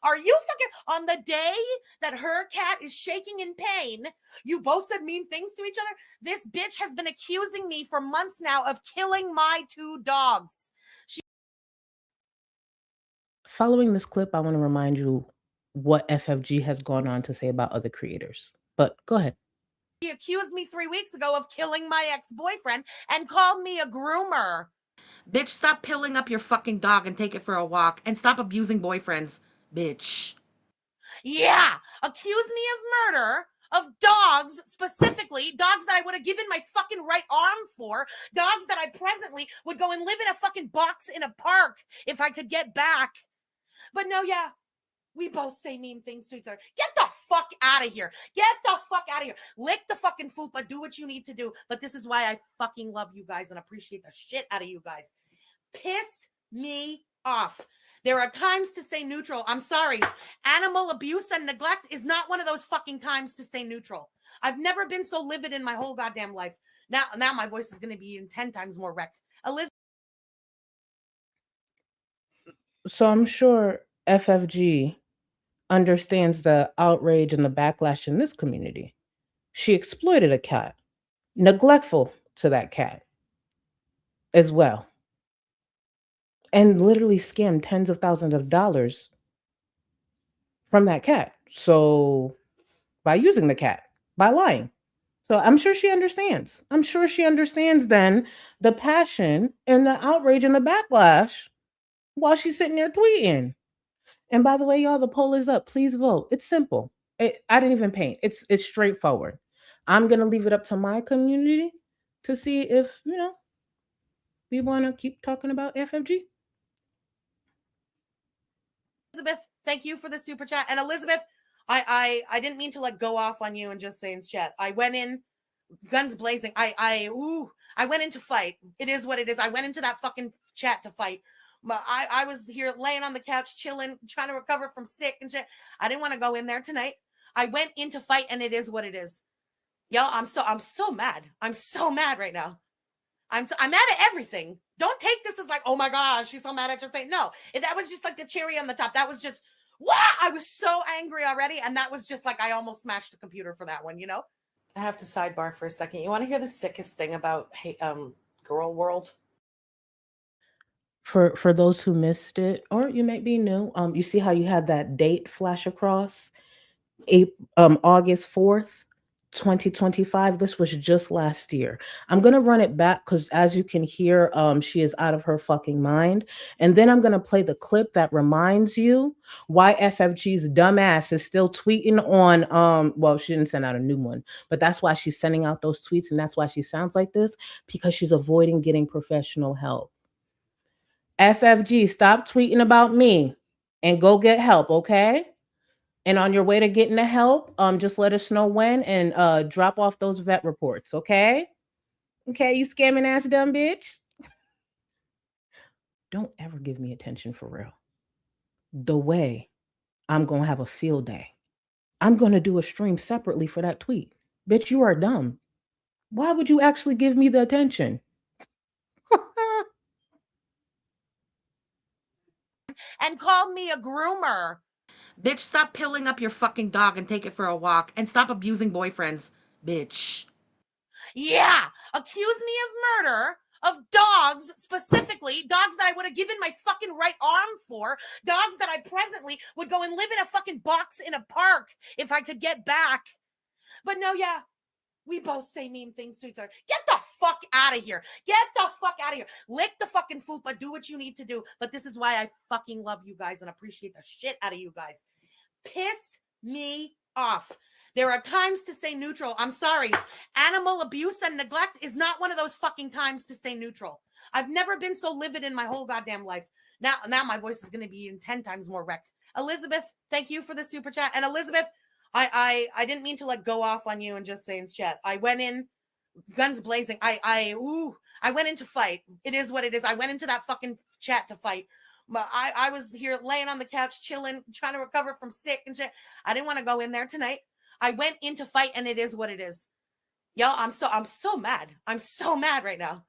Are you fucking, on the day that her cat is shaking in pain, you both said mean things to each other? This bitch has been accusing me for months now of killing my 2 dogs. Following this clip, I want to remind you what FFG has gone on to say about other creators. But go ahead. She accused me 3 weeks ago of killing my ex-boyfriend and called me a groomer. Bitch, stop pilling up your fucking dog and take it for a walk. And stop abusing boyfriends, bitch. Yeah, accuse me of murder, of dogs, specifically, dogs that I would have given my fucking right arm for, dogs that I presently would go and live in a fucking box in a park if I could get back. But no, yeah, we both say mean things to each other. Get the fuck out of here. Get the fuck out of here. Lick the fucking fupa. Do what you need to do. But this is why I fucking love you guys and appreciate the shit out of you guys. Piss me off. There are times to stay neutral. I'm sorry. Animal abuse and neglect is not one of those fucking times to stay neutral. I've never been so livid in my whole goddamn life. Now my voice is going to be 10 times more wrecked. Elizabeth. So I'm sure FFG understands the outrage and the backlash in this community. She exploited a cat, neglectful to that cat as well, and literally scammed tens of thousands of dollars from that cat. So by using the cat, by lying. So I'm sure she understands. I'm sure she understands then the passion and the outrage and the backlash while she's sitting there tweeting. And by the way, y'all, the poll is up. Please vote. It's simple. I didn't even paint. It's straightforward. I'm gonna leave it up to my community to see if we want to keep talking about FFG. Elizabeth, thank you for the super chat. And Elizabeth, I didn't mean to go off on you and just say in chat. I went in guns blazing. I went in to fight. It is what it is. I went into that fucking chat to fight. But I was here laying on the couch, chilling, trying to recover from sick and shit. I didn't want to go in there tonight. I went in to fight, and it is what it is. Yo, I'm so mad. I'm so mad right now. I'm mad at everything. Don't take this as oh my gosh, she's so mad at just saying no. That was just the cherry on the top. That was just wow. I was so angry already, and that was just I almost smashed the computer for that one. I have to sidebar for a second. You want to hear the sickest thing about Gorl World? For those who missed it, or you might be new, you see how you had that date flash across, August 4th, 2025. This was just last year. I'm gonna run it back because as you can hear, she is out of her fucking mind. And then I'm gonna play the clip that reminds you why FFG's dumbass is still tweeting on well, she didn't send out a new one, but that's why she's sending out those tweets, and that's why she sounds like this, because she's avoiding getting professional help. FFG, stop tweeting about me and go get help, okay? And on your way to getting the help, just let us know when and drop off those vet reports, okay? Okay, you scamming ass dumb bitch. Don't ever give me attention for real. The way I'm gonna have a field day. I'm gonna do a stream separately for that tweet. Bitch, you are dumb. Why would you actually give me the attention? And called me a groomer. Bitch, stop pilling up your fucking dog and take it for a walk. And stop abusing boyfriends, bitch. Yeah, accuse me of murder, of dogs, specifically, dogs that I would have given my fucking right arm for, dogs that I presently would go and live in a fucking box in a park if I could get back. But no, yeah, we both say mean things to each other. Get the fuck out of here. Get the fuck out of here. Lick the fucking fupa. Do what you need to do. But this is why I fucking love you guys and appreciate the shit out of you guys. Piss me off. There are times to stay neutral. I'm sorry. Animal abuse and neglect is not one of those fucking times to stay neutral. I've never been so livid in my whole goddamn life. Now my voice is going to be 10 times more wrecked. Elizabeth, thank you for the super chat. And Elizabeth, I didn't mean to go off on you and just say in chat. I went in guns blazing. I went in to fight. It is what it is. I went into that fucking chat to fight. But I was here laying on the couch, chilling, trying to recover from sick and shit. I didn't want to go in there tonight. I went in to fight, and it is what it is. Yo, I'm so mad. I'm so mad right now.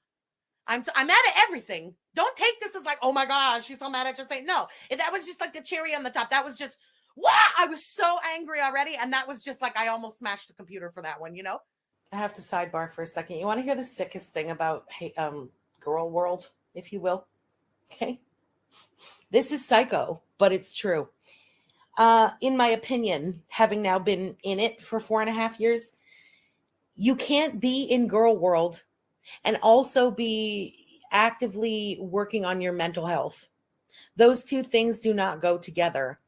I'm mad at everything. Don't take this as oh my gosh, she's so mad at just saying no. That was just the cherry on the top. That was just wow. I was so angry already, and that was just I almost smashed the computer for that one. I have to sidebar for a second. You want to hear the sickest thing about Gorl World, if you will? Okay. This is psycho, but it's true. In my opinion, having now been in it for 4.5 years, you can't be in Gorl World and also be actively working on your mental health. Those two things do not go together.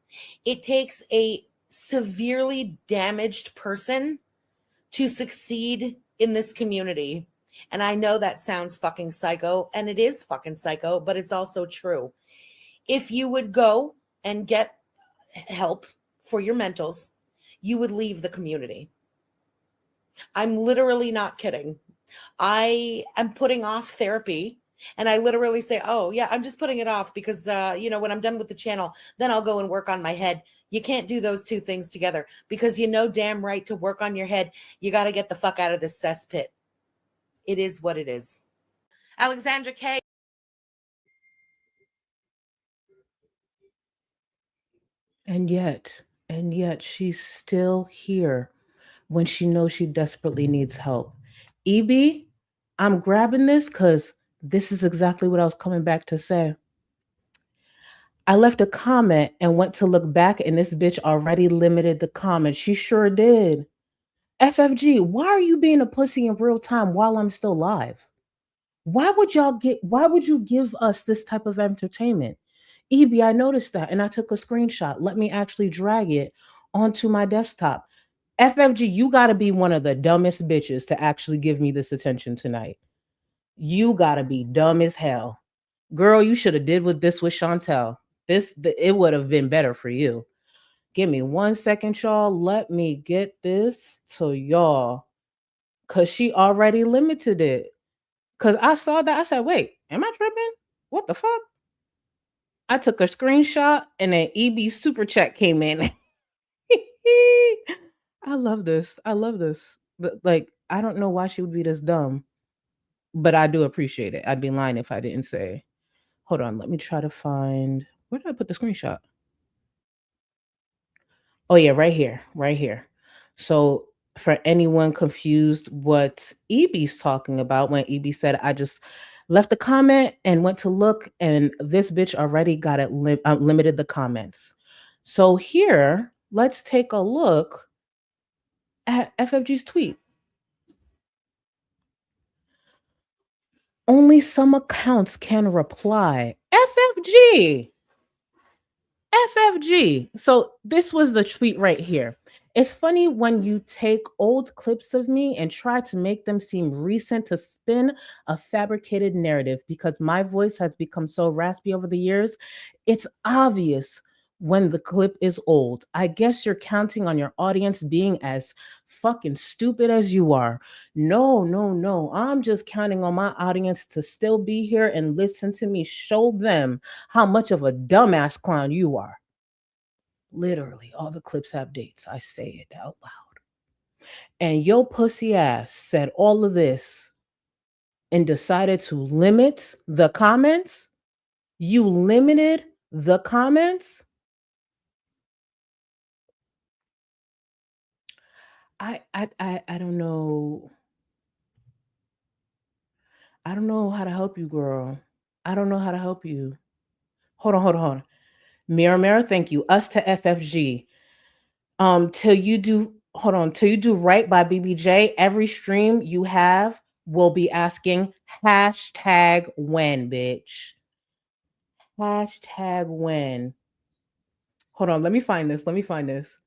It takes a severely damaged person to succeed in this community. And I know that sounds fucking psycho, and it is fucking psycho, but it's also true. If you would go and get help for your mentals, you would leave the community. I'm literally not kidding. I am putting off therapy, and I literally say, oh, yeah, I'm just putting it off because, when I'm done with the channel, then I'll go and work on my head. You can't do those two things together because you know damn right to work on your head, you got to get the fuck out of this cesspit. It is what it is. Alexandra K. And yet she's still here when she knows she desperately needs help. EB, I'm grabbing this because this is exactly what I was coming back to say. I left a comment and went to look back, and this bitch already limited the comment. She sure did. FFG, why are you being a pussy in real time while I'm still live? Why would you give us this type of entertainment? EB, I noticed that and I took a screenshot. Let me actually drag it onto my desktop. FFG, you got to be one of the dumbest bitches to actually give me this attention tonight. You got to be dumb as hell. Girl, you should have did with this with Chantel. It would have been better for you. Give me 1 second, y'all. Let me get this to y'all. Cause she already limited it. Cause I saw that. I said, wait, am I tripping? What the fuck? I took a screenshot and an EB super chat came in. I love this. Like, I don't know why she would be this dumb, but I do appreciate it. I'd be lying if I didn't say. Hold on, let me try to find, where did I put the screenshot? Oh yeah, right here. So for anyone confused what EB's talking about, when EB said, I just left a comment and went to look, and this bitch already got it limited the comments. So here, let's take a look at FFG's tweet. Only some accounts can reply. FFG. FFG. So this was the tweet right here. It's funny when you take old clips of me and try to make them seem recent to spin a fabricated narrative because my voice has become so raspy over the years. It's obvious when the clip is old. I guess you're counting on your audience being as fucking stupid as you are. No. I'm just counting on my audience to still be here and listen to me show them how much of a dumbass clown you are. Literally, all the clips have dates. I say it out loud. And your pussy ass said all of this and decided to limit the comments. You limited the comments. I don't know. I don't know how to help you, girl. I don't know how to help you. Hold on. Mirror, thank you. Us to FFG. Till you do right by BBJ, every stream you have will be asking hashtag when, bitch. Hashtag when. Hold on, let me find this.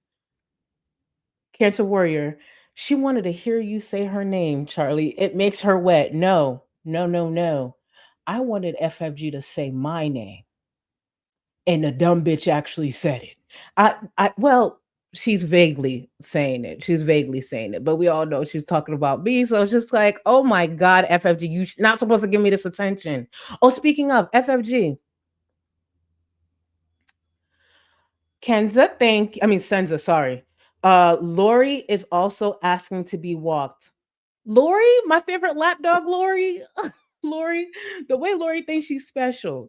Cancer Warrior. She wanted to hear you say her name, Charlie. It makes her wet. No. I wanted FFG to say my name. And the dumb bitch actually said it. Well, she's vaguely saying it, but we all know she's talking about me. So it's just like, oh my God, FFG, you're not supposed to give me this attention. Oh, speaking of FFG, Senza, sorry. Lori is also asking to be walked. Lori, my favorite lapdog, Lori. Lori, the way Lori thinks she's special.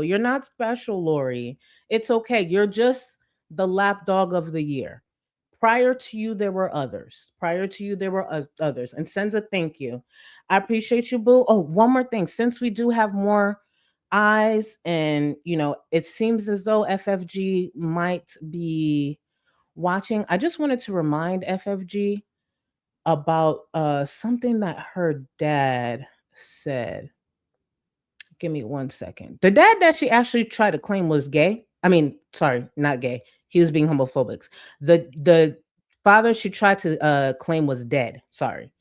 You're not special, Lori. It's okay. You're just the lapdog of the year. Prior to you, there were others. Others. And Senza, thank you. I appreciate you, boo. Oh, one more thing. Since we do have more eyes and, it seems as though FFG might be watching, I just wanted to remind FFG about something that her dad said, give me 1 second. The dad that she actually tried to claim was gay. I mean, sorry, not gay. He was being homophobic. The father she tried to claim was dead. Sorry.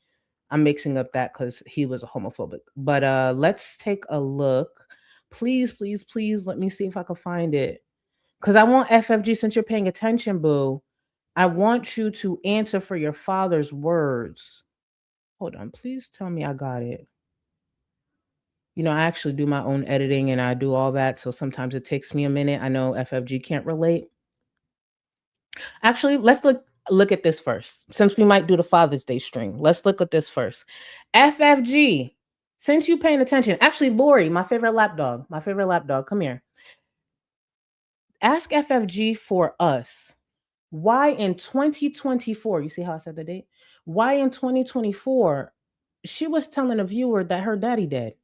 I'm mixing up that because he was a homophobic. But let's take a look. Please, please, please let me see if I can find it. Because I want FFG, since you're paying attention, boo, I want you to answer for your father's words. Hold on. Please tell me I got it. You know, I actually do my own editing and I do all that. So sometimes it takes me a minute. I know FFG can't relate. Actually, let's look at this first. Since we might do the Father's Day stream, let's look at this first. FFG, since you paying attention, actually, Lori, my favorite lapdog, come here. Ask FFG for us. Why in 2024, you see how I said the date? Why in 2024, she was telling a viewer that her daddy dead.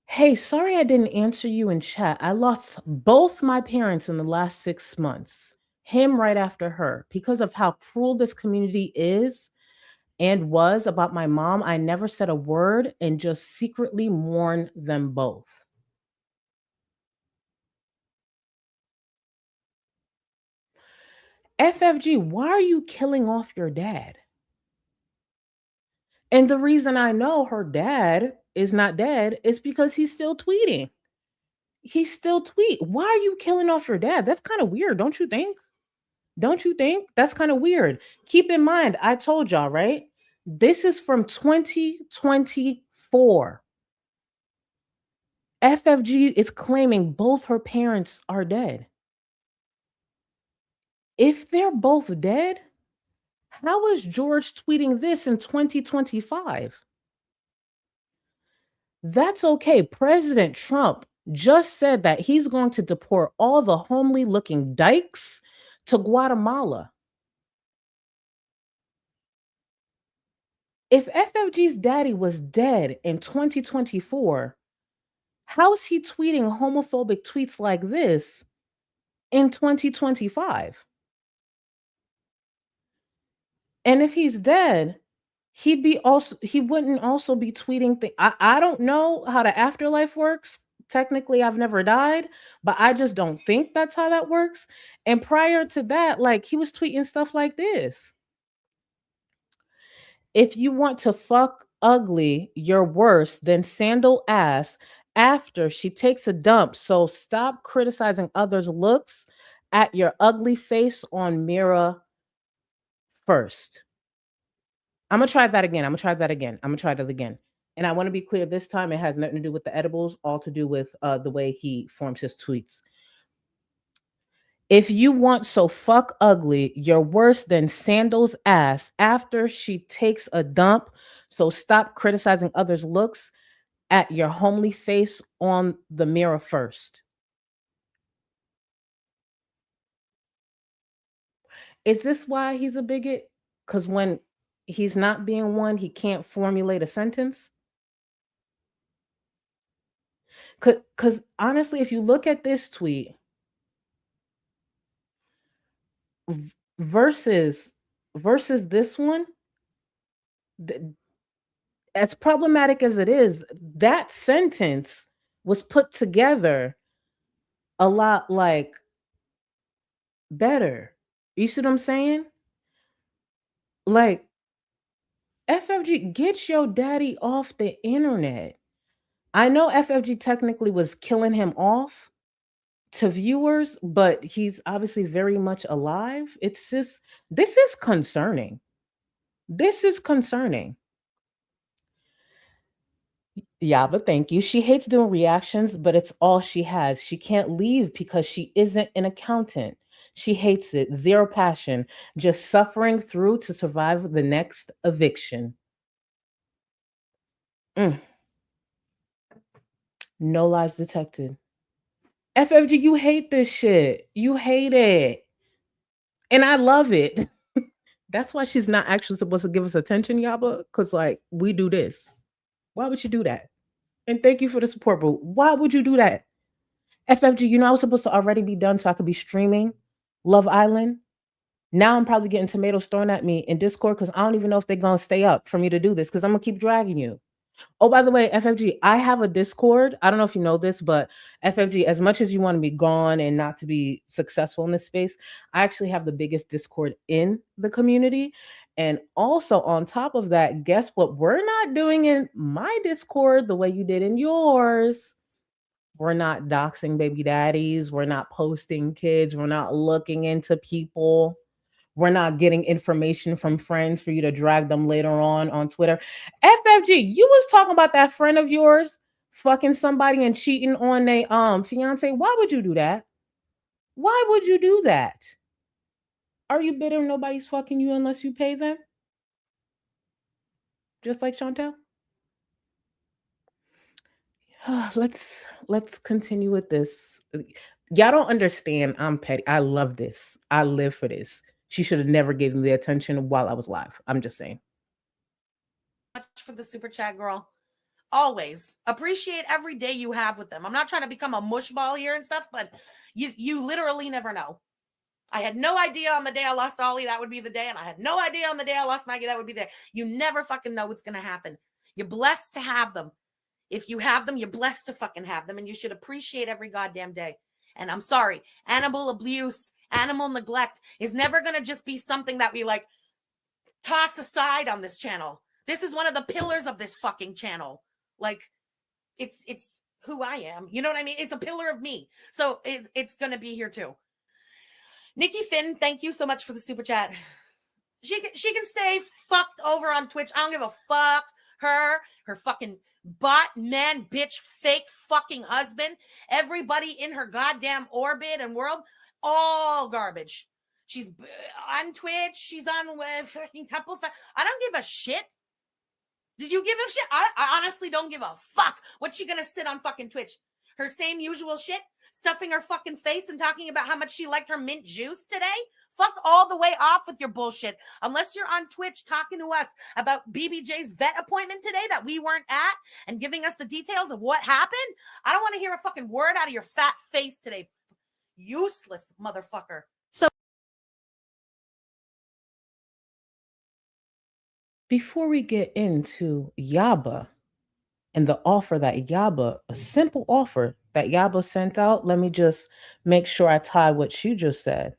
Hey, sorry I didn't answer you in chat. I lost both my parents in the last 6 months. Him right after her. Because of how cruel this community is and was about my mom, I never said a word and just secretly mourned them both. FFG, why are you killing off your dad? And the reason I know her dad is not dead is because he's still tweeting. He's still tweet. Why are you killing off your dad? That's kind of weird, don't you think? Don't you think? That's kind of weird. Keep in mind, I told y'all, right? This is from 2024. FFG is claiming both her parents are dead. If they're both dead, how is George tweeting this in 2025? That's okay. President Trump just said that he's going to deport all the homely looking dykes to Guatemala. If FFG's daddy was dead in 2024, how's he tweeting homophobic tweets like this in 2025? And if he's dead, he wouldn't also be tweeting I don't know how the afterlife works. Technically, I've never died, but I just don't think that's how that works. And prior to that, like, he was tweeting stuff like this. If you want to fuck ugly, you're worse than sandal ass after she takes a dump. So stop criticizing others' looks at your ugly face on mirror first. I'm going to try that again. I'm going to try that again. And I want to be clear this time, it has nothing to do with the edibles, all to do with the way he forms his tweets. If you want so fuck ugly, you're worse than Sandal's ass after she takes a dump. So stop criticizing others' looks at your homely face on the mirror first. Is this why he's a bigot? Because when he's not being one, he can't formulate a sentence? Because honestly, if you look at this tweet versus this one, as problematic as it is, that sentence was put together a lot like better. You see what I'm saying? Like, FFG, get your daddy off the internet. I know FFG technically was killing him off to viewers, but he's obviously very much alive. It's just, this is concerning. This is concerning. Yeah, but thank you. She hates doing reactions, but it's all she has. She can't leave because she isn't an accountant. She hates it. Zero passion. Just suffering through to survive the next eviction. No lies detected. FFG, you hate this shit. You hate it. And I love it. That's why she's not actually supposed to give us attention, Yaba, because, like, we do this. Why would you do that? And thank you for the support, but why would you do that? FFG, you know I was supposed to already be done so I could be streaming Love Island. Now I'm probably getting tomatoes thrown at me in Discord because I don't even know if they're going to stay up for me to do this because I'm going to keep dragging you. Oh, by the way, FFG, I have a Discord. I don't know if you know this, but FFG, as much as you want to be gone and not to be successful in this space, I actually have the biggest Discord in the community. And also on top of that, guess what we're not doing in my Discord the way you did in yours? We're not doxing baby daddies. We're not posting kids. We're not looking into people. We're not getting information from friends for you to drag them later on Twitter. FFG, you was talking about that friend of yours fucking somebody and cheating on their fiance. Why would you do that? Why would you do that? Are you bitter nobody's fucking you unless you pay them? Just like Chantel? Let's continue with this. Y'all don't understand. I'm petty. I love this. I live for this. She should have never given me the attention while I was live. I'm just saying. Much for the super chat, girl. Always appreciate every day you have with them. I'm not trying to become a mushball here and stuff, but you literally never know. I had no idea on the day I lost Ollie that would be the day, and I had no idea on the day I lost Maggie that would be there. You never fucking know what's gonna happen. You're blessed to have them. If you have them, you're blessed to fucking have them, and you should appreciate every goddamn day. And I'm sorry, animal abuse, animal neglect is never gonna just be something that we like toss aside on this channel. This is one of the pillars of this fucking channel. Like, it's who I am. You know what I mean? It's a pillar of me. So it's going to be here too. Nikki Finn, thank you so much for the super chat. She can stay fucked over on Twitch. I don't give a fuck. Her fucking bot, man, bitch, fake fucking husband. Everybody in her goddamn orbit and world, all garbage. She's on Twitch. She's on fucking couples. I don't give a shit. Did you give a shit? I honestly don't give a fuck. What's she gonna sit on fucking Twitch? Her same usual shit? Stuffing her fucking face and talking about how much she liked her mint juice today? Fuck all the way off with your bullshit. Unless you're on Twitch talking to us about BBJ's vet appointment today that we weren't at and giving us the details of what happened, I don't want to hear a fucking word out of your fat face today. Useless motherfucker. Before we get into Yaba and the offer that Yaba, a simple offer that Yaba sent out, let me just make sure I tie what she just said.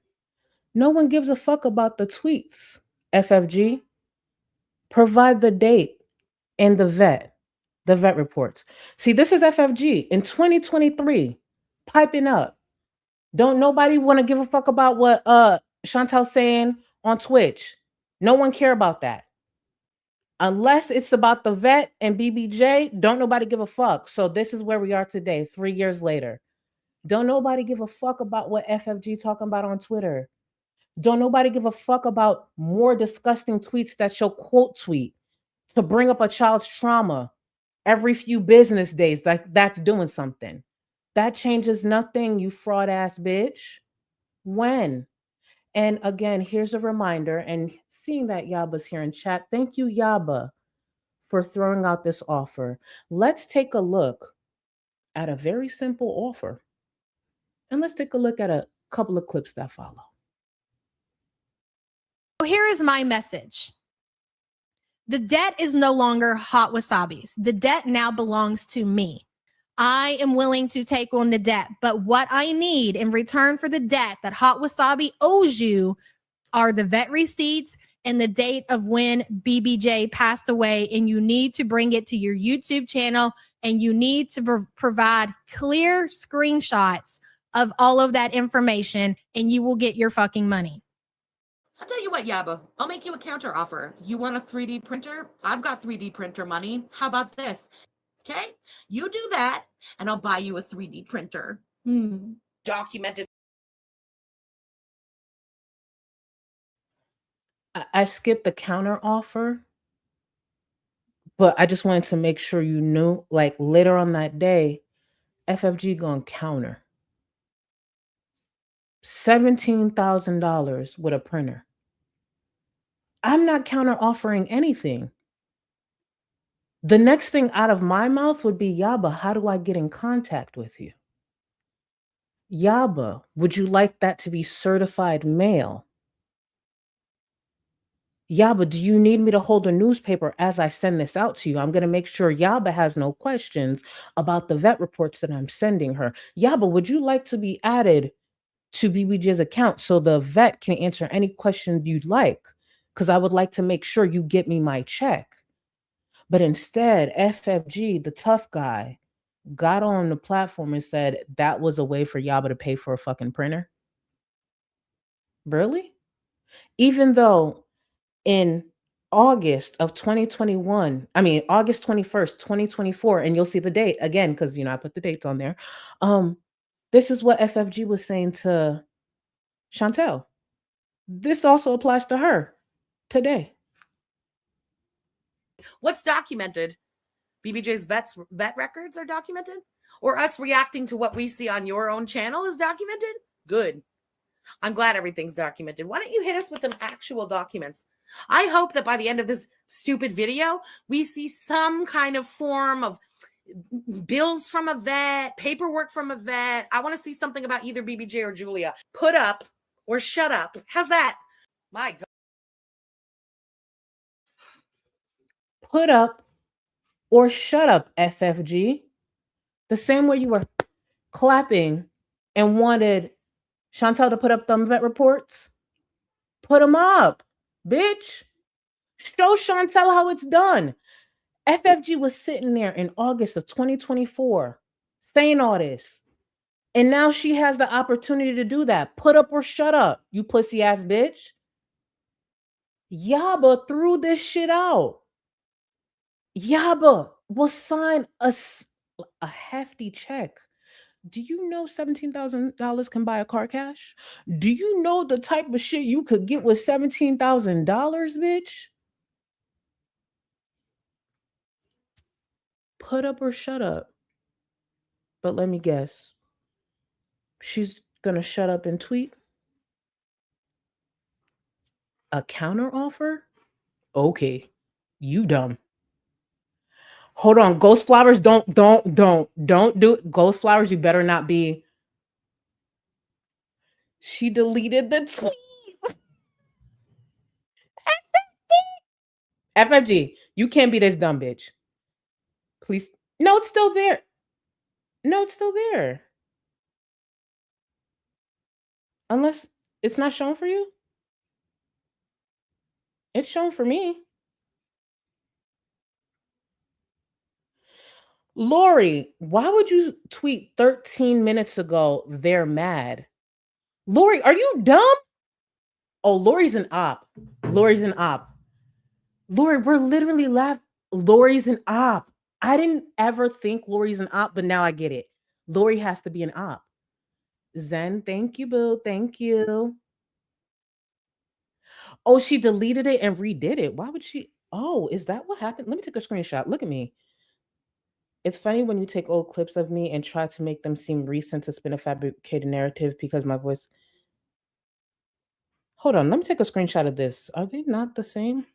No one gives a fuck about the tweets. FFG, provide the date and the vet reports. See, this is FFG in 2023, piping up. Don't nobody want to give a fuck about what Chantel's saying on Twitch. No one care about that. Unless it's about the vet and BBJ, don't nobody give a fuck. So this is where we are today, 3 years later. Don't nobody give a fuck about what FFG talking about on Twitter. Don't nobody give a fuck about more disgusting tweets that she'll quote tweet to bring up a child's trauma every few business days. That's doing something. That changes nothing, you fraud ass bitch. When? And again, here's a reminder, and seeing that Yaba's here in chat, thank you, Yaba, for throwing out this offer. Let's take a look at a very simple offer. And let's take a look at a couple of clips that follow. Here is my message. The debt is no longer Hot Wasabi's. The debt now belongs to me. I am willing to take on the debt, but what I need in return for the debt that Hot Wasabi owes you are the vet receipts and the date of when BBJ passed away, and you need to bring it to your YouTube channel, and you need to provide clear screenshots of all of that information, and you will get your fucking money. I'll tell you what, Yaba, I'll make you a counter offer. You want a 3D printer? I've got 3D printer money. How about this? Okay, you do that, and I'll buy you a 3D printer. Documented. I skipped the counter offer, but I just wanted to make sure you knew, like later on that day, FFG gonna counter $17,000 with a printer. I'm not counter offering anything. The next thing out of my mouth would be, Yaba, how do I get in contact with you? Yaba, would you like that to be certified mail? Yaba, do you need me to hold a newspaper as I send this out to you? I'm going to make sure Yaba has no questions about the vet reports that I'm sending her. Yaba, would you like to be added to BBJ's account so the vet can answer any question you'd like? Because I would like to make sure you get me my check. But instead, FFG, the tough guy, got on the platform and said that was a way for Yaba to pay for a fucking printer. Really? Even though in August of 2021, August 21st, 2024, and you'll see the date again, because I put the dates on there. This is what FFG was saying to Chantel. This also applies to her today. What's documented? BBJ's vet records are documented? Or us reacting to what we see on your own channel is documented? Good. I'm glad everything's documented. Why don't you hit us with some actual documents? I hope that by the end of this stupid video, we see some kind of form of bills from a vet, paperwork from a vet. I want to see something about either BBJ or Julia. Put up or shut up. How's that? My God. Put up or shut up, FFG. The same way you were clapping and wanted Chantel to put up them vet reports. Put them up, bitch. Show Chantel how it's done. FFG was sitting there in August of 2024 saying all this. And now she has the opportunity to do that. Put up or shut up, you pussy ass bitch. Yaba threw this shit out. Yaba will sign a hefty check. Do you know $17,000 can buy a car cash? Do you know the type of shit you could get with $17,000, bitch? Put up or shut up. But let me guess. She's gonna shut up and tweet? A counter offer? Okay. You dumb. Hold on. Ghost Flowers, don't do it. Ghost Flowers, you better not be. She deleted the tweet. FFG, you can't be this dumb bitch. Please. No, it's still there. No, it's still there. Unless it's not shown for you. It's shown for me. Lori, why would you tweet 13 minutes ago they're mad? Lori, are you dumb? Oh, Lori's an op. Lori's an op. Lori, we're literally laughing. Lori's an op. I didn't ever think Lori's an op, but now I get it. Lori has to be an op. Zen, thank you, boo. Thank you. Oh, she deleted it and redid it. Why would she? Oh, is that what happened? Let me take a screenshot. Look at me. It's funny when you take old clips of me and try to make them seem recent to spin a fabricated narrative because my voice. Hold on, let me take a screenshot of this. Are they not the same?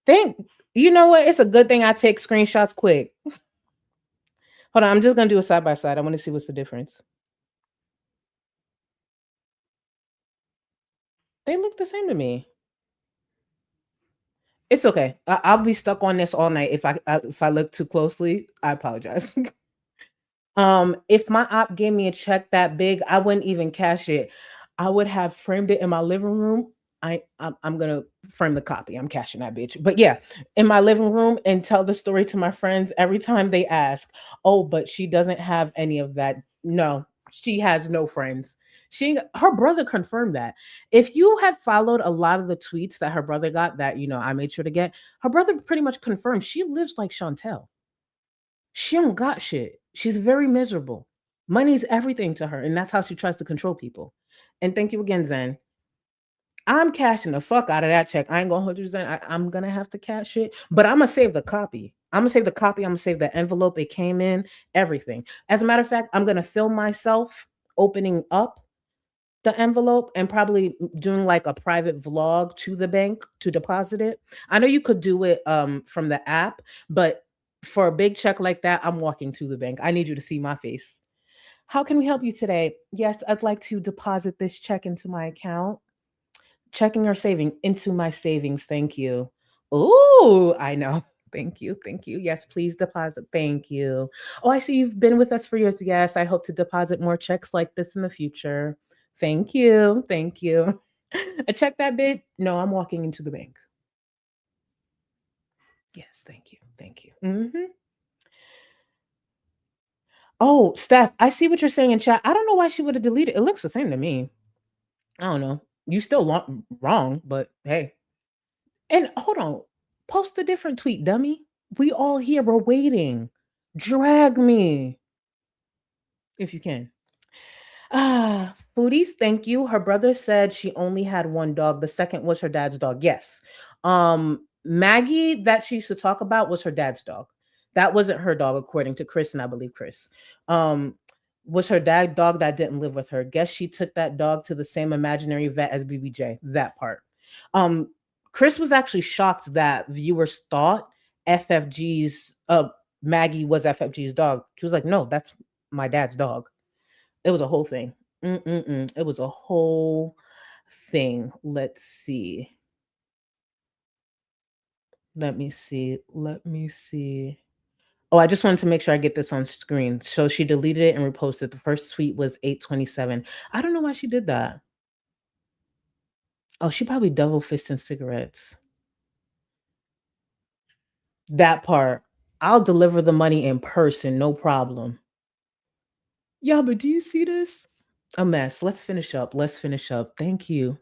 You know what? It's a good thing I take screenshots quick. Hold on, I'm just gonna do a side by side. I want to see what's the difference. They look the same to me. It's okay. I'll be stuck on this all night if I look too closely. I apologize. If my op gave me a check that big, I wouldn't even cash it. I would have framed it in my living room. I'm gonna frame the copy. I'm cashing that bitch. But yeah, in my living room and tell the story to my friends every time they ask. Oh, but she doesn't have any of that. No, she has no friends. Her brother confirmed that. If you have followed a lot of the tweets that her brother got, that I made sure to get, her brother pretty much confirmed she lives like Chantel. She don't got shit. She's very miserable. Money's everything to her, and that's how she tries to control people. And thank you again, Zen. I'm cashing the fuck out of that check. I ain't gonna hold you, Zen. I'm gonna have to cash it, but I'm gonna save the copy. I'm gonna save the copy. I'm gonna save the envelope it came in, everything. As a matter of fact, I'm gonna film myself opening up the envelope and probably doing like a private vlog to the bank to deposit it. I know you could do it from the app, but for a big check like that, I'm walking to the bank. I need you to see my face. How can we help you today? Yes, I'd like to deposit this check into my account. checking or saving into my savings. Thank you. Ooh, I know. Thank you. Thank you. Yes, please deposit. Thank you. Oh, I see you've been with us for years. Yes, I hope to deposit more checks like this in the future. Thank you. Thank you. A check that big? No, I'm walking into the bank. Yes, thank you. Thank you. Oh, Steph, I see what you're saying in chat. I don't know why she would have deleted it. It looks the same to me. I don't know. You still wrong, but hey. And hold on. Post a different tweet, dummy. We all here. We're waiting. Drag me. If you can. Foodies, thank you. Her brother said she only had one dog. The second was her dad's dog. Yes. Maggie that she used to talk about was her dad's dog. That wasn't her dog, according to Chris, and I believe Chris. Was her dad dog that didn't live with her. Guess she took that dog to the same imaginary vet as BBJ. That part. Chris was actually shocked that viewers thought FFG's Maggie was FFG's dog. He was like, no, that's my dad's dog. It was a whole thing. It was a whole thing. Let's see. Let me see. Oh, I just wanted to make sure I get this on screen. So she deleted it and reposted. The first tweet was 8/27. I don't know why she did that. Oh, she probably double fisting cigarettes. That part. I'll deliver the money in person, no problem. Yeah, but do you see this? A mess. Let's finish up. Thank you.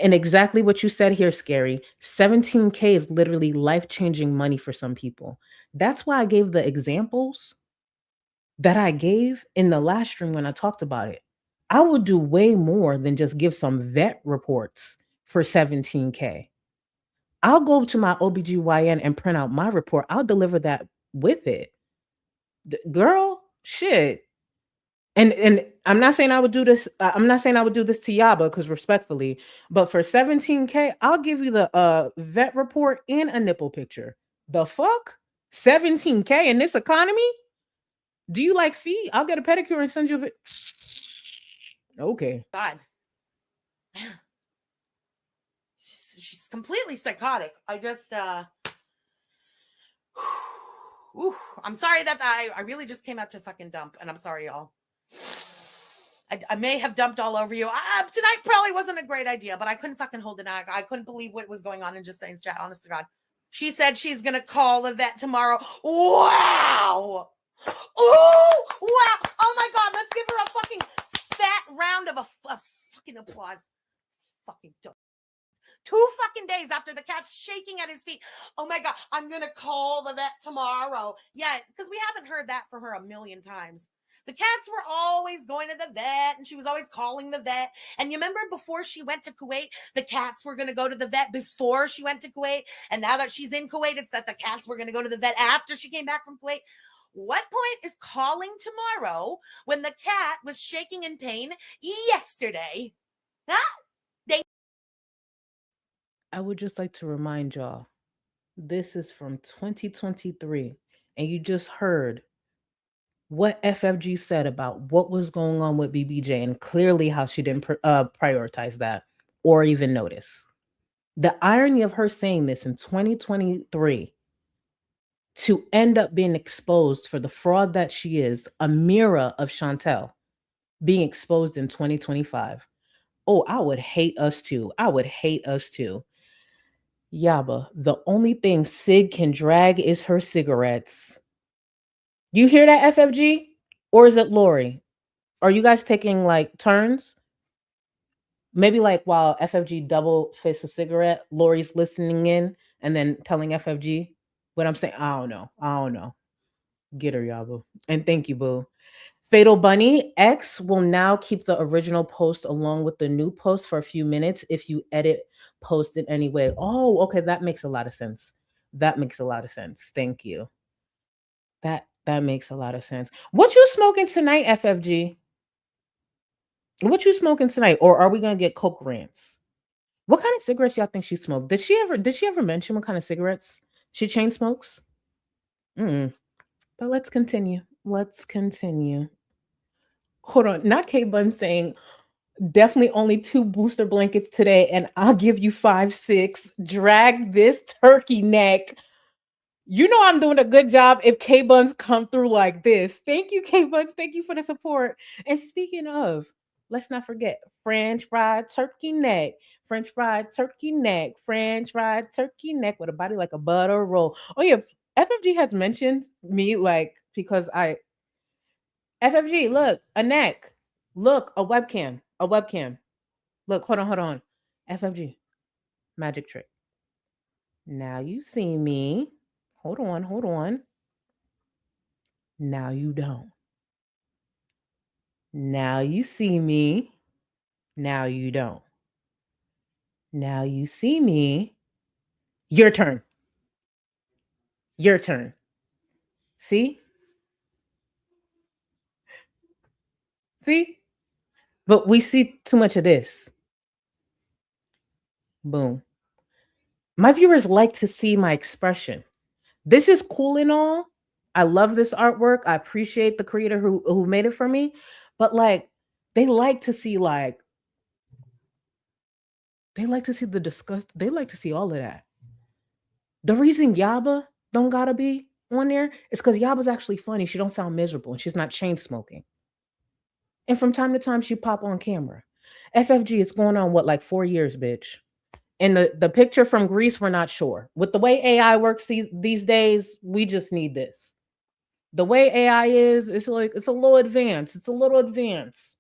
And exactly what you said here, Scary. 17K is literally life-changing money for some people. That's why I gave the examples that I gave in the last stream when I talked about it. I will do way more than just give some vet reports for 17K. I'll go to my OBGYN and print out my report. I'll deliver that with it. Girl, shit. And I'm not saying I would do this. I'm not saying I would do this to Yaba, because respectfully, but for 17K, I'll give you the vet report and a nipple picture. The fuck? 17K in this economy? Do you like feet? I'll get a pedicure and send you okay. God. She's completely psychotic. I just I'm sorry that I really just came out to fucking dump, and I'm sorry, y'all. I may have dumped all over you. Tonight probably wasn't a great idea, but I couldn't fucking hold it out. I couldn't believe what was going on in Just Saying's chat, honest to God. She said she's going to call the vet tomorrow. Wow. Oh, wow. Oh, my God. Let's give her a fucking fat round of a fucking applause. Fucking dope. 2 fucking days after the cat's shaking at his feet. Oh, my God. I'm going to call the vet tomorrow. Yeah, because we haven't heard that from her a million times. The cats were always going to the vet, and she was always calling the vet. And you remember before she went to Kuwait, the cats were going to go to the vet before she went to Kuwait. And now that she's in Kuwait, it's that the cats were going to go to the vet after she came back from Kuwait. What point is calling tomorrow when the cat was shaking in pain yesterday? Huh? I would just like to remind y'all, this is from 2023, and you just heard what FFG said about what was going on with BBJ, and clearly how she didn't prioritize that or even notice. The irony of her saying this in 2023 to end up being exposed for the fraud that she is, a mirror of Chantel, being exposed in 2025. Oh, I would hate us too. Yaba, the only thing Sig can drag is her cigarettes. You hear that, FFG? Or is it Lori? Are you guys taking like turns? Maybe like while FFG double fists a cigarette, Lori's listening in and then telling FFG what I'm saying. I don't know. Get her, Yaba. And thank you, boo. Fatal Bunny X will now keep the original post along with the new post for a few minutes if you edit post in any way. Oh, okay. That makes a lot of sense. Thank you. That makes a lot of sense. What you smoking tonight, FFG? What you smoking tonight? Or are we gonna get Coke rants? What kind of cigarettes y'all think she smoked? Did she ever mention what kind of cigarettes she chain smokes? But let's continue. Hold on. Not K Bun saying, Definitely only 2 booster blankets today, and I'll give you 5, 6. Drag this turkey neck. You know I'm doing a good job if K-Buns come through like this. Thank you, K-Buns. Thank you for the support. And speaking of, let's not forget French fried turkey neck. French fried turkey neck. French fried turkey neck with a body like a butter roll. Oh yeah, FFG has mentioned me like because I FFG, look, a neck. Look, a webcam. A webcam. Look, hold on. FFG. Magic trick. Now you see me. Hold on. Now you don't. Now you see me. Now you don't. Now you see me. Your turn. Your turn. See? See? But we see too much of this. Boom. My viewers like to see my expression. This is cool and all. I love this artwork. I appreciate the creator who made it for me. But like, they like to see the disgust. They like to see all of that. The reason Yaba don't gotta be on there is because Yaba's actually funny. She don't sound miserable and she's not chain smoking. And from time to time, she pop on camera. FFG, it's going on what, like 4 years, bitch. And the picture from Greece, we're not sure. With the way AI works these days, we just need this. The way AI is, it's like it's a little advanced. It's a little advanced.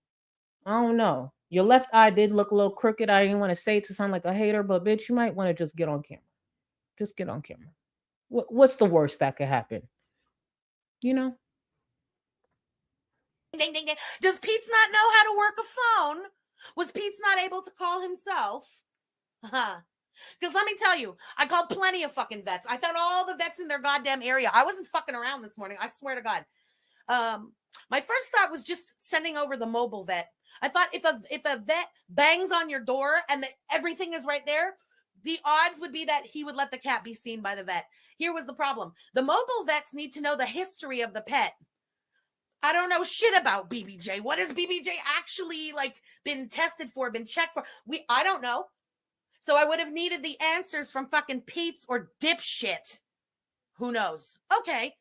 I don't know. Your left eye did look a little crooked. I didn't want to say it to sound like a hater, but bitch, you might want to just get on camera. Just get on camera. What's the worst that could happen? You know? Ding, ding, ding. Does Pete's not know how to work a phone? Was Pete's not able to call himself? Because let me tell you, I called plenty of fucking vets. I found all the vets in their goddamn area. I wasn't fucking around this morning. I swear to God. My first thought was just sending over the mobile vet. I thought if a vet bangs on your door and everything is right there, the odds would be that he would let the cat be seen by the vet. Here was the problem. The mobile vets need to know the history of the pet. I don't know shit about BBJ. What has BBJ actually like been tested for, been checked for? I don't know. So I would have needed the answers from fucking Pete's or dipshit. Who knows? Okay.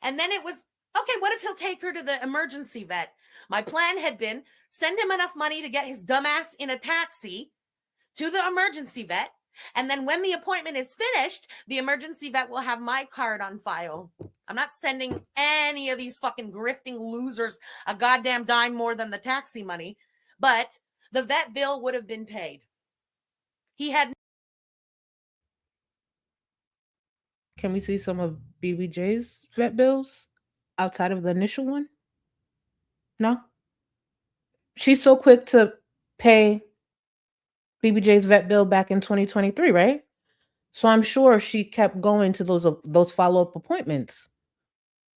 And then it was, okay, what if he'll take her to the emergency vet? My plan had been send him enough money to get his dumbass in a taxi to the emergency vet. And then when the appointment is finished, the emergency vet will have my card on file. I'm not sending any of these fucking grifting losers a goddamn dime more than the taxi money, but the vet bill would have been paid. He had. Can we see some of BBJ's vet bills outside of the initial one? No? She's so quick to pay BBJ's vet bill back in 2023, right? So I'm sure she kept going to those follow-up appointments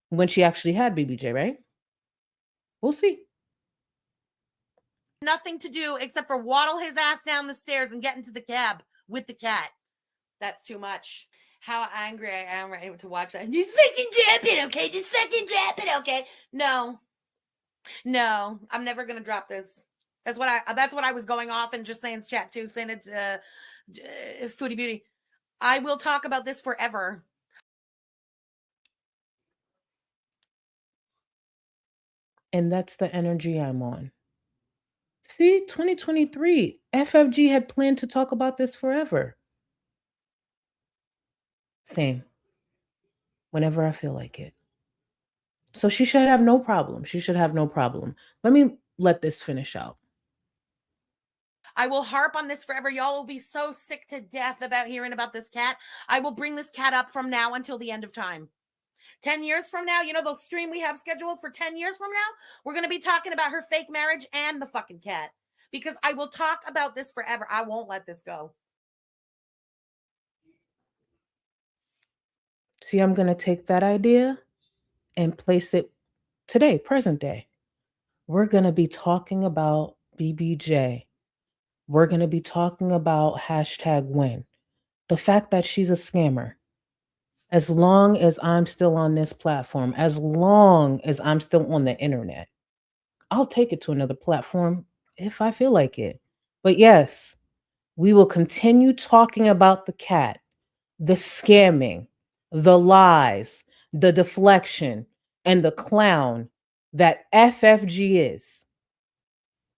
when she actually had BBJ, right? We'll see. Nothing to do except for waddle his ass down the stairs and get into the cab with the cat. That's too much. How angry I am right now to watch that. Just fucking drop it, okay? Just fucking drop it, okay? No, I'm never gonna drop this. That's what I was going off and just saying chat too, saying it, Foodie Beauty. I will talk about this forever. And that's the energy I'm on. See, 2023, FFG had planned to talk about this forever. Same. Whenever I feel like it. So she should have no problem. Let me let this finish out. I will harp on this forever. Y'all will be so sick to death about hearing about this cat. I will bring this cat up from now until the end of time. 10 years from now, you know, the stream we have scheduled for 10 years from now, we're going to be talking about her fake marriage and the fucking cat. Because I will talk about this forever. I won't let this go. See, I'm going to take that idea and place it today, present day. We're going to be talking about BBJ. We're going to be talking about #win. The fact that she's a scammer. As long as I'm still on this platform, as long as I'm still on the internet, I'll take it to another platform if I feel like it. But yes, we will continue talking about the cat, the scamming, the lies, the deflection, and the clown that FFG is,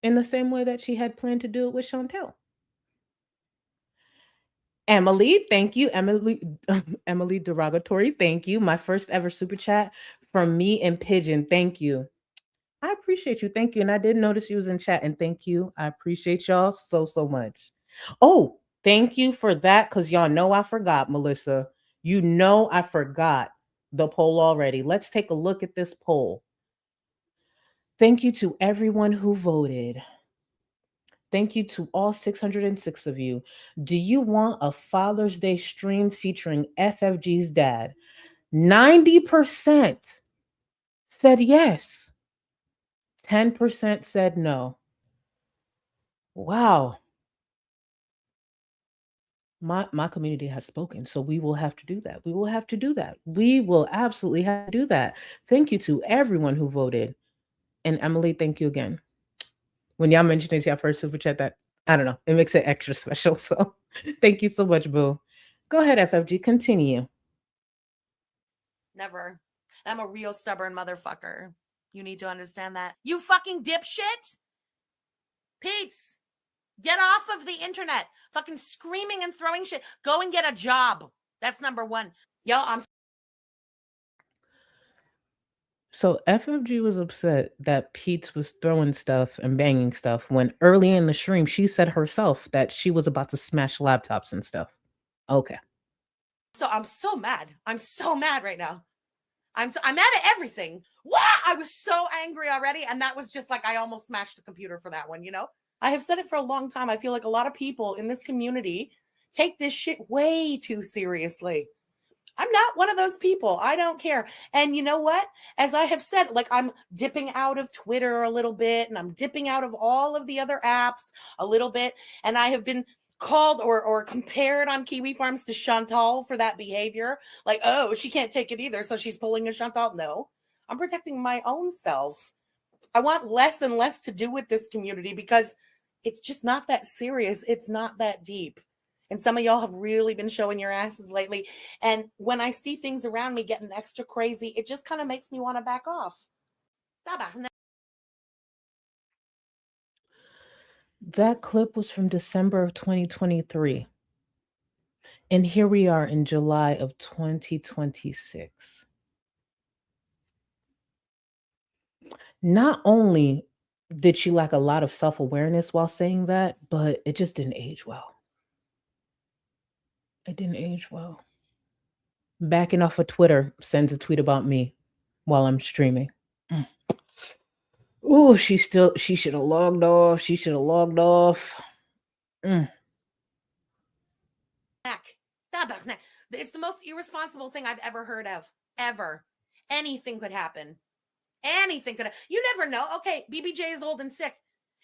in the same way that she had planned to do it with Chantel. Emily, thank you. Emily, Emily Derogatory, thank you. My first ever super chat from me and Pigeon. Thank you. I appreciate you. Thank you. And I did notice you was in chat. And thank you. I appreciate y'all so much. Oh, thank you for that. Because y'all know I forgot, Melissa. You know I forgot the poll already. Let's take a look at this poll. Thank you to everyone who voted. Thank you to all 606 of you. Do you want a Father's Day stream featuring FFG's dad? 90% said yes. 10% said no. Wow. My community has spoken, so we will have to do that. We will have to do that. We will absolutely have to do that. Thank you to everyone who voted. And Emily, thank you again. When y'all mentioned it, y'all first super chat, that, I don't know, it makes it extra special. So thank you so much, boo. Go ahead, FFG, continue. Never. I'm a real stubborn motherfucker. You need to understand that. You fucking dipshit. Peace. Get off of the internet. Fucking screaming and throwing shit. Go and get a job. That's number one. Yo, I'm So FFG was upset that Pete's was throwing stuff and banging stuff when early in the stream she said herself that she was about to smash laptops and stuff. Okay. I'm so mad. I'm so mad right now. I'm mad at everything. What? I was so angry already, and that was just like I almost smashed the computer for that one, you know? I have said it for a long time. I feel like a lot of people in this community take this shit way too seriously. I'm not one of those people. I don't care. And you know what? As I have said, like I'm dipping out of Twitter a little bit, and I'm dipping out of all of the other apps a little bit, and I have been called or compared on Kiwi Farms to Chantal for that behavior. Like, oh, she can't take it either, so she's pulling a Chantal. No, I'm protecting my own self. I want less and less to do with this community because it's just not that serious. It's not that deep. And some of y'all have really been showing your asses lately. And when I see things around me getting extra crazy, it just kind of makes me want to back off. That clip was from December of 2023. And here we are in July of 2026. Not only did she lack a lot of self-awareness while saying that, but it just didn't age well. It didn't age well. Backing off of Twitter sends a tweet about me while I'm streaming. Oh, she should have logged off. She should have logged off. It's the most irresponsible thing I've ever heard of. Ever. Anything could happen. Anything could. You never know. Okay, BBJ is old and sick.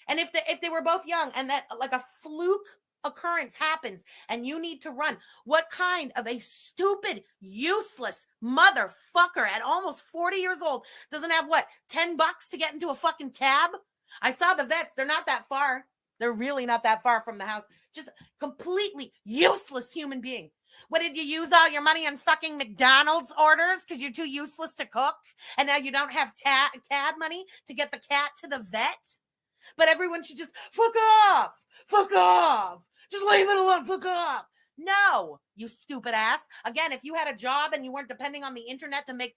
And if they were both young and that like a fluke occurrence happens and you need to run, what kind of a stupid, useless motherfucker at almost 40 years old doesn't have what, $10 to get into a fucking cab? I saw the vets. They're not that far. They're really not that far from the house. Just completely useless human being. What, did you use all your money on fucking McDonald's orders because you're too useless to cook? And now you don't have cab money to get the cat to the vet? But everyone should just fuck off. Fuck off. Just leave it alone. Fuck off. No, you stupid ass. Again, if you had a job and you weren't depending on the internet to make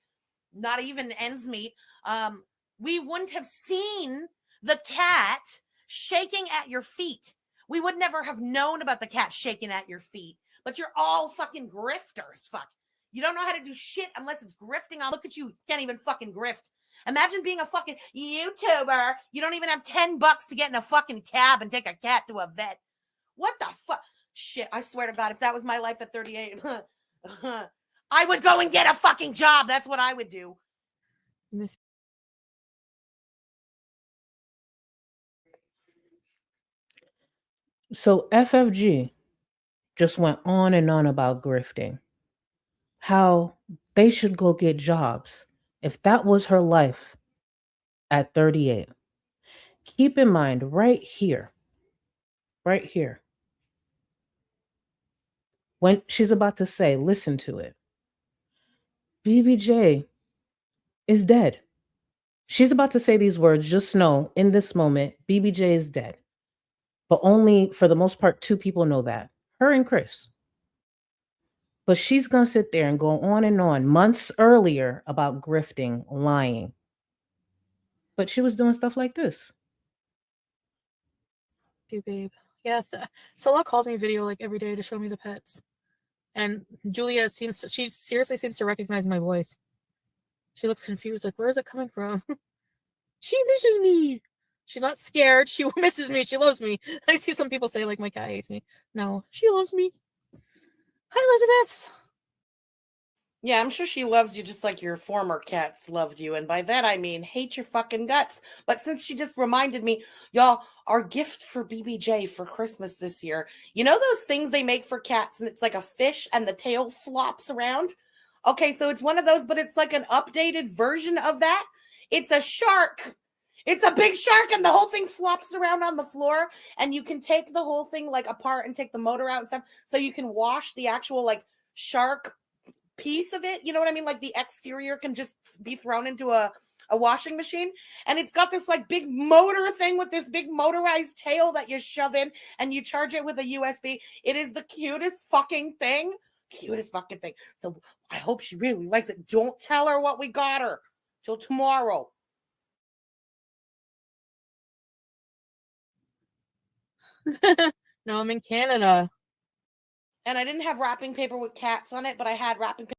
not even ends meet, we wouldn't have seen the cat shaking at your feet. We would never have known about the cat shaking at your feet. But you're all fucking grifters. Fuck. You don't know how to do shit unless it's grifting. I'll look at you. Can't even fucking grift. Imagine being a fucking YouTuber. You don't even have $10 to get in a fucking cab and take a cat to a vet. What the fuck? Shit, I swear to God, if that was my life at 38, I would go and get a fucking job. That's what I would do. So FFG just went on and on about grifting. How they should go get jobs if that was her life at 38. Keep in mind, right here, when she's about to say, listen to it, BBJ is dead. She's about to say these words. Just know in this moment, BBJ is dead. But only for the most part, 2 people know that, her and Chris. But she's going to sit there and go on months earlier about grifting, lying. But she was doing stuff like this. You, babe. Yeah, Salah calls me video like every day to show me the pets. And Julia she seriously seems to recognize my voice. She looks confused, like, where is it coming from? She misses me. She's not scared. She misses me. She loves me. I see some people say, like, my cat hates me. No, she loves me. Hi, Elizabeth. Yeah, I'm sure she loves you just like your former cats loved you. And by that, I mean hate your fucking guts. But since she just reminded me, y'all, our gift for BBJ for Christmas this year, you know those things they make for cats and it's like a fish and the tail flops around? Okay, so it's one of those, but it's like an updated version of that. It's a shark. It's a big shark and the whole thing flops around on the floor and you can take the whole thing like apart and take the motor out and stuff so you can wash the actual like shark piece of it, you know what I mean? Like the exterior can just be thrown into a washing machine, and it's got this like big motor thing with this big motorized tail that you shove in and you charge it with a USB. It is the cutest fucking thing. So I hope she really likes it. Don't tell her what we got her till tomorrow. No, I'm in Canada. And I didn't have wrapping paper with cats on it, but I had wrapping paper.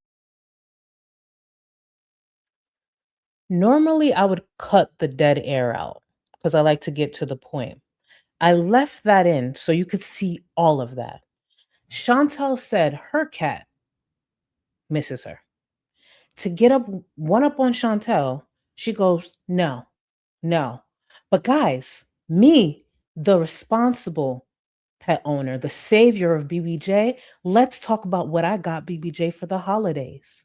Normally, I would cut the dead air out because I like to get to the point. I left that in so you could see all of that. Chantel said her cat misses her. To get up on Chantel, she goes, no. But guys, me, the responsible pet owner, the savior of BBJ, let's talk about what I got BBJ for the holidays.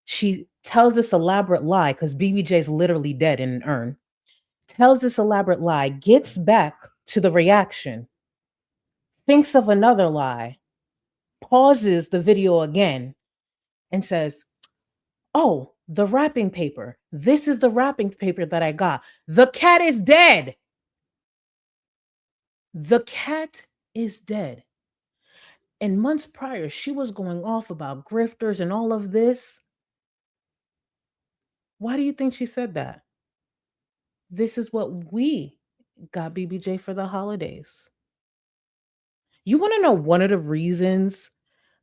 She tells this elaborate lie because BBJ is literally dead in an urn. Tells this elaborate lie, gets back to the reaction, thinks of another lie, pauses the video again, and says, oh, the wrapping paper. This is the wrapping paper that I got. The cat is dead. The cat is dead. And months prior, she was going off about grifters and all of this. Why do you think she said that? This is what we got BBJ for the holidays. You want to know one of the reasons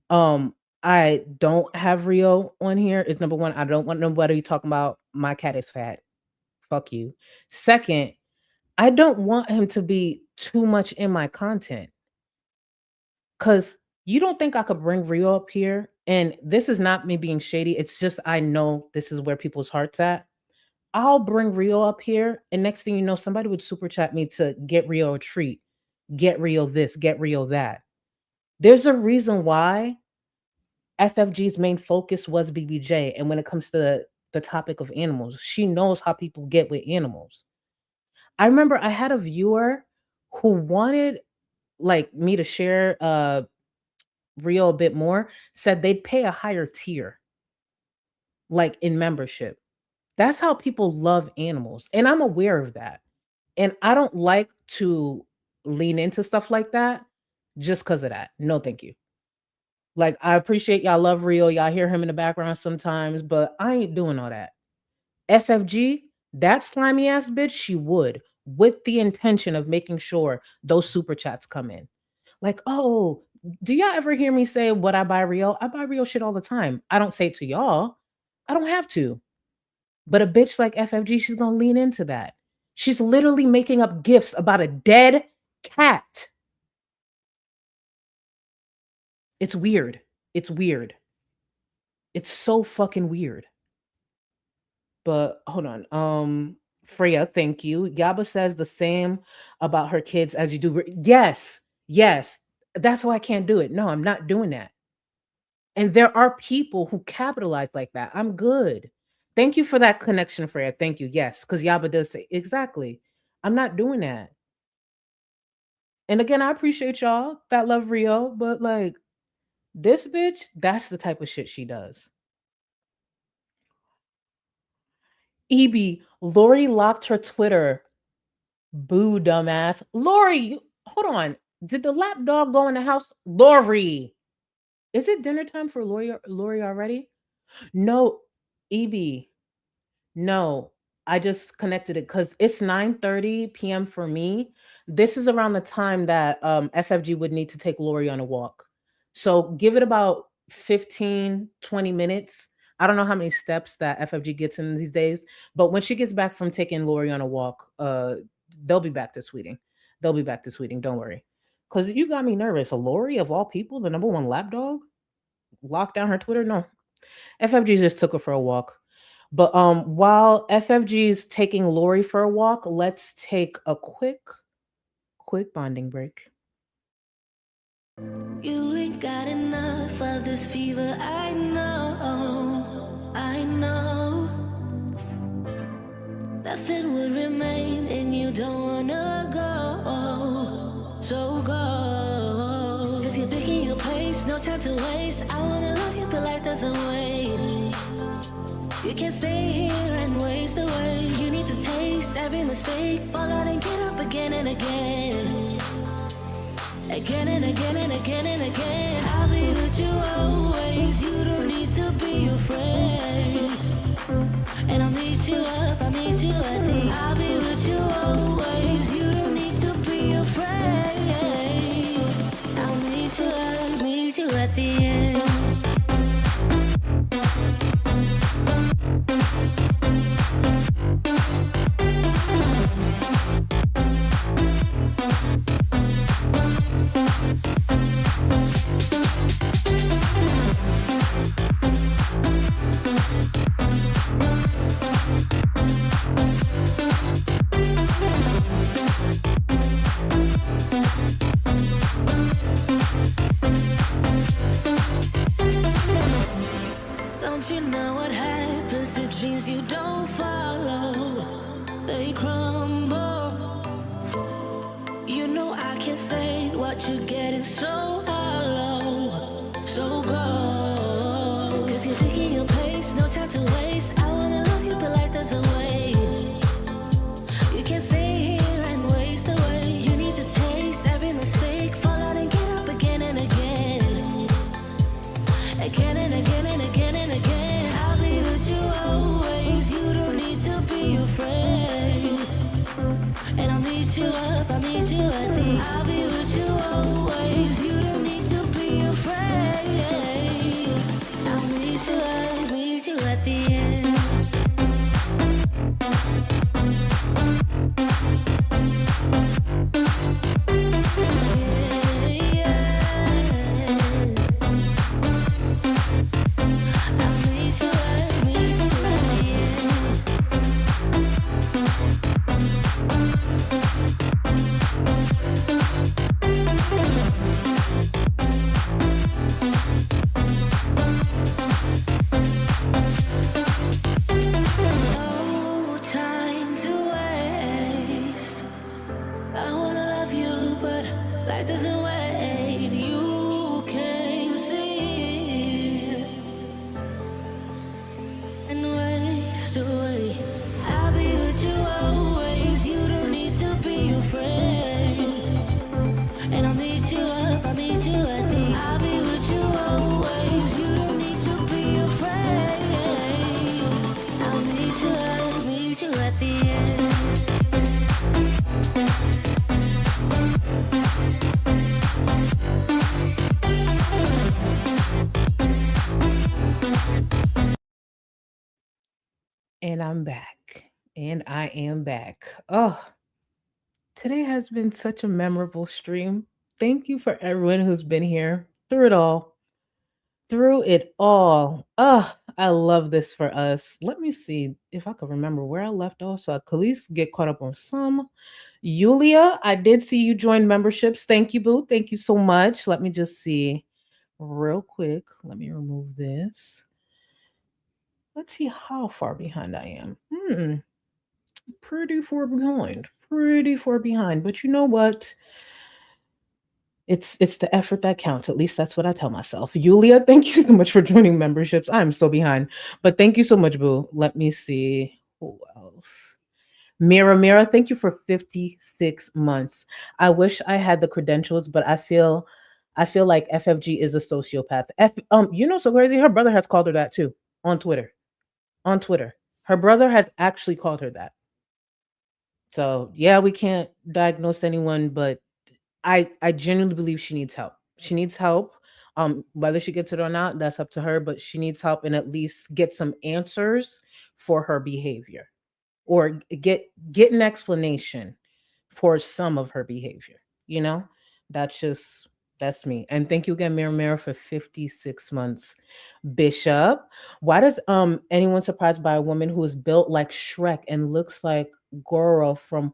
I don't have Rio on here is number one, I don't want nobody talking about my cat is fat. Fuck you. Second, I don't want him to be too much in my content. Cause you don't think I could bring Rio up here? And this is not me being shady. It's just I know this is where people's hearts at. I'll bring Rio up here, and next thing you know, somebody would super chat me to get Rio a treat, get Rio this, get Rio that. There's a reason why FFG's main focus was BBJ. And when it comes to the topic of animals, she knows how people get with animals. I remember I had a viewer who wanted like me to share Rio a bit more, said they'd pay a higher tier, like in membership. That's how people love animals. And I'm aware of that. And I don't like to lean into stuff like that just because of that. No, thank you. Like, I appreciate y'all love Rio. Y'all hear him in the background sometimes, but I ain't doing all that. FFG, that slimy ass bitch, she would, with the intention of making sure those super chats come in. Like, oh, do y'all ever hear me say what I buy Rio? I buy Rio shit all the time. I don't say it to y'all. I don't have to. But a bitch like FFG, she's gonna lean into that. She's literally making up gifts about a dead cat. It's weird. It's weird. It's so fucking weird. But hold on. Freya, thank you. Yaba says the same about her kids as you do. Yes. That's why I can't do it. No, I'm not doing that. And there are people who capitalize like that. I'm good. Thank you for that connection, Freya. Thank you. Yes, because Yaba does say exactly. I'm not doing that. And again, I appreciate y'all that love Rio, but like this bitch, that's the type of shit she does. EB, Lori locked her Twitter. Boo, dumbass. Lori, hold on. Did the lap dog go in the house? Lori. Is it dinner time for Lori already? No, EB. No, I just connected it because it's 9:30 p.m. for me. This is around the time that FFG would need to take Lori on a walk. So give it about 15, 20 minutes. I don't know how many steps that FFG gets in these days, but when she gets back from taking Lori on a walk, they'll be back to tweeting. They'll be back to tweeting. Don't worry. Because you got me nervous. A Lori, of all people, the number one lapdog, locked down her Twitter? No. FFG just took her for a walk. But while FFG's taking Lori for a walk, let's take a quick bonding break. You ain't got enough of this fever, I know, I know. Nothing would remain and you don't wanna go, so go. Cause you're picking your place, no time to waste. I wanna love you but life doesn't wait. You can't stay here and waste away. You need to taste every mistake, fall out and get up again and again. Again and again and again and again. I'll be with you always. You don't need to be afraid. And I'll meet you up, I'll meet you at the. I'll be with you always. You don't need to be afraid. I'll meet you at the end. Don't you know what happens to dreams you don't follow? They crumble. You know I can't stay. What you're getting so hollow. So go. Cause you're taking your pace, no time to waste. I wanna love you, but life doesn't wait. You can't stay here and waste away. You need to taste every mistake, fall out and get up again and again. Again and again and again and again. I'll be with you always. You don't need to be afraid. And I'll meet you up, I'll meet you at the. I'll be with you always. You don't need to be afraid. I'll meet you at the end. And I'm back. And I am back. Oh, today has been such a memorable stream. Thank you for everyone who's been here through it all. Through it all. Oh, I love this for us. Let me see if I can remember where I left off so I could at least get caught up on some. Yulia, I did see you join memberships. Thank you, boo. Thank you so much. Let me just see real quick. Let me remove this. Let's see how far behind I am. pretty far behind. Pretty far behind. But you know what? It's the effort that counts. At least that's what I tell myself. Yulia, thank you so much for joining memberships. I'm so behind. But thank you so much, Boo. Let me see. Who else? Mira, thank you for 56 months. I wish I had the credentials, but I feel like FFG is a sociopath. So crazy. Her brother has called her that too on Twitter. On Twitter. Her brother has actually called her that. So yeah, we can't diagnose anyone, but I genuinely believe she needs help. She needs help. Whether she gets it or not, that's up to her, but she needs help and at least get some answers for her behavior or get an explanation for some of her behavior. You know, that's just that's me. And thank you again, Mira, for 56 months. Bishop, why does anyone surprised by a woman who is built like Shrek and looks like Gorl from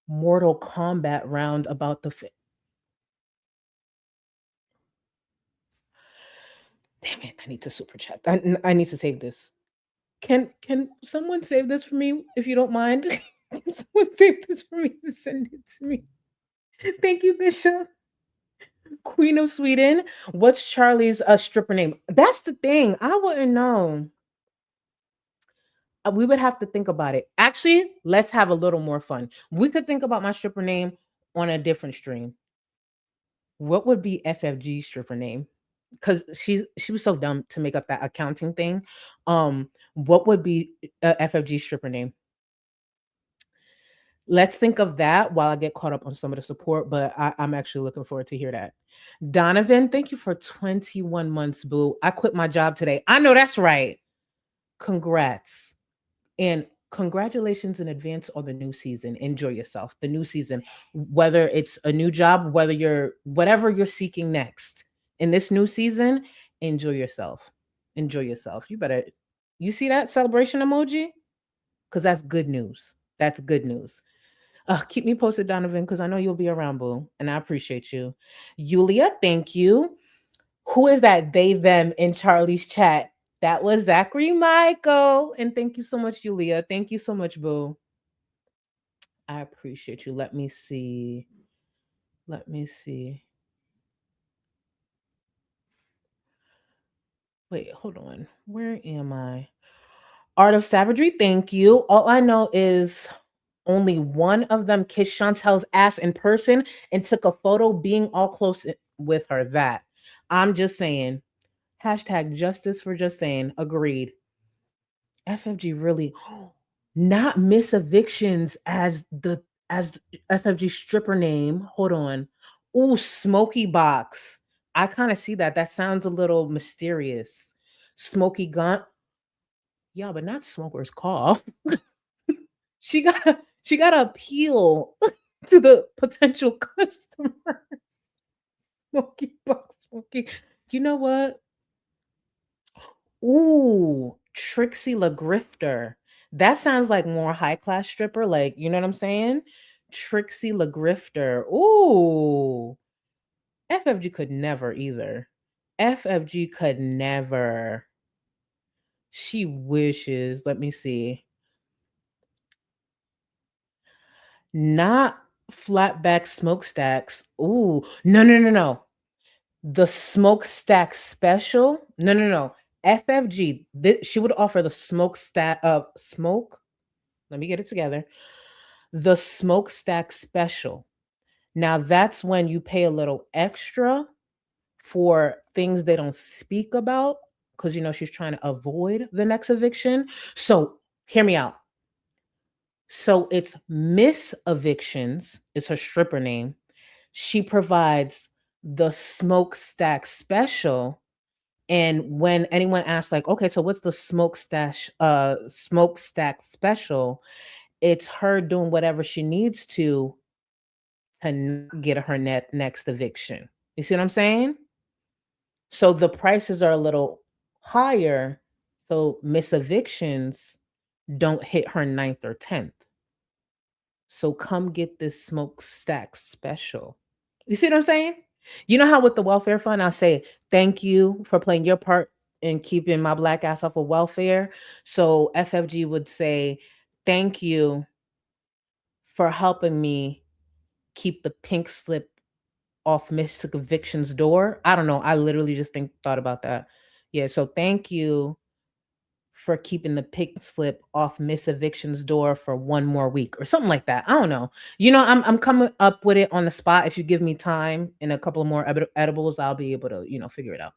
Mortal Kombat round about the damn it, I need to super chat. I need to save this. Can someone save this for me if you don't mind? Can someone save this for me and send it to me? Thank you, Bishop. Queen of Sweden. What's Charlie's stripper name? That's the thing. I wouldn't know. We would have to think about it. Actually, let's have a little more fun. We could think about my stripper name on a different stream. What would be FFG's stripper name? Because she was so dumb to make up that accounting thing. What would be FFG stripper name? Let's think of that while I get caught up on some of the support, but I'm actually looking forward to hear that. Donovan, thank you for 21 months, boo. I quit my job today. I know that's right. Congrats. And congratulations in advance on the new season. Enjoy yourself. The new season, whether it's a new job, whatever you're seeking next in this new season, enjoy yourself. Enjoy yourself. You see that celebration emoji? Because that's good news. That's good news. Keep me posted, Donovan, because I know you'll be around, boo, and I appreciate you. Yulia, thank you. Who is that they, them in Charlie's chat? That was Zachary Michael. And thank you so much, Yulia. Thank you so much, boo. I appreciate you. Let me see. Wait, hold on. Where am I? Art of Savagery, thank you. All I know is only one of them kissed Chantel's ass in person and took a photo being all close with her. That. I'm just saying. Hashtag justice for just saying. Agreed. FFG really not Miss Evictions as FFG stripper name. Hold on. Ooh, Smoky Box. I kind of see that. That sounds a little mysterious. Smoky Gun. Yeah, but not Smoker's Cough. She got to appeal to the potential customer. Smoky Box, Smoky. You know what? Ooh, Trixie Grifter. That sounds like more high class stripper. Like, you know what I'm saying? Trixie Grifter. Ooh. FFG could never either. FFG could never. She wishes. Let me see. Not flatback smokestacks. Ooh. No. The smokestack special. No. FFG. She would offer the smokestack smoke. Let me get it together. The smokestack special. Now that's when you pay a little extra for things they don't speak about because she's trying to avoid the next eviction. So hear me out. So it's Miss Evictions, is her stripper name. She provides the smokestack special. And when anyone asks, like, okay, so what's the smokestack special? It's her doing whatever she needs to not get her next eviction. You see what I'm saying? So the prices are a little higher. So Miss Evictions don't hit her 9th or 10th. So come get this smokestack special. You see what I'm saying? You know how with the welfare fund, I'll say, thank you for playing your part in keeping my black ass off of welfare. So FFG would say, thank you for helping me keep the pink slip off Miss Eviction's door. I don't know. I literally just thought about that. Yeah. So thank you for keeping the pink slip off Miss Eviction's door for one more week or something like that. I don't know. I'm coming up with it on the spot. If you give me time and a couple of more edibles, I'll be able to figure it out.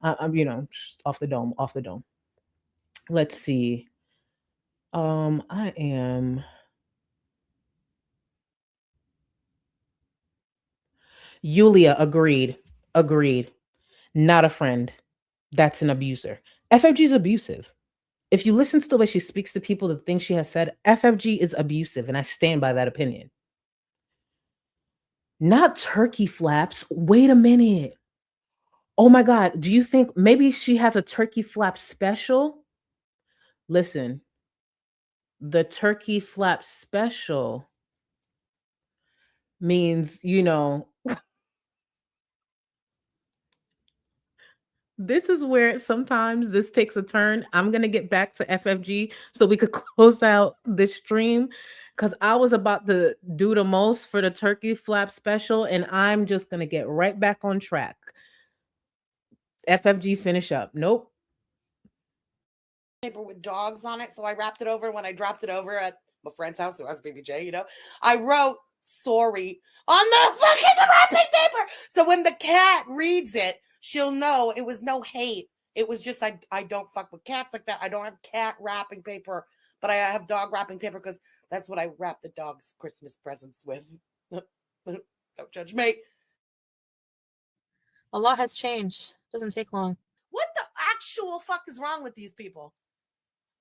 I'm just off the dome. Let's see. I am. Yulia agreed. Agreed. Not a friend. That's an abuser. FFG is abusive. If you listen to the way she speaks to people, the things she has said, FFG is abusive, and I stand by that opinion. Not turkey flaps. Wait a minute. Oh my God. Do you think maybe she has a turkey flap special? Listen, the turkey flap special means, this is where sometimes this takes a turn. I'm going to get back to FFG so we could close out this stream because I was about to do the most for the turkey flap special and I'm just going to get right back on track. FFG finish up. Nope. Paper with dogs on it. So I wrapped it over. When I dropped it over at my friend's house, who has BBJ, I wrote sorry on the fucking wrapping paper. So when the cat reads it, she'll know it was no hate. It was just I don't fuck with cats like that. I don't have cat wrapping paper, but I have dog wrapping paper because that's what I wrap the dog's Christmas presents with. Don't judge me. A lot has changed. Doesn't take long. What the actual fuck is wrong with these people?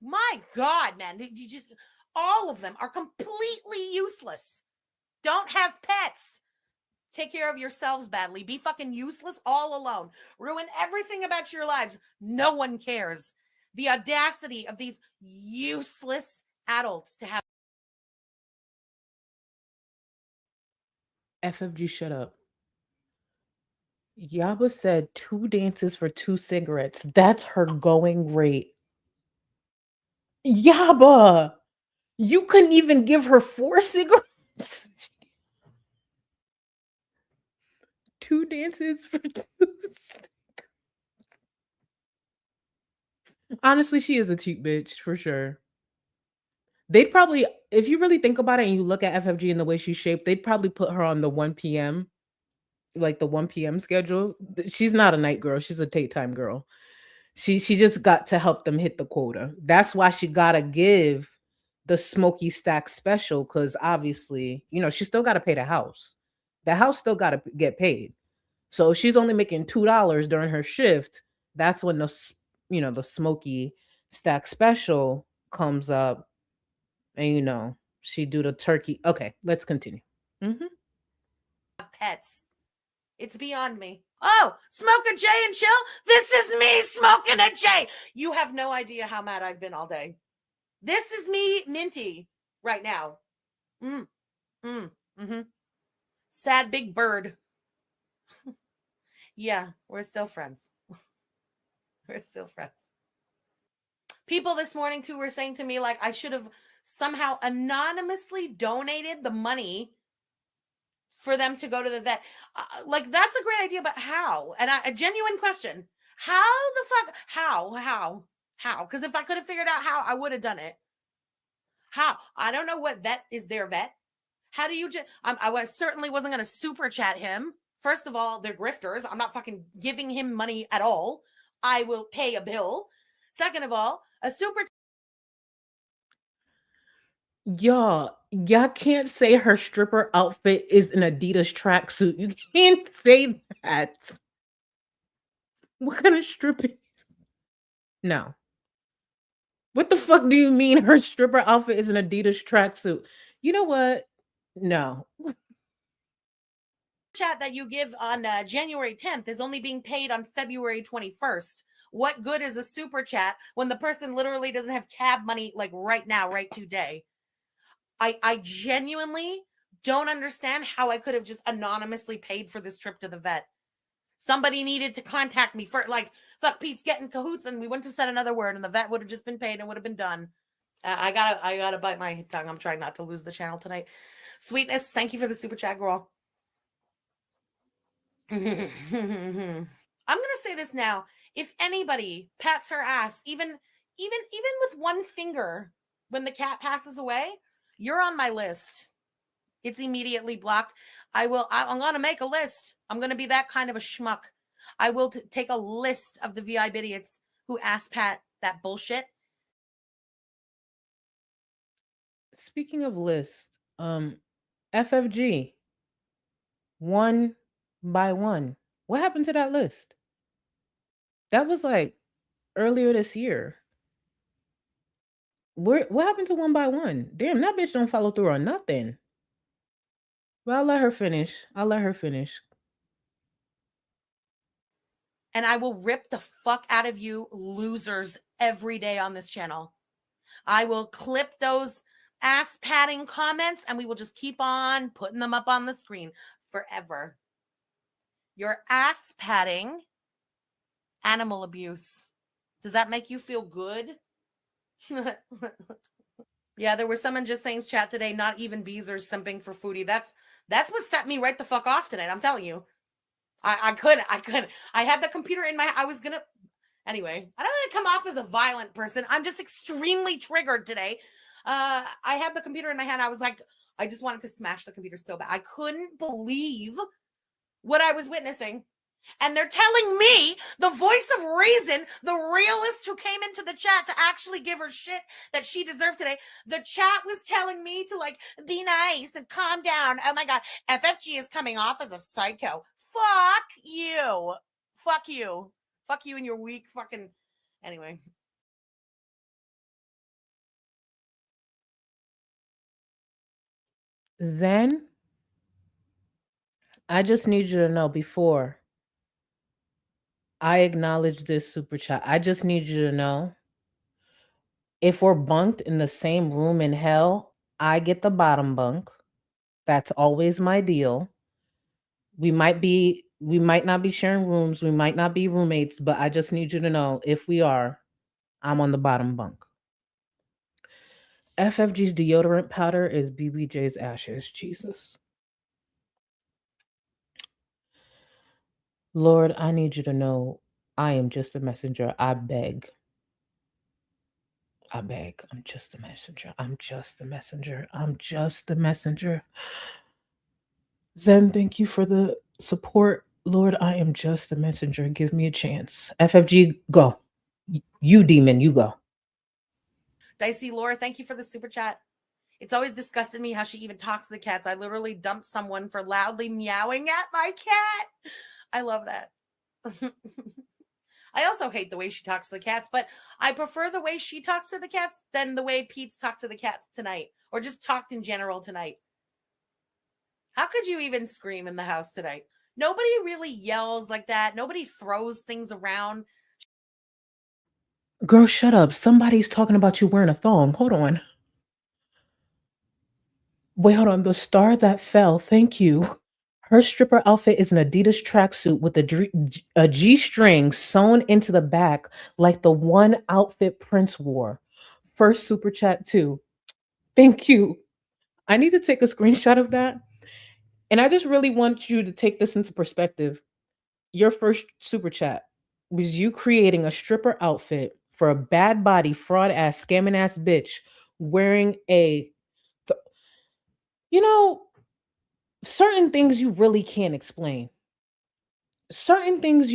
My God, man. You just, all of them are completely useless. Don't have pets. Take care of yourselves badly. Be fucking useless all alone. Ruin everything about your lives. No one cares. The audacity of these useless adults to have. FFG, shut up. Yaba said 2 dances for 2 cigarettes. That's her going rate. Yaba, you couldn't even give her 4 cigarettes. 2 dances for 2 cigarettes. Honestly, she is a cheap bitch for sure. They'd probably, if you really think about it and you look at FFG and the way she's shaped, they'd probably put her on the 1 p.m. like the 1 p.m. schedule. She's not a night girl. She's a daytime girl. She just got to help them hit the quota. That's why she gotta give the smoky stack special because obviously, she still got to pay the house. The house still got to get paid. So if she's only making $2 during her shift, that's when the smoky stack special comes up, and she do the turkey. Okay, let's continue. Pets. It's beyond me. Oh, smoke a J and chill? This is me smoking a J. You have no idea how mad I've been all day. This is me minty right now. Sad big bird. Yeah, we're still friends. We're still friends. People this morning too were saying to me like I should have somehow anonymously donated the money for them to go to the vet. Like that's a great idea, but how? And a genuine question. How the fuck? How? Because if I could have figured out how, I would have done it. How? I don't know what vet is their vet. How do you I certainly wasn't going to super chat him. First of all, they're grifters. I'm not fucking giving him money at all. I will pay a bill. Second of all, a super. Y'all can't say her stripper outfit is an Adidas tracksuit. You can't say that. What kind of stripping? No. What the fuck do you mean her stripper outfit is an Adidas tracksuit? You know what? No. Chat that you give on January 10th is only being paid on February 21st. What good is a super chat when the person literally doesn't have cab money like right now, right today? I genuinely don't understand how I could have just anonymously paid for this trip to the vet. Somebody needed to contact me for like, fuck, Pete's getting cahoots, and we wouldn't have said another word, and the vet would have just been paid and would have been done. I gotta bite my tongue. I'm trying not to lose the channel tonight. Sweetness, thank you for the super chat, girl. I'm gonna say this now. If anybody pats her ass, even with one finger, when the cat passes away, you're on my list. It's immediately blocked. I'm gonna make a list. I'm gonna be that kind of a schmuck. I will take a list of the VI idiots who ass pat that bullshit. Speaking of list, FFG, one by one. What happened to that list? That was like earlier this year. What happened to one by one? Damn, that bitch don't follow through on nothing. Well, I'll let her finish. And I will rip the fuck out of you losers every day on this channel. I will clip those ass patting comments and we will just keep on putting them up on the screen forever. Your ass patting animal abuse. Does that make you feel good? Yeah, there was someone just saying chat today, not even bees are simping for foodie. That's what set me right the fuck off tonight. I'm telling you. I couldn't. I had the computer in my, anyway, I don't want to come off as a violent person. I'm just extremely triggered today. I had the computer in my hand. I was like, I just wanted to smash the computer so bad. I couldn't believe what I was witnessing. And they're telling me, the voice of reason, the realist who came into the chat to actually give her shit that she deserved today. The chat was telling me to like be nice and calm down. Oh my God, FFG is coming off as a psycho. Fuck you. Fuck you. Fuck you and your weak fucking. Anyway. Then I just need you to know before I acknowledge this super chat, I just need you to know if we're bunked in the same room in hell, I get the bottom bunk. That's always my deal. We might not be sharing rooms, we might not be roommates, but I just need you to know if we are, I'm on the bottom bunk. FFG's deodorant powder is BBJ's ashes. Jesus. Lord, I need you to know I am just a messenger. I beg. I'm just a messenger. I'm just a messenger. Zen, thank you for the support. Lord, I am just a messenger. Give me a chance. FFG, go. You demon, you go. Dicey Laura, thank you for the super chat. It's always disgusted me how she even talks to the cats. I literally dumped someone for loudly meowing at my cat. I love that. I also hate the way she talks to the cats, but I prefer the way she talks to the cats than the way Pete's talked to the cats tonight, or just talked in general tonight. How could you even scream in the house tonight? Nobody really yells like that. Nobody throws things around. Girl, shut up. Somebody's talking about you wearing a thong. Hold on. Wait, hold on. The star that fell. Thank you. Her stripper outfit is an Adidas tracksuit with a G-string sewn into the back like the one outfit Prince wore. First super chat too. Thank you. I need to take a screenshot of that. And I just really want you to take this into perspective. Your first super chat was you creating a stripper outfit for a bad body, fraud ass, scamming ass bitch wearing certain things you really can't explain. Certain things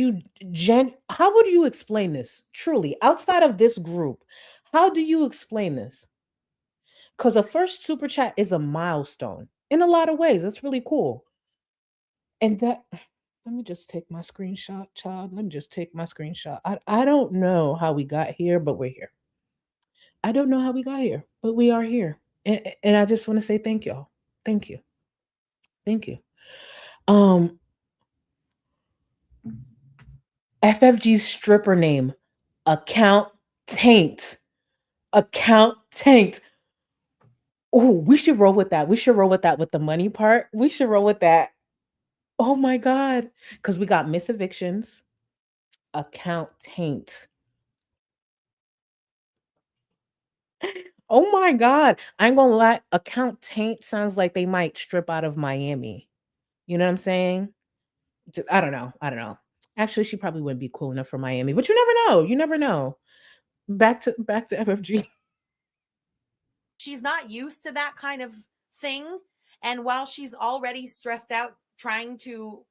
how would you explain this? Truly, outside of this group, how do you explain this? Because a first super chat is a milestone in a lot of ways. That's really cool. And that, let me just take my screenshot, child. Let me just take my screenshot. I don't know how we got here, but we're here. I don't know how we got here, but we are here. And I just want to say thank y'all. Thank you. Thank you. FFG's stripper name, Account Taint. Account Taint. Oh, we should roll with that. We should roll with that with the money part. We should roll with that. Oh my God. Because we got Miss Evictions, Account Taint. Oh my God. I ain't gonna lie. Account taint sounds like they might strip out of Miami. You know what I'm saying? I don't know. I don't know. Actually, she probably wouldn't be cool enough for Miami, but you never know. You never know. Back to FFG. She's not used to that kind of thing. And while she's already stressed out trying to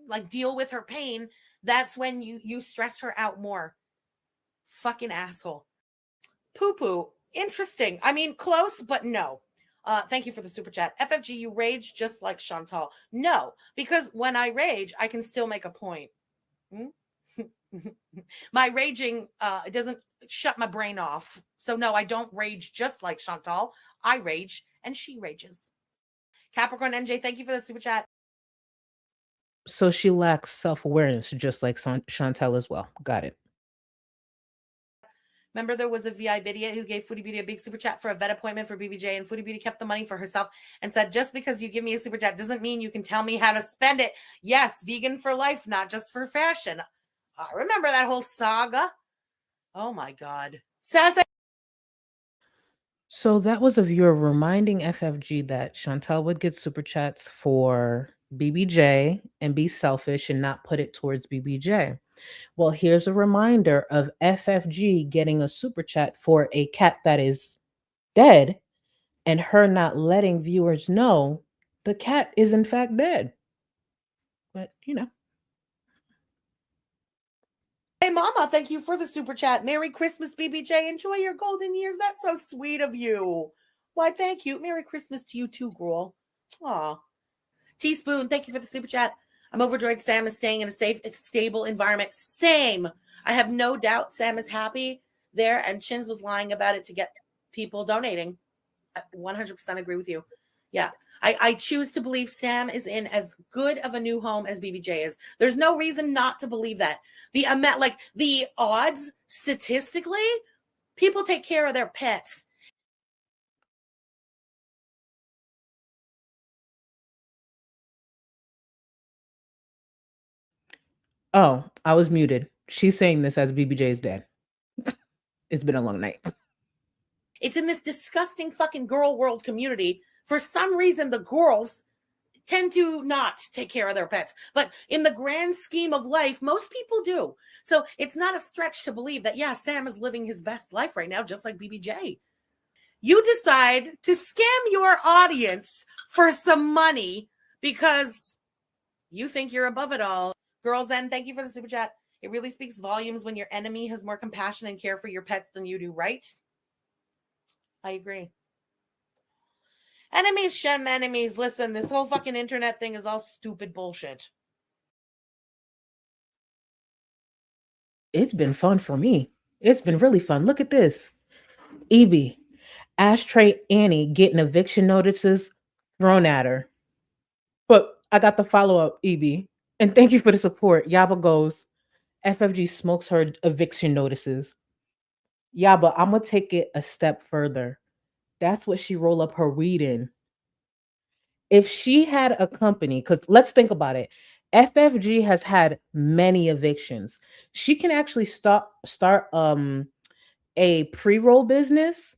like deal with her pain, that's when you stress her out more. Fucking asshole. Poo poo. Interesting. I mean, close, but no. Thank you for the super chat. FFG, you rage just like Chantal. No, because when I rage, I can still make a point. My raging it doesn't shut my brain off. So no, I don't rage just like Chantal. I rage and she rages. Capricorn MJ, thank you for the super chat. So she lacks self-awareness, just like Chantel as well. Got it. Remember, there was a VI idiot who gave Foodie Beauty a big super chat for a vet appointment for BBJ, and Foodie Beauty kept the money for herself and said, just because you give me a super chat doesn't mean you can tell me how to spend it. Yes, vegan for life, not just for fashion. I remember that whole saga. Oh my God. Sassy. So that was a viewer reminding FFG that Chantel would get super chats for BBJ and be selfish and not put it towards BBJ. Well, here's a reminder of FFG getting a super chat for a cat that is dead and her not letting viewers know the cat is in fact dead. But, you know. Hey, Mama, thank you for the super chat. Merry Christmas, BBJ. Enjoy your golden years. That's so sweet of you. Why, thank you. Merry Christmas to you too, Gorl. Aw. Teaspoon, thank you for the super chat. I'm overjoyed Sam is staying in a safe, stable environment. Same. I have no doubt Sam is happy there, and Chins was lying about it to get people donating. I 100% agree with you. Yeah. I choose to believe Sam is in as good of a new home as BBJ is. There's no reason not to believe that. The amount, like the odds statistically, people take care of their pets. Oh, I was muted. She's saying this as BBJ is dead. It's been a long night. It's in this disgusting fucking girl world community. For some reason, the girls tend to not take care of their pets. But in the grand scheme of life, most people do. So it's not a stretch to believe that, yeah, Sam is living his best life right now, just like BBJ. You decide to scam your audience for some money because you think you're above it all. Girls End, thank you for the super chat. It really speaks volumes when your enemy has more compassion and care for your pets than you do, right? I agree. Enemies shem enemies. Listen, this whole fucking internet thing is all stupid bullshit. It's been fun for me. It's been really fun. Look at this. Evie, Ashtray Annie getting eviction notices thrown at her. But I got the follow-up, Evie. And thank you for the support. Yaba goes, FFG smokes her eviction notices. Yaba, I'm going to take it a step further. That's what she roll up her weed in. If she had a company, because let's think about it. FFG has had many evictions. She can actually start a pre-roll business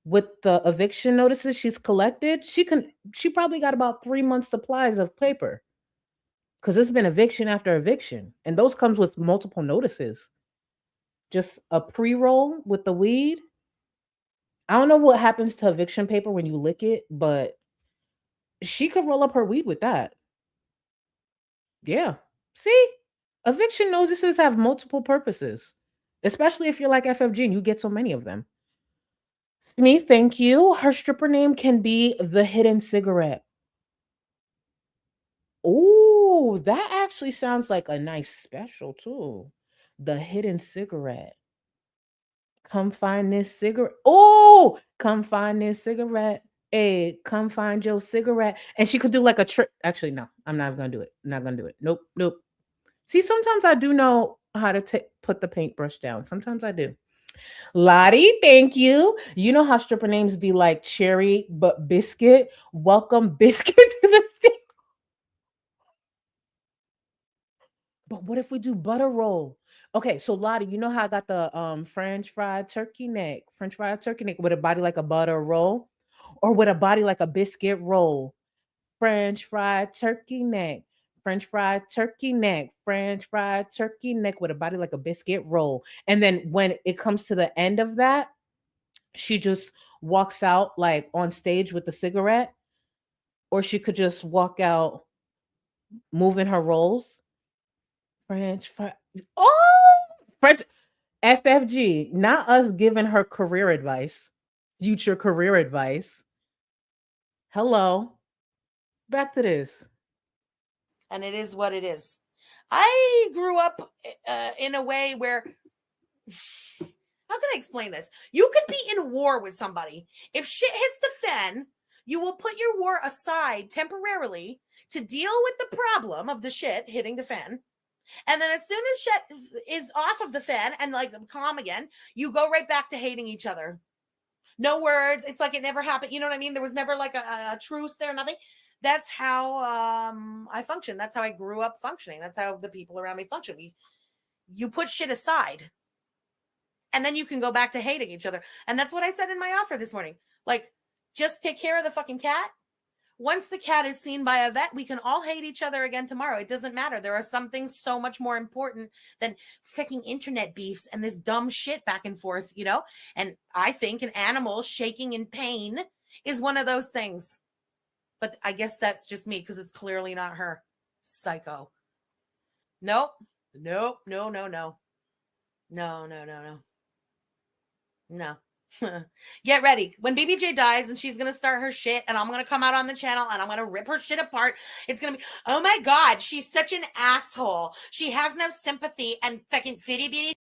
with the eviction notices she's collected. She probably got about 3 months supplies of paper. Because it's been eviction after eviction. And those comes with multiple notices. Just a pre-roll with the weed. I don't know what happens to eviction paper when you lick it, but she could roll up her weed with that. Yeah. See? Eviction notices have multiple purposes. Especially if you're like FFG and you get so many of them. Me, thank you. Her stripper name can be The Hidden Cigarette. Oh, that actually sounds like a nice special too. The Hidden Cigarette. Come find this cigarette. Oh, come find this cigarette. Hey, come find your cigarette. And she could do like a trick. Actually, no, I'm not gonna do it. I'm not gonna do it. Nope, nope. See, sometimes I do know how to put the paintbrush down. Sometimes I do. Lottie, thank you. You know how stripper names be like Cherry, but Biscuit. Welcome, Biscuit, to the stage. But what if we do butter roll? Okay, so Lottie, you know how I got the French fried turkey neck with a body like a butter roll, or with a body like a biscuit roll. French fried turkey neck, French fried turkey neck, French fried turkey neck with a body like a biscuit roll. And then when it comes to the end of that, she just walks out like on stage with the cigarette, or she could just walk out moving her rolls. French fry. Oh, French FFG, not us giving her career advice, future career advice. Hello. Back to this. And it is what it is. I grew up in a way where, how can I explain this? You could be in war with somebody. If shit hits the fan, you will put your war aside temporarily to deal with the problem of the shit hitting the fan. And then as soon as shit is off of the fan and like calm again, you go right back to hating each other. No words. It's like it never happened. You know what I mean? There was never like a truce there, nothing. That's how I function. That's how I grew up functioning. That's how the people around me function. You put shit aside. And then you can go back to hating each other. And that's what I said in my offer this morning. Like, just take care of the fucking cat. Once the cat is seen by a vet, we can all hate each other again tomorrow. It doesn't matter. There are some things so much more important than freaking internet beefs and this dumb shit back and forth, you know? And I think an animal shaking in pain is one of those things. But I guess that's just me because it's clearly not her. Psycho. Nope. No. Get ready. When BBJ dies and she's going to start her shit and I'm going to come out on the channel and I'm going to rip her shit apart. It's going to be, oh my God, she's such an asshole. She has no sympathy and fucking fitty bitty.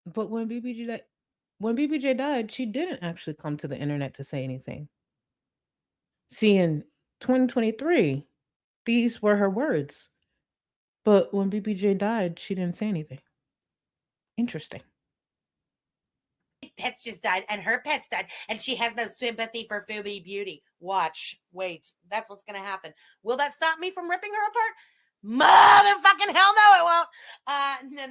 But when BBJ died, she didn't actually come to the internet to say anything. See, in 2023, these were her words. But when BBJ died, she didn't say anything. Interesting. Pets just died and her pets died and she has no sympathy for Phoebe Beauty. Watch. Wait. That's what's going to happen. Will that stop me from ripping her apart? Motherfucking hell no, it won't. No.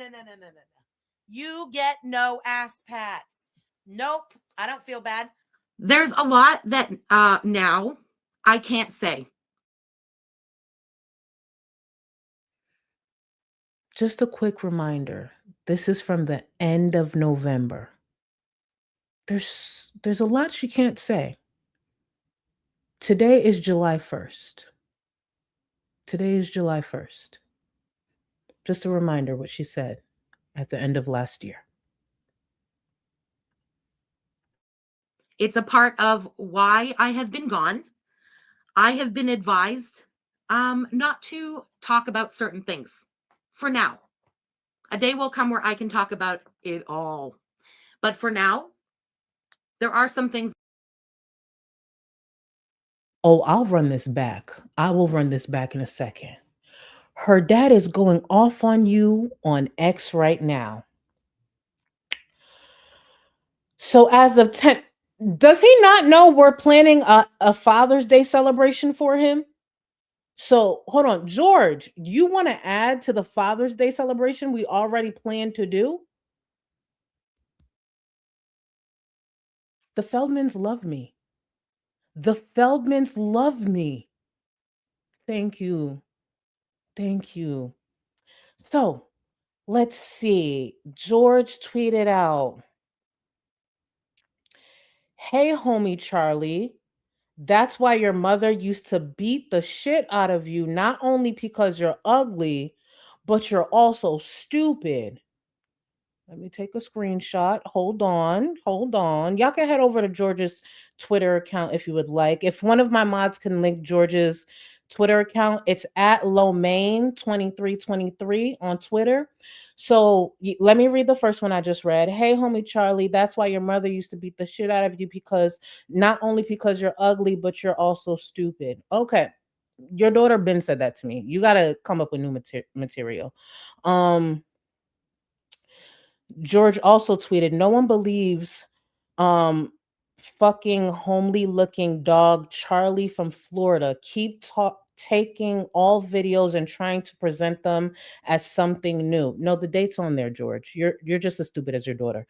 You get no ass pats. Nope. I don't feel bad. There's a lot that now I can't say. Just a quick reminder. This is from the end of November. There's a lot she can't say. Today is July 1st. Just a reminder what she said at the end of last year. It's a part of why I have been gone. I have been advised not to talk about certain things for now. A day will come where I can talk about it all. But for now, there are some things. Oh, I'll run this back. I will run this back in a second. Her dad is going off on you on X right now. So as of 10, does he not know we're planning a Father's Day celebration for him? So hold on, George, you want to add to the Father's Day celebration we already planned to do? The Feldmans love me. Thank you. So let's see. George tweeted out, "Hey, homie Charlie, that's why your mother used to beat the shit out of you, not only because you're ugly, but you're also stupid." Let me take a screenshot. Hold on. Y'all can head over to George's Twitter account if you would like. If one of my mods can link George's Twitter account, it's at Lomain2323 on Twitter. So let me read the first one I just read. "Hey, homie Charlie, that's why your mother used to beat the shit out of you, because not only because you're ugly, but you're also stupid." Okay. Your daughter Ben said that to me. You got to come up with new material. George also tweeted, "No one believes fucking homely looking dog Charlie from Florida. Keep taking all videos and trying to present them as something new. No, the date's on there, George. You're just as stupid as your daughter.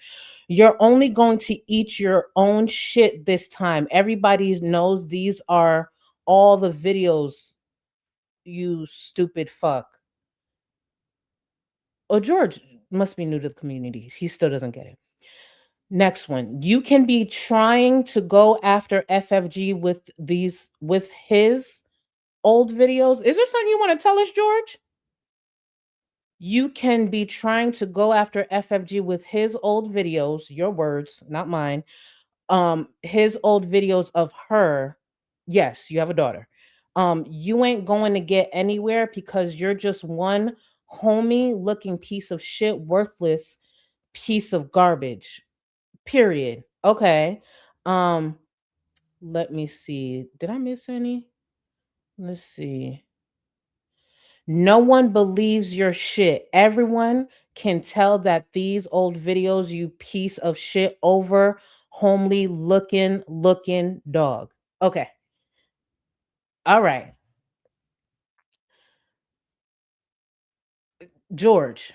You're only going to eat your own shit this time. Everybody knows these are all the videos, you stupid fuck. Oh, George must be new to the community. He still doesn't get it. Next one. You can be trying to go after FFG with his old videos. Is there something you want to tell us, George? You can be trying to go after FFG with his old videos, your words, not mine. His old videos of her. Yes, you have a daughter. You ain't going to get anywhere because you're just one homie looking piece of shit, worthless piece of garbage. Period. Okay. Um, let me see. Did I miss any? Let's see. No one believes your shit. Everyone can tell that these old videos, you piece of shit, over homely looking dog. Okay. All right. George.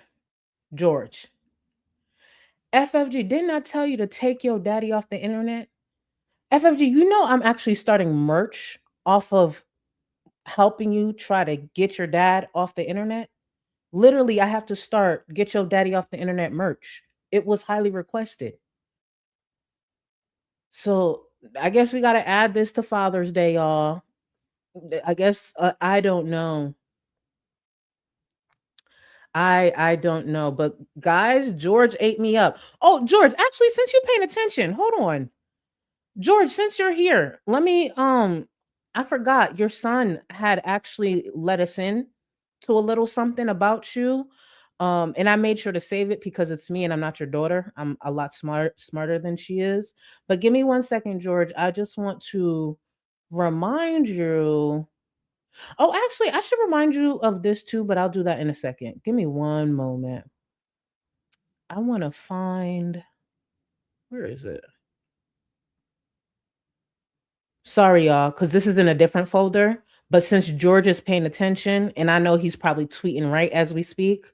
George. FFG, didn't I tell you to take your daddy off the internet? FFG, you know I'm actually starting merch off of helping you try to get your dad off the internet. Literally, I have to start get your daddy off the internet merch. It was highly requested. So I guess we got to add this to Father's Day, y'all. I guess I don't know. I don't know, but guys, George ate me up. Oh, George, actually, since you're paying attention, hold on. George, since you're here, let me I forgot your son had actually let us in to a little something about you. And I made sure to save it because it's me and I'm not your daughter. I'm a lot smarter than she is. But give me 1 second, George. I just want to remind you. Oh, actually, I should remind you of this too, but I'll do that in a second. Give me one moment. I want to find, where is it? Sorry, y'all, because this is in a different folder. But since George is paying attention, and I know he's probably tweeting right as we speak,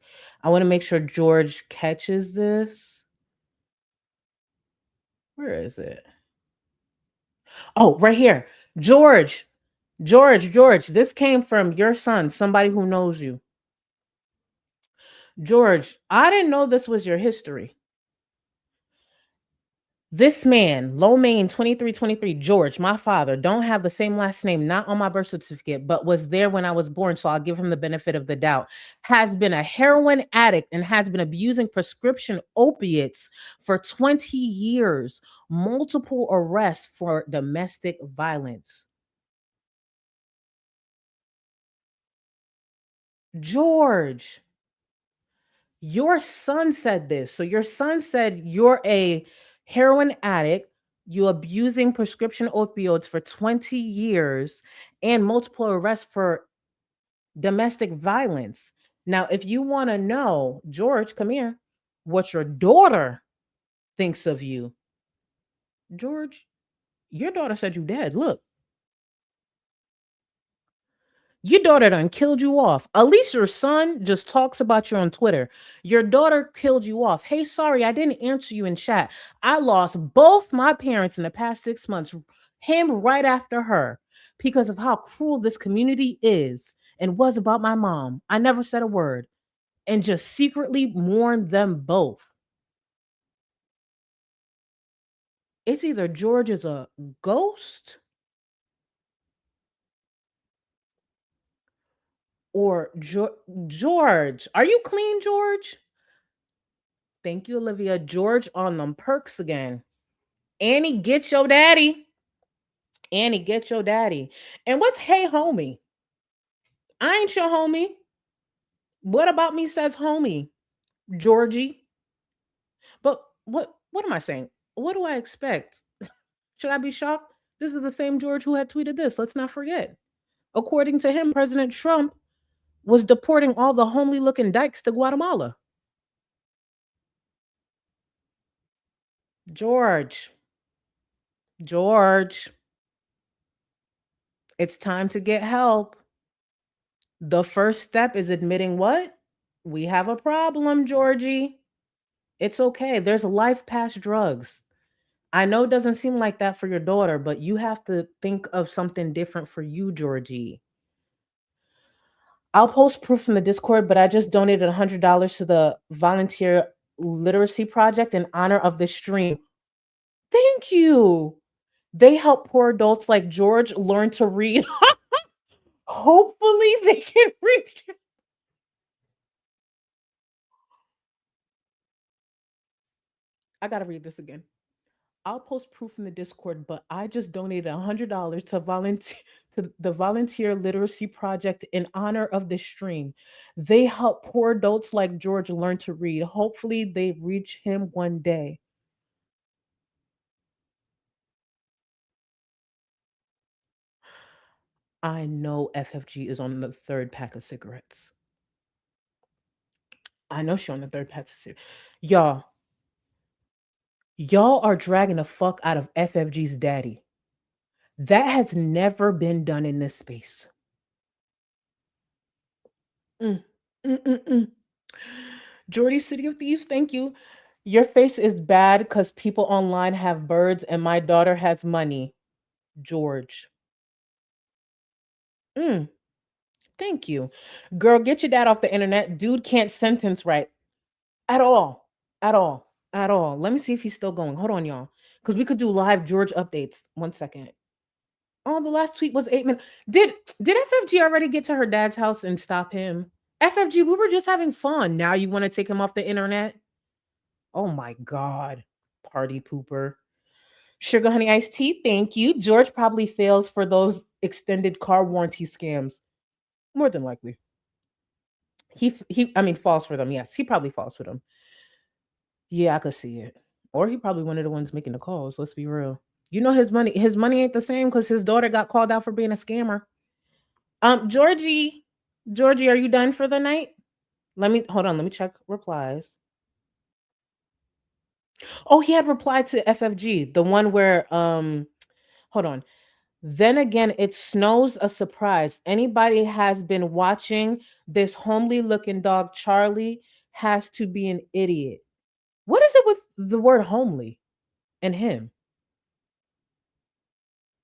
I want to make sure George catches this. Where is it? Oh, right here. George, George, this came from your son, somebody who knows you. George, I didn't know this was your history. This man, Lomain 2323, George, my father, don't have the same last name, not on my birth certificate, but was there when I was born, so I'll give him the benefit of the doubt. Has been a heroin addict and has been abusing prescription opiates for 20 years, multiple arrests for domestic violence. George, your son said this. So your son said you're a heroin addict, you abusing prescription opioids for 20 years and multiple arrests for domestic violence. Now, if you want to know, George, come here, what your daughter thinks of you. George, your daughter said you dead. Look. Your daughter done killed you off. At least your son just talks about you on Twitter. Your daughter killed you off. Hey, sorry, I didn't answer you in chat. I lost both my parents in the past 6 months, him right after her, because of how cruel this community is and was about my mom. I never said a word and just secretly mourned them both. It's either George is a ghost or George. Are you clean, George? Thank you, Olivia. George on them perks again. Annie, get your daddy. Annie, get your daddy. And what's hey homie? I ain't your homie. What about me says homie? Georgie. But what am I saying? What do I expect? Should I be shocked? This is the same George who had tweeted this. Let's not forget. According to him, President Trump was deporting all the homely looking dykes to Guatemala. George. George. It's time to get help. The first step is admitting what? We have a problem, Georgie. It's okay. There's life past drugs. I know it doesn't seem like that for your daughter, but you have to think of something different for you, Georgie. I'll post proof in the Discord, but I just donated $100 to the volunteer literacy project in honor of this stream. Thank you. They help poor adults like George learn to read. Hopefully they can read. I gotta read this again. I'll post proof in the Discord, but I just donated $100 to volunteer to the volunteer literacy project in honor of this stream. They help poor adults like George learn to read. Hopefully they reach him one day. I know FFG is on the third pack of cigarettes. I know she's on the third pack of cigarettes. Y'all are dragging the fuck out of FFG's daddy. That has never been done in this space. Jordy, City of Thieves, thank you. Your face is bad because people online have birds and my daughter has money. George. Thank you. Girl, get your dad off the internet. Dude can't sentence right. At all. At all. At all. Let me see if he's still going. Hold on, y'all. Because we could do live George updates. 1 second. Oh, the last tweet was 8 minutes. Did FFG already get to her dad's house and stop him? FFG, we were just having fun. Now you want to take him off the internet? Oh my God. Party pooper. Sugar Honey Iced Tea, thank you. George probably fails for those extended car warranty scams. More than likely. He falls for them. Yes, he probably falls for them. Yeah, I could see it. Or he probably one of the ones making the calls. Let's be real. You know his money ain't the same because his daughter got called out for being a scammer. Georgie, are you done for the night? Hold on, let me check replies. Oh, he had replied to FFG, the one where hold on. Then again, it snows a surprise. Anybody has been watching this homely looking dog, Charlie, has to be an idiot. What is it with the word homely and him?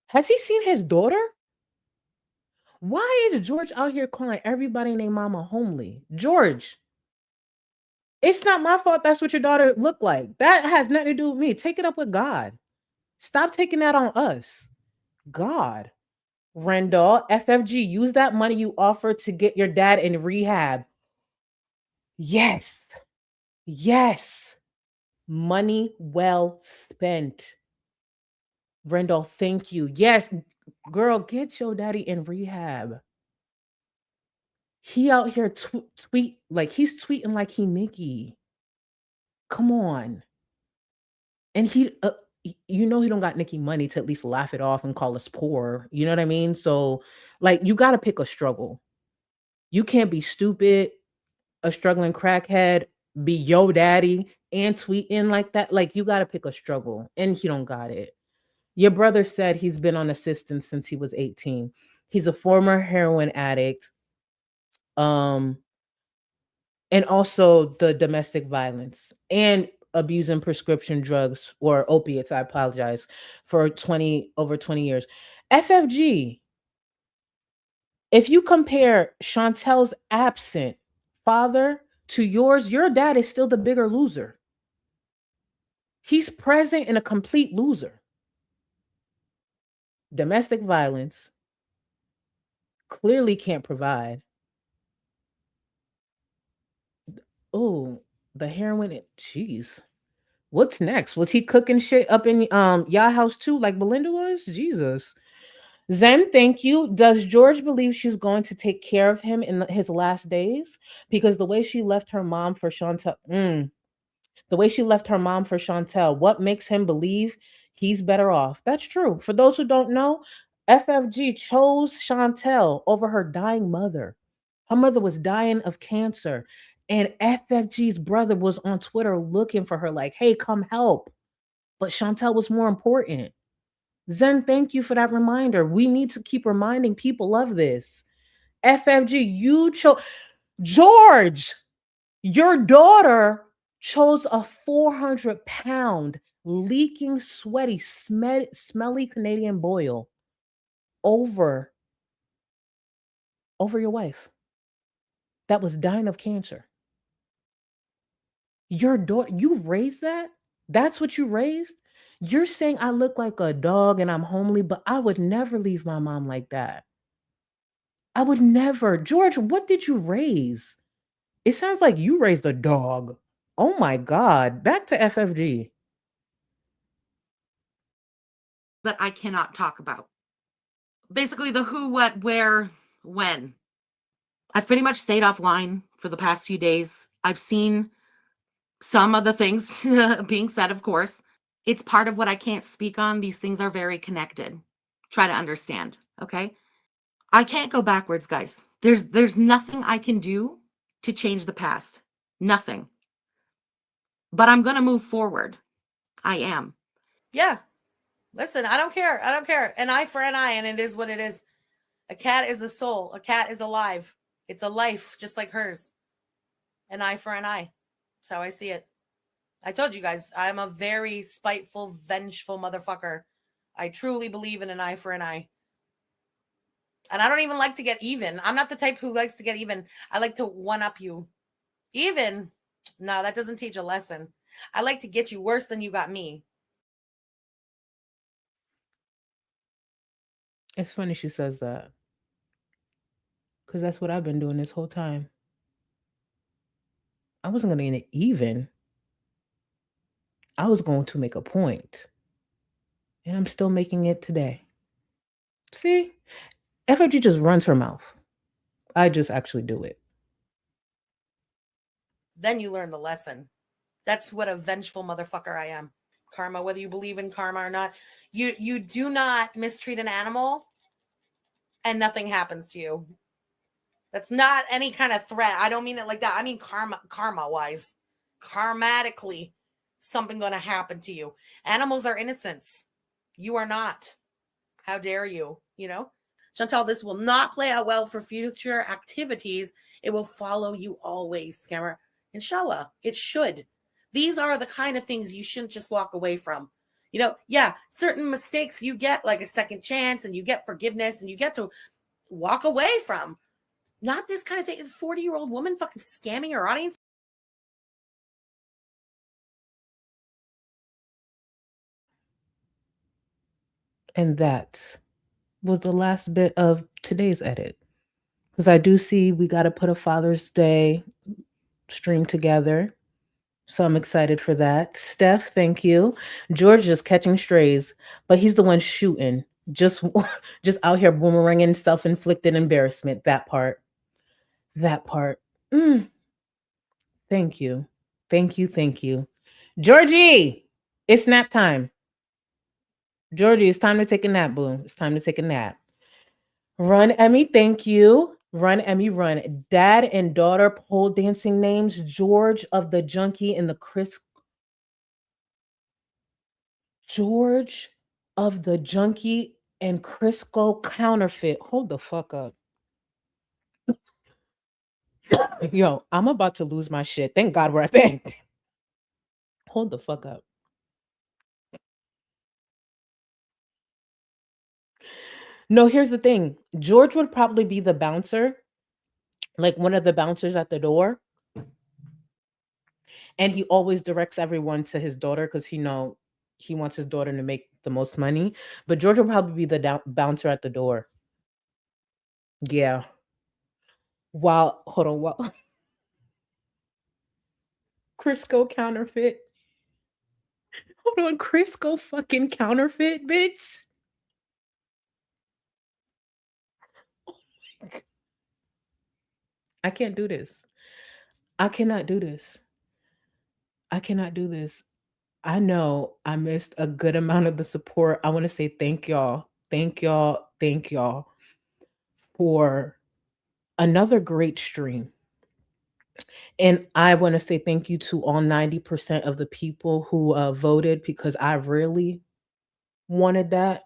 Has he seen his daughter? Why is George out here calling everybody named mama homely? George, it's not my fault that's what your daughter looked like. That has nothing to do with me. Take it up with God. Stop taking that on us. God. Rendell, FFG, use that money you offered to get your dad in rehab. Yes. Yes. Money well spent. Rendell, thank you. Yes. Girl, get your daddy in rehab. He out here tweet like he's tweeting like he Nicki. Come on. And he you know he don't got Nicki money to at least laugh it off and call us poor. You know what I mean? So like you got to pick a struggle. You can't be stupid, a struggling crackhead, be yo daddy and tweeting like that. Like you got to pick a struggle and he don't got it. Your brother said he's been on assistance since he was 18. He's a former heroin addict. And also the domestic violence and abusing prescription drugs or opiates, I apologize, for over 20 years. FFG, if you compare Chantel's absent father to yours, your dad is still the bigger loser. He's present and a complete loser. Domestic violence, clearly can't provide. Oh, the heroin, jeez. What's next? Was he cooking shit up in y'all house too, like Belinda was? Jesus. Zen, thank you. Does George believe she's going to take care of him in his last days? Because the way she left her mom for Chantel, what makes him believe he's better off? That's true. For those who don't know, FFG chose Chantel over her dying mother. Her mother was dying of cancer. And FFG's brother was on Twitter looking for her like, hey, come help. But Chantel was more important. Zen, thank you for that reminder. We need to keep reminding people of this. FFG, you chose George. Your daughter chose a 400-pound, leaking, sweaty, smelly Canadian boil over your wife that was dying of cancer. Your daughter, you raised that? That's what you raised? You're saying I look like a dog and I'm homely, but I would never leave my mom like that. I would never. George, what did you raise? It sounds like you raised a dog. Oh my God. Back to FFG. that I cannot talk about. Basically, the who, what, where, when. I've pretty much stayed offline for the past few days. I've seen some of the things being said, of course. It's part of what I can't speak on. These things are very connected. Try to understand, okay? I can't go backwards, guys. There's nothing I can do to change the past. Nothing. But I'm going to move forward. I am. Yeah. Listen, I don't care. I don't care. An eye for an eye, and it is what it is. A cat is a soul. A cat is alive. It's a life just like hers. An eye for an eye. That's how I see it. I told you guys, I'm a very spiteful, vengeful motherfucker. I truly believe in an eye for an eye. And I don't even like to get even. I'm not the type who likes to get even. I like to one-up you. Even? No, that doesn't teach a lesson. I like to get you worse than you got me. It's funny she says that. Because that's what I've been doing this whole time. I wasn't going to get even. I was going to make a point. And I'm still making it today. See? FFG just runs her mouth. I just actually do it. Then you learn the lesson. That's what a vengeful motherfucker I am. Karma, whether you believe in karma or not, you do not mistreat an animal and nothing happens to you. That's not any kind of threat. I don't mean it like that. I mean karma wise. Karmatically, something going to happen to you. Animals are innocents. You are not. How dare you? You know? Chantal, this will not play out well for future activities. It will follow you always, scammer. Inshallah, it should. These are the kind of things you shouldn't just walk away from. You know, yeah, certain mistakes you get like a second chance and you get forgiveness and you get to walk away from. Not this kind of thing. 40-year-old woman fucking scamming her audience. And that was the last bit of today's edit. Because I do see we got to put a Father's Day stream together. So I'm excited for that. Steph, thank you. George is catching strays, but he's the one shooting. Just out here boomeranging self-inflicted embarrassment. That part. Thank you. Thank you. Georgie, it's nap time. Georgie, it's time to take a nap, boo. It's time to take a nap. Run, Emmy, thank you. Run, Emmy, run. Dad and daughter pole dancing names. George of the Junkie and the George of the Junkie and Crisco counterfeit. Hold the fuck up. Yo, I'm about to lose my shit. Thank God we're at the end. Hold the fuck up. No, here's the thing. George would probably be the bouncer, like one of the bouncers at the door. And he always directs everyone to his daughter because he wants his daughter to make the most money. But George will probably be the bouncer at the door. Yeah. Hold on. Crisco counterfeit. Hold on, Crisco fucking counterfeit, bitch. Oh my God. I can't do this. I cannot do this. I know I missed a good amount of the support. I want to say thank y'all for another great stream. And I want to say thank you to all 90% of the people who voted because I really wanted that.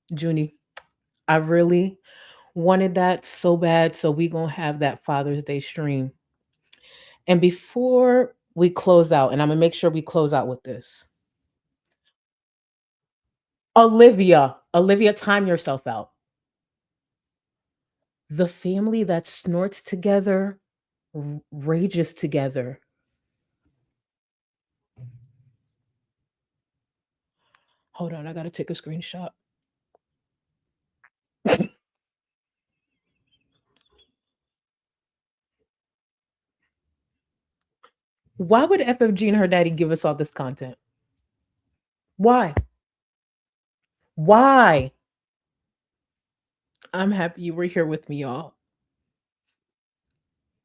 Junie, I really wanted that so bad, so we gonna have that Father's Day stream. And before we close out, and I'm gonna make sure we close out with this. Olivia, time yourself out. The family that snorts together, rages together. Hold on, I gotta take a screenshot. Why would FFG and her daddy give us all this content? Why? Why? I'm happy you were here with me, y'all.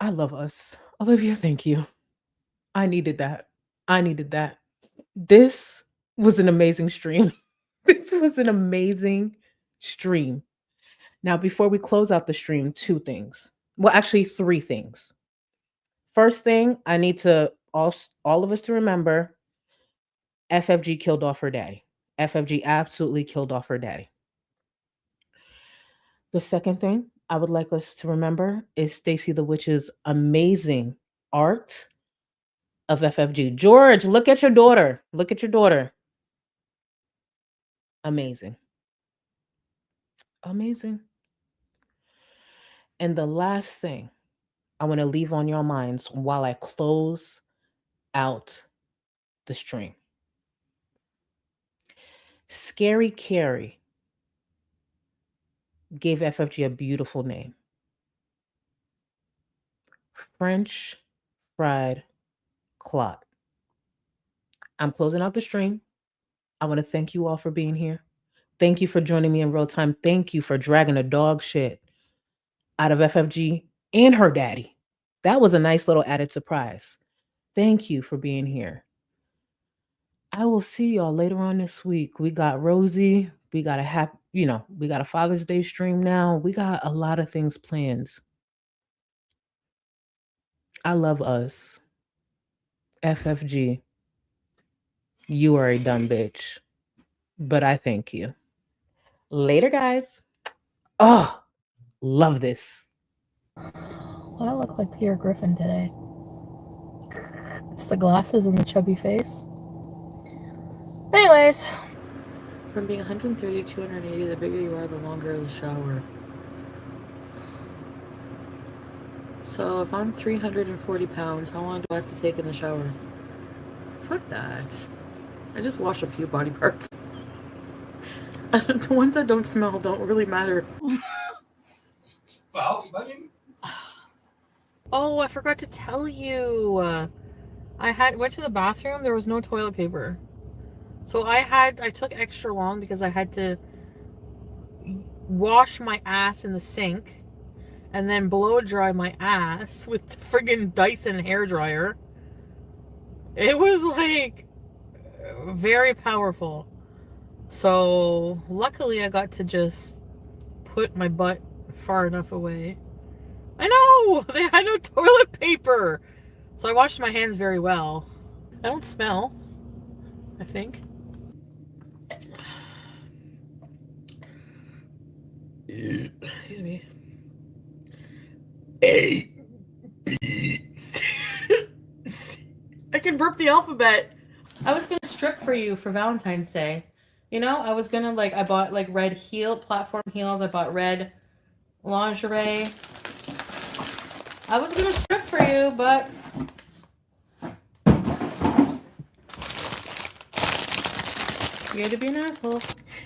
I love us. Olivia, thank you. I needed that. This was an amazing stream. This was an amazing stream. Now, before we close out the stream, 2 things. Well, actually 3 things. First thing, I need to all of us to remember, FFG killed off her daddy. FFG absolutely killed off her daddy. The second thing I would like us to remember is Stacy the Witch's amazing art of FFG. George, look at your daughter. Look at your daughter. Amazing. Amazing. And the last thing I want to leave on your minds while I close out the stream. Scary Carrie gave FFG a beautiful name. French fried clot. I'm closing out the stream. I want to thank you all for being here. Thank you for joining me in real time. Thank you for dragging the dog shit out of FFG and her daddy. That was a nice little added surprise. Thank you for being here. I will see y'all later on this week. We got Rosie. We got we got a Father's Day stream now. We got a lot of things planned. I love us. FFG. You are a dumb bitch. But I thank you. Later, guys. Oh, love this. Well, I look like Peter Griffin today. It's the glasses and the chubby face. Anyways. From being 130 to 280, the bigger you are, the longer the shower. So if I'm 340 pounds, how long do I have to take in the shower? Fuck that. I just wash a few body parts. The ones that don't smell don't really matter. Well, I mean... Oh, I forgot to tell you. I went to the bathroom. There was no toilet paper. So I took extra long because I had to wash my ass in the sink and then blow dry my ass with the friggin' Dyson hairdryer. It was like very powerful. So luckily I got to just put my butt far enough away. I know! They had no toilet paper! So I washed my hands very well. I don't smell, I think. Excuse me. A, B, C. I can burp the alphabet. I was gonna strip for you for Valentine's Day. You know, I was gonna I bought red platform heels. I bought red lingerie. I was gonna strip for you, but you had to be an asshole.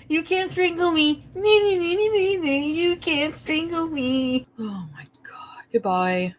You can't strangle me. You can't strangle me. Oh my god. Goodbye.